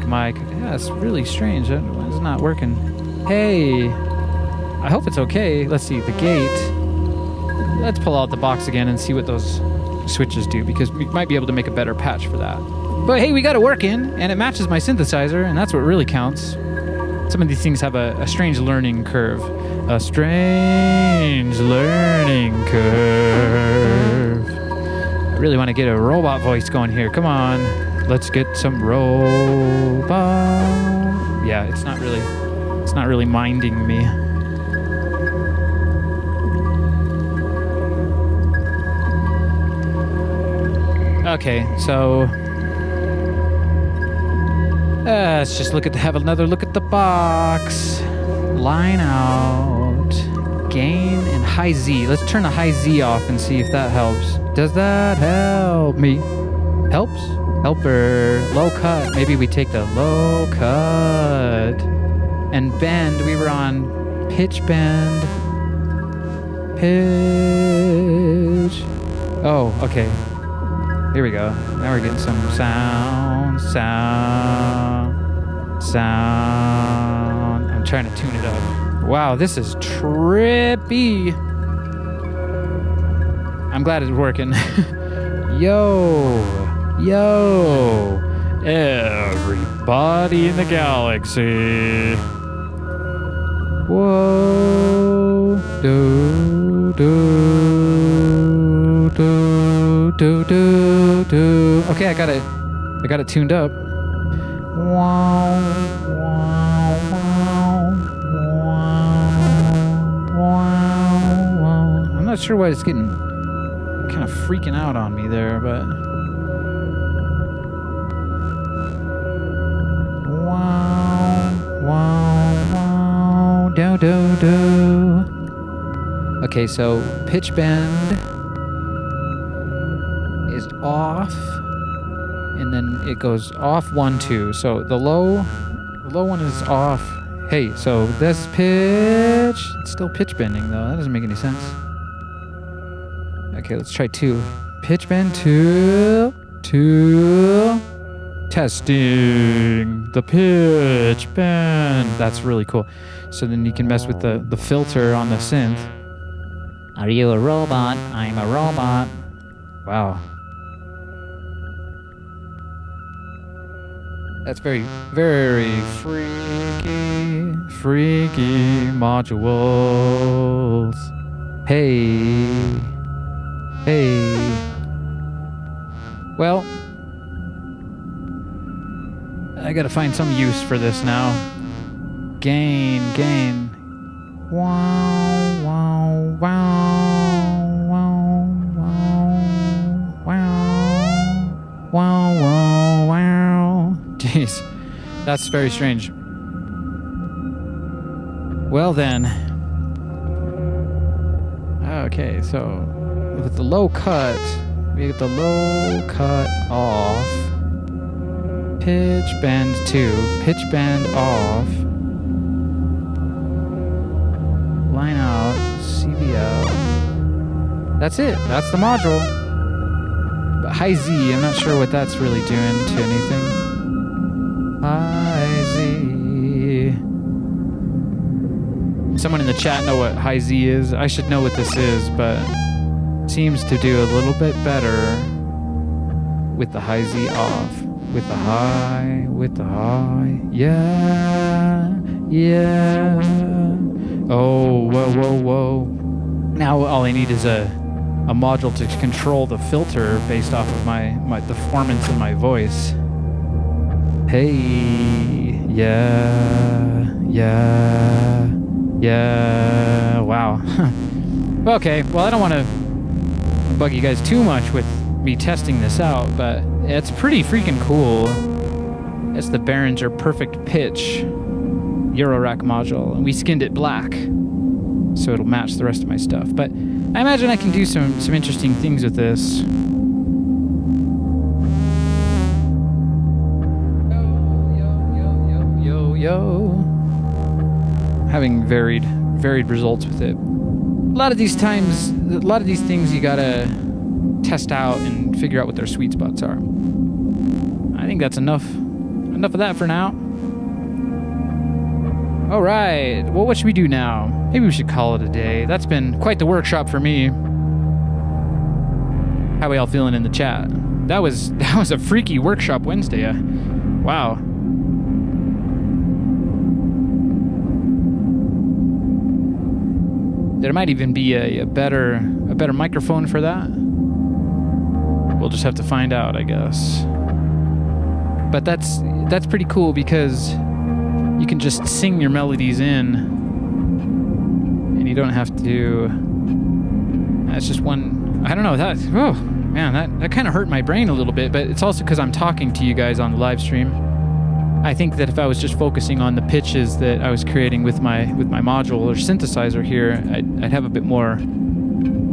[SPEAKER 1] Mike. Yeah, it's really strange. It's not working. Hey, I hope it's okay. Let's see, the gate. Let's pull out the box again and see what those switches do, because we might be able to make a better patch for that. But hey, we got it working, and it matches my synthesizer, and that's what really counts. Some of these things have a strange learning curve. A strange learning curve. I really want to get a robot voice going here. Come on. Let's get some robot. Yeah, it's not really minding me. Okay, so let's just have another look at the box. Line out, gain, and high Z. Let's turn the high Z off and see if that helps. Does that help me? Helps? Helper. Low cut. Maybe we take the low cut. And bend. We were on pitch bend. Pitch. Oh, okay. Here we go. Now we're getting some sound. I'm trying to tune it up. Wow, this is trippy. I'm glad it's working. Yo, everybody in the galaxy. Whoa, do. Okay, I got it tuned up. I'm not sure why it's getting kind of freaking out on me there, but do. Okay, so pitch bend is off, and then it goes off 1 2. So the low one is off. Hey, so this pitch, it's still pitch bending though. That doesn't make any sense. Okay, let's try 2. pitch bend 2, testing the pitch bend. That's really cool. So then you can mess with the filter on the synth. Are you a robot? I'm a robot. Wow. That's very, very freaky modules. Hey. Well, I gotta find some use for this now. Gain. Wow. Jeez, that's very strange. Well then. Okay, so with the low cut, we get the low cut off. Pitch bend 2, pitch bend off. Line out, CV out. That's it, that's the module. But high Z, I'm not sure what that's really doing to anything. High Z. Someone in the chat know what high Z is? I should know what this is, but seems to do a little bit better with the high Z off. With the high. Yeah. Oh, whoa. Now all I need is a module to control the filter based off of my the performance in my voice. Hey, yeah, wow. Okay, well, I don't want to bug you guys too much with me testing this out, but it's pretty freaking cool. It's the Behringer Perfect Pitch EuroRack module, and we skinned it black so it'll match the rest of my stuff. But I imagine I can do some interesting things with this. Yo. Having varied results with it. A lot of these things you gotta test out and figure out what their sweet spots are. I think that's enough of that for now. All right, well, what should we do now? Maybe we should call it a day. That's been quite the workshop for me. How are we all feeling in the chat? That was a freaky workshop Wednesday. Wow. There might even be a better microphone for that. We'll just have to find out, I guess. But that's pretty cool because you can just sing your melodies in, and you don't have to. That's just one. I don't know. That kind of hurt my brain a little bit. But it's also because I'm talking to you guys on the live stream. I think that if I was just focusing on the pitches that I was creating with my module or synthesizer here, I'd have a bit more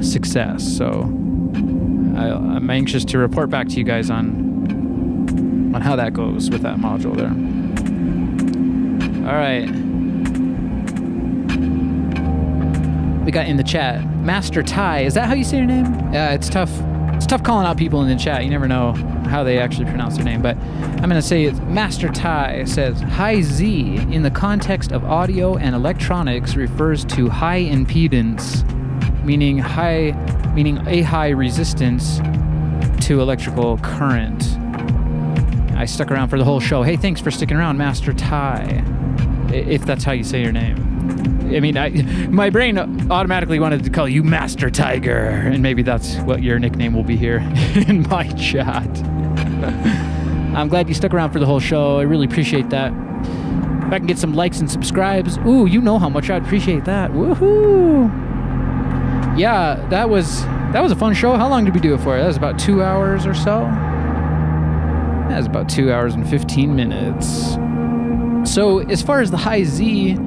[SPEAKER 1] success. So I'm anxious to report back to you guys on how that goes with that module there. All right. We got in the chat, Master Ty. Is that how you say your name? Yeah, it's tough. It's tough calling out people in the chat. You never know how they actually pronounce their name, but I'm going to say it's Master Ty. Says, high Z in the context of audio and electronics refers to high impedance, meaning a high resistance to electrical current. I stuck around for the whole show. Hey, thanks for sticking around, Master Ty, if that's how you say your name. I mean, my brain automatically wanted to call you Master Tiger, and maybe that's what your nickname will be here in my chat. I'm glad you stuck around for the whole show. I really appreciate that. If I can get some likes and subscribes, ooh, you know how much I'd appreciate that. Woohoo! Yeah, that was a fun show. How long did we do it for? That was about 2 hours or so. That was about 2 hours and 15 minutes. So as far as the high Z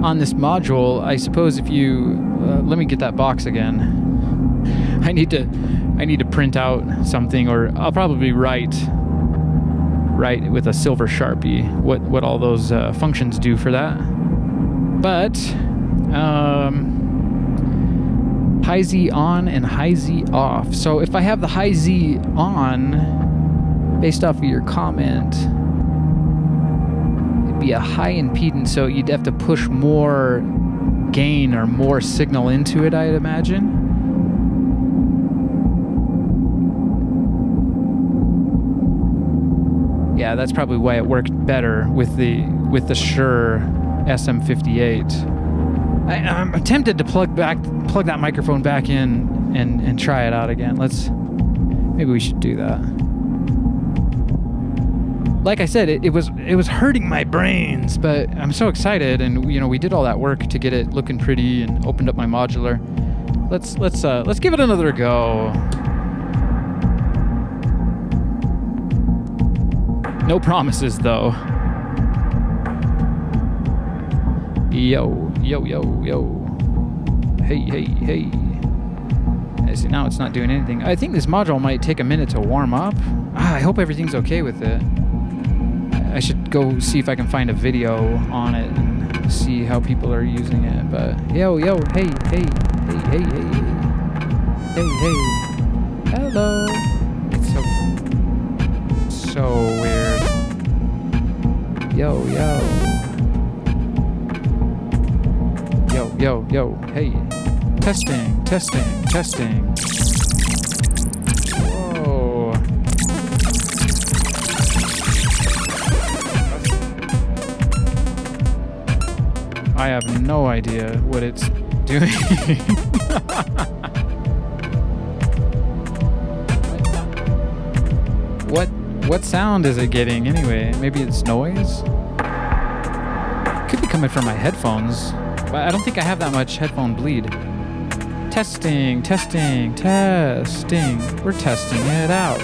[SPEAKER 1] on this module, I suppose if you let me get that box again. I need to print out something, or I'll probably write with a silver Sharpie what all those functions do for that. But High Z on and high Z off. So if I have the high Z on, based off of your comment, it'd be a high impedance, so you'd have to push more gain or more signal into it, I'd imagine. Yeah, that's probably why it worked better with the Shure SM58. I'm tempted to plug that microphone back in and try it out again. Maybe we should do that. Like I said, it was hurting my brains, but I'm so excited, and we did all that work to get it looking pretty and opened up my modular. Let's give it another go. No promises though. Yo. Hey. See, now it's not doing anything. I think this module might take a minute to warm up. I hope everything's okay with it. I should go see if I can find a video on it and see how people are using it. But hey. Hello. It's so weird. Yo. Yo, hey. Testing. Whoa. I have no idea what it's doing. What sound is it getting anyway? Maybe it's noise? Could be coming from my headphones. But I don't think I have that much headphone bleed. Testing. We're testing it out.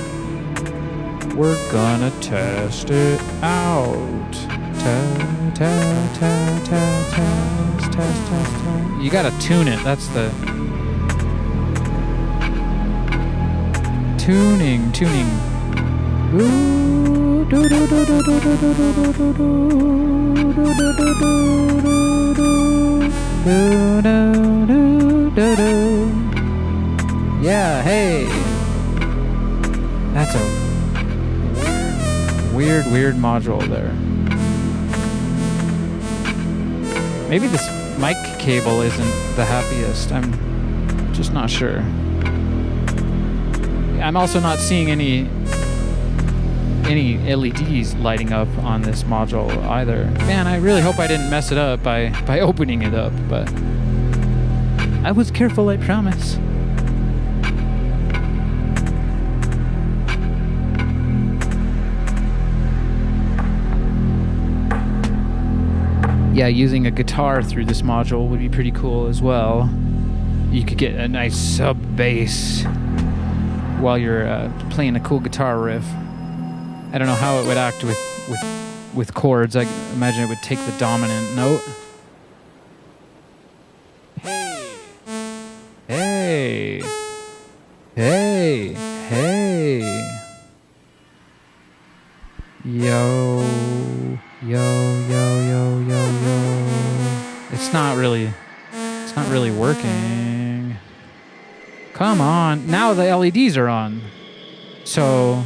[SPEAKER 1] We're gonna test it out. Test. You gotta tune it. That's the tuning. Yeah, hey. That's a weird module there. Maybe this mic cable isn't the happiest. I'm just not sure. I'm also not seeing any LEDs lighting up on this module either. Man, I really hope I didn't mess it up by opening it up, but I was careful, I promise. Yeah, using a guitar through this module would be pretty cool as well. You could get a nice sub bass while you're playing a cool guitar riff. I don't know how it would act with chords. I imagine it would take the dominant note. Hey. Yo. It's not really working. Come on. Now the LEDs are on. So,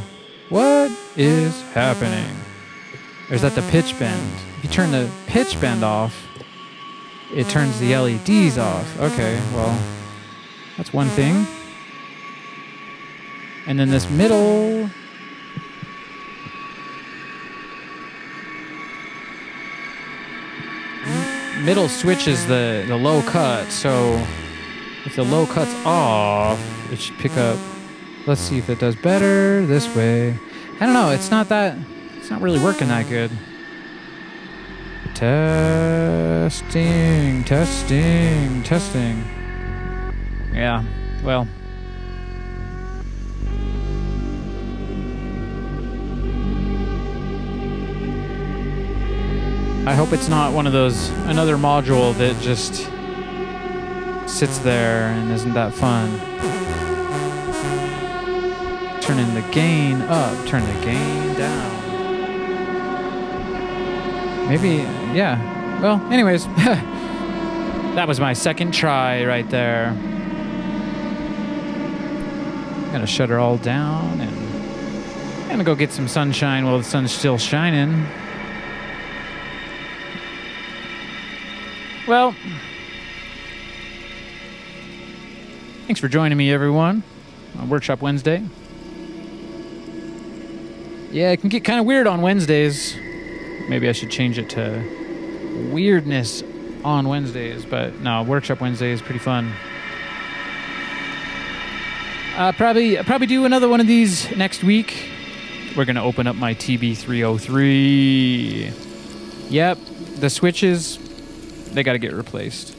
[SPEAKER 1] what is happening? Or is that the pitch bend? If you turn the pitch bend off, it turns the LEDs off. Okay, well, that's one thing. And then this middle switch is the low cut, so if the low cut's off, it should pick up. Let's see if it does better this way. I don't know, it's not really working that good. Testing. Yeah, well. I hope it's not one of those, another module that just sits there and isn't that fun. Turning the gain up, turn the gain down. Maybe, yeah. Well, anyways, that was my second try right there. I'm gonna shut her all down and I'm gonna go get some sunshine while the sun's still shining. Well, thanks for joining me, everyone, on Workshop Wednesday. Yeah, it can get kind of weird on Wednesdays. Maybe I should change it to weirdness on Wednesdays, but no, Workshop Wednesday is pretty fun. I'll probably do another one of these next week. We're gonna open up my TB-303. Yep, the switches, they gotta get replaced.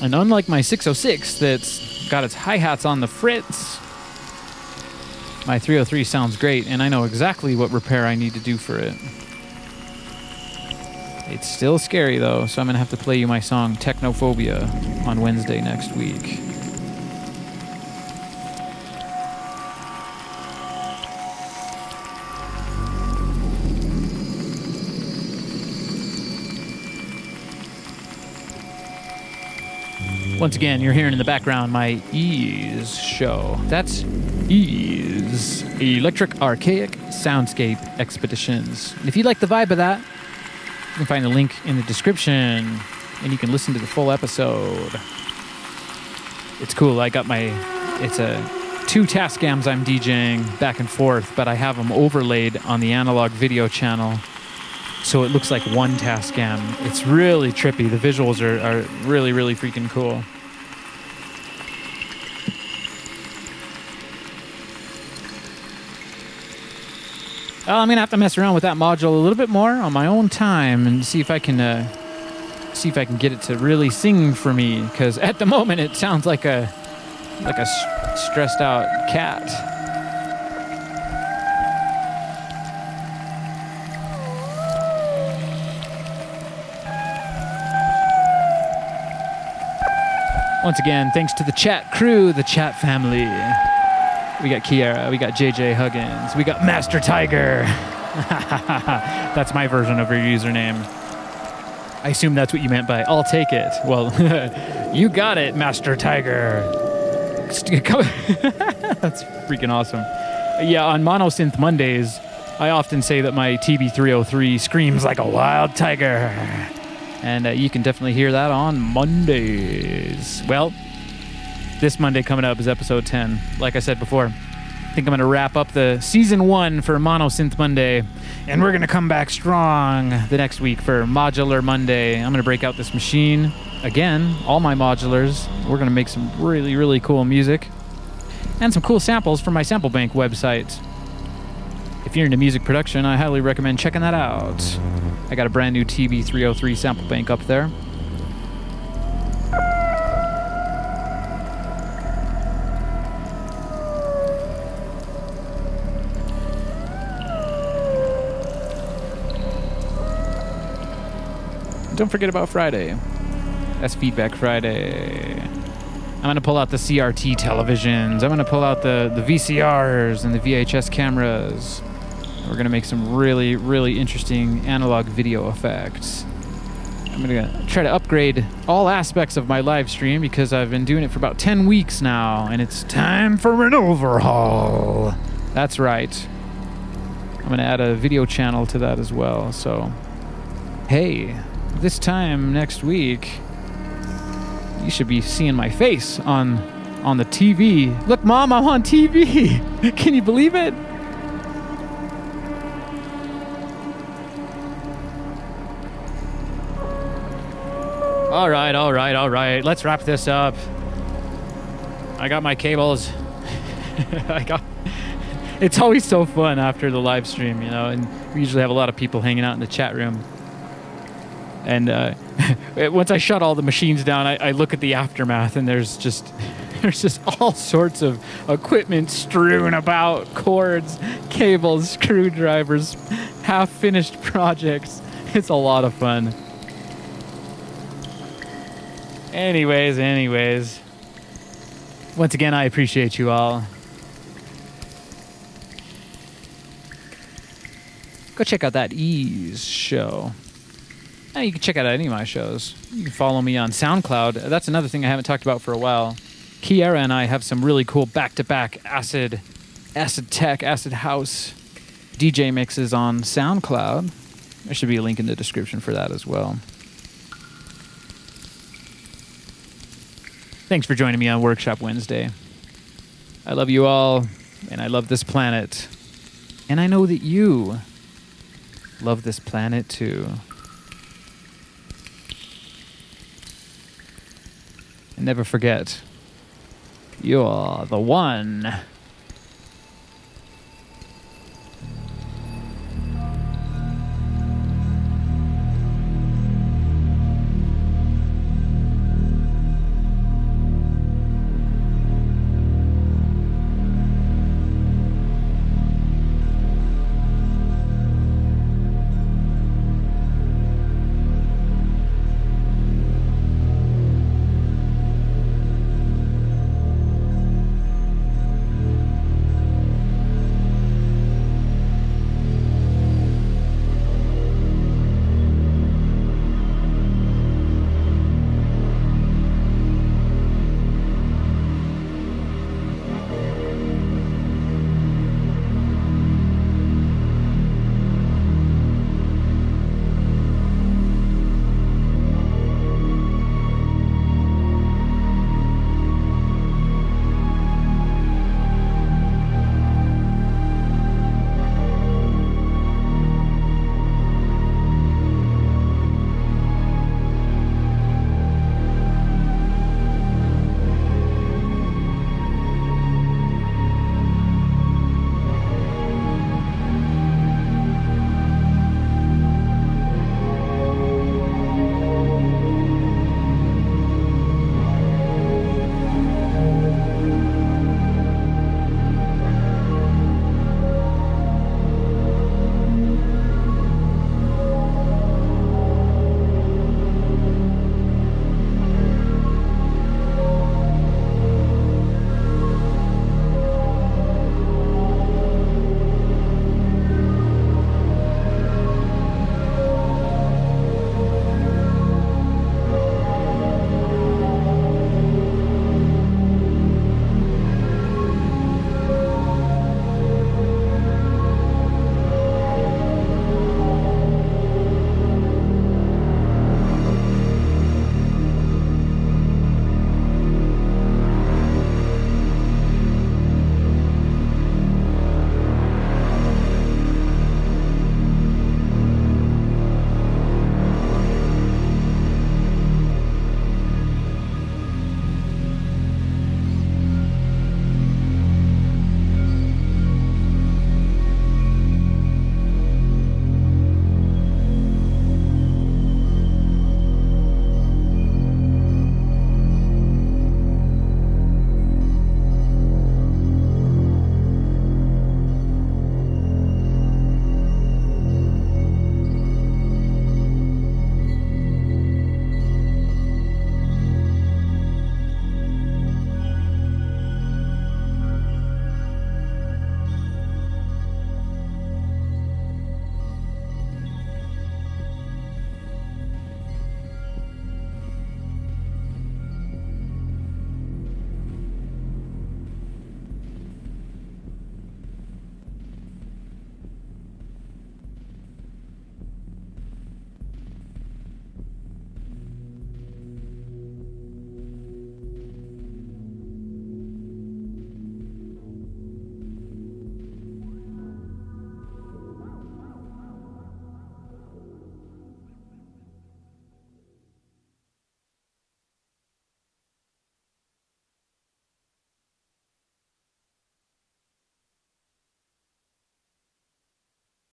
[SPEAKER 1] And unlike my 606 that's got its hi-hats on the fritz, my 303 sounds great, and I know exactly what repair I need to do for it. It's still scary, though, so I'm going to have to play you my song Technophobia on Wednesday next week. Once again, you're hearing in the background my Ease show. That's Ease, Electric Archaic Soundscape Expeditions. And if you like the vibe of that, you can find the link in the description, and you can listen to the full episode. It's cool. It's a 2 Tascams I'm DJing back and forth, but I have them overlaid on the analog video channel, so it looks like one Tascam. It's really trippy. The visuals are really, really freaking cool. I'm gonna have to mess around with that module a little bit more on my own time and see if I can get it to really sing for me. Because at the moment it sounds like a stressed out cat. Once again, thanks to the chat crew, the chat family. We got Kiara, we got JJ Huggins, we got Master Tiger. That's my version of your username. I assume that's what you meant by I'll take it. Well, you got it, Master Tiger. That's freaking awesome. Yeah, on Monosynth Mondays, I often say that my TB-303 screams like a wild tiger. And you can definitely hear that on Mondays. Well, this Monday coming up is episode 10. Like I said before, I think I'm going to wrap up the season 1 for Monosynth Monday, and we're going to come back strong the next week for Modular Monday. I'm going to break out this machine again, all my modulars. We're going to make some really, really cool music and some cool samples from my sample bank website. If you're into music production, I highly recommend checking that out. I got a brand new TB-303 sample bank up there. Don't forget about Friday. That's Feedback Friday. I'm going to pull out the CRT televisions. I'm going to pull out the VCRs and the VHS cameras. We're going to make some really, really interesting analog video effects. I'm going to try to upgrade all aspects of my live stream because I've been doing it for about 10 weeks now, and it's time for an overhaul. That's right. I'm going to add a video channel to that as well. So, hey, this time next week, you should be seeing my face on the TV. Look, Mom, I'm on TV. Can you believe it? All right. Let's wrap this up. I got my cables. It's always so fun after the live stream, you know, and we usually have a lot of people hanging out in the chat room. And once I shut all the machines down, I look at the aftermath, and there's just all sorts of equipment strewn about, cords, cables, screwdrivers, half-finished projects. It's a lot of fun. Anyways. Once again, I appreciate you all. Go check out that Ease show. You can check out any of my shows. You can follow me on SoundCloud. That's another thing I haven't talked about for a while. Kiara and I have some really cool back-to-back acid tech, acid house DJ mixes on SoundCloud. There should be a link in the description for that as well. Thanks for joining me on Workshop Wednesday. I love you all, and I love this planet. And I know that you love this planet too. And never forget, you're the one.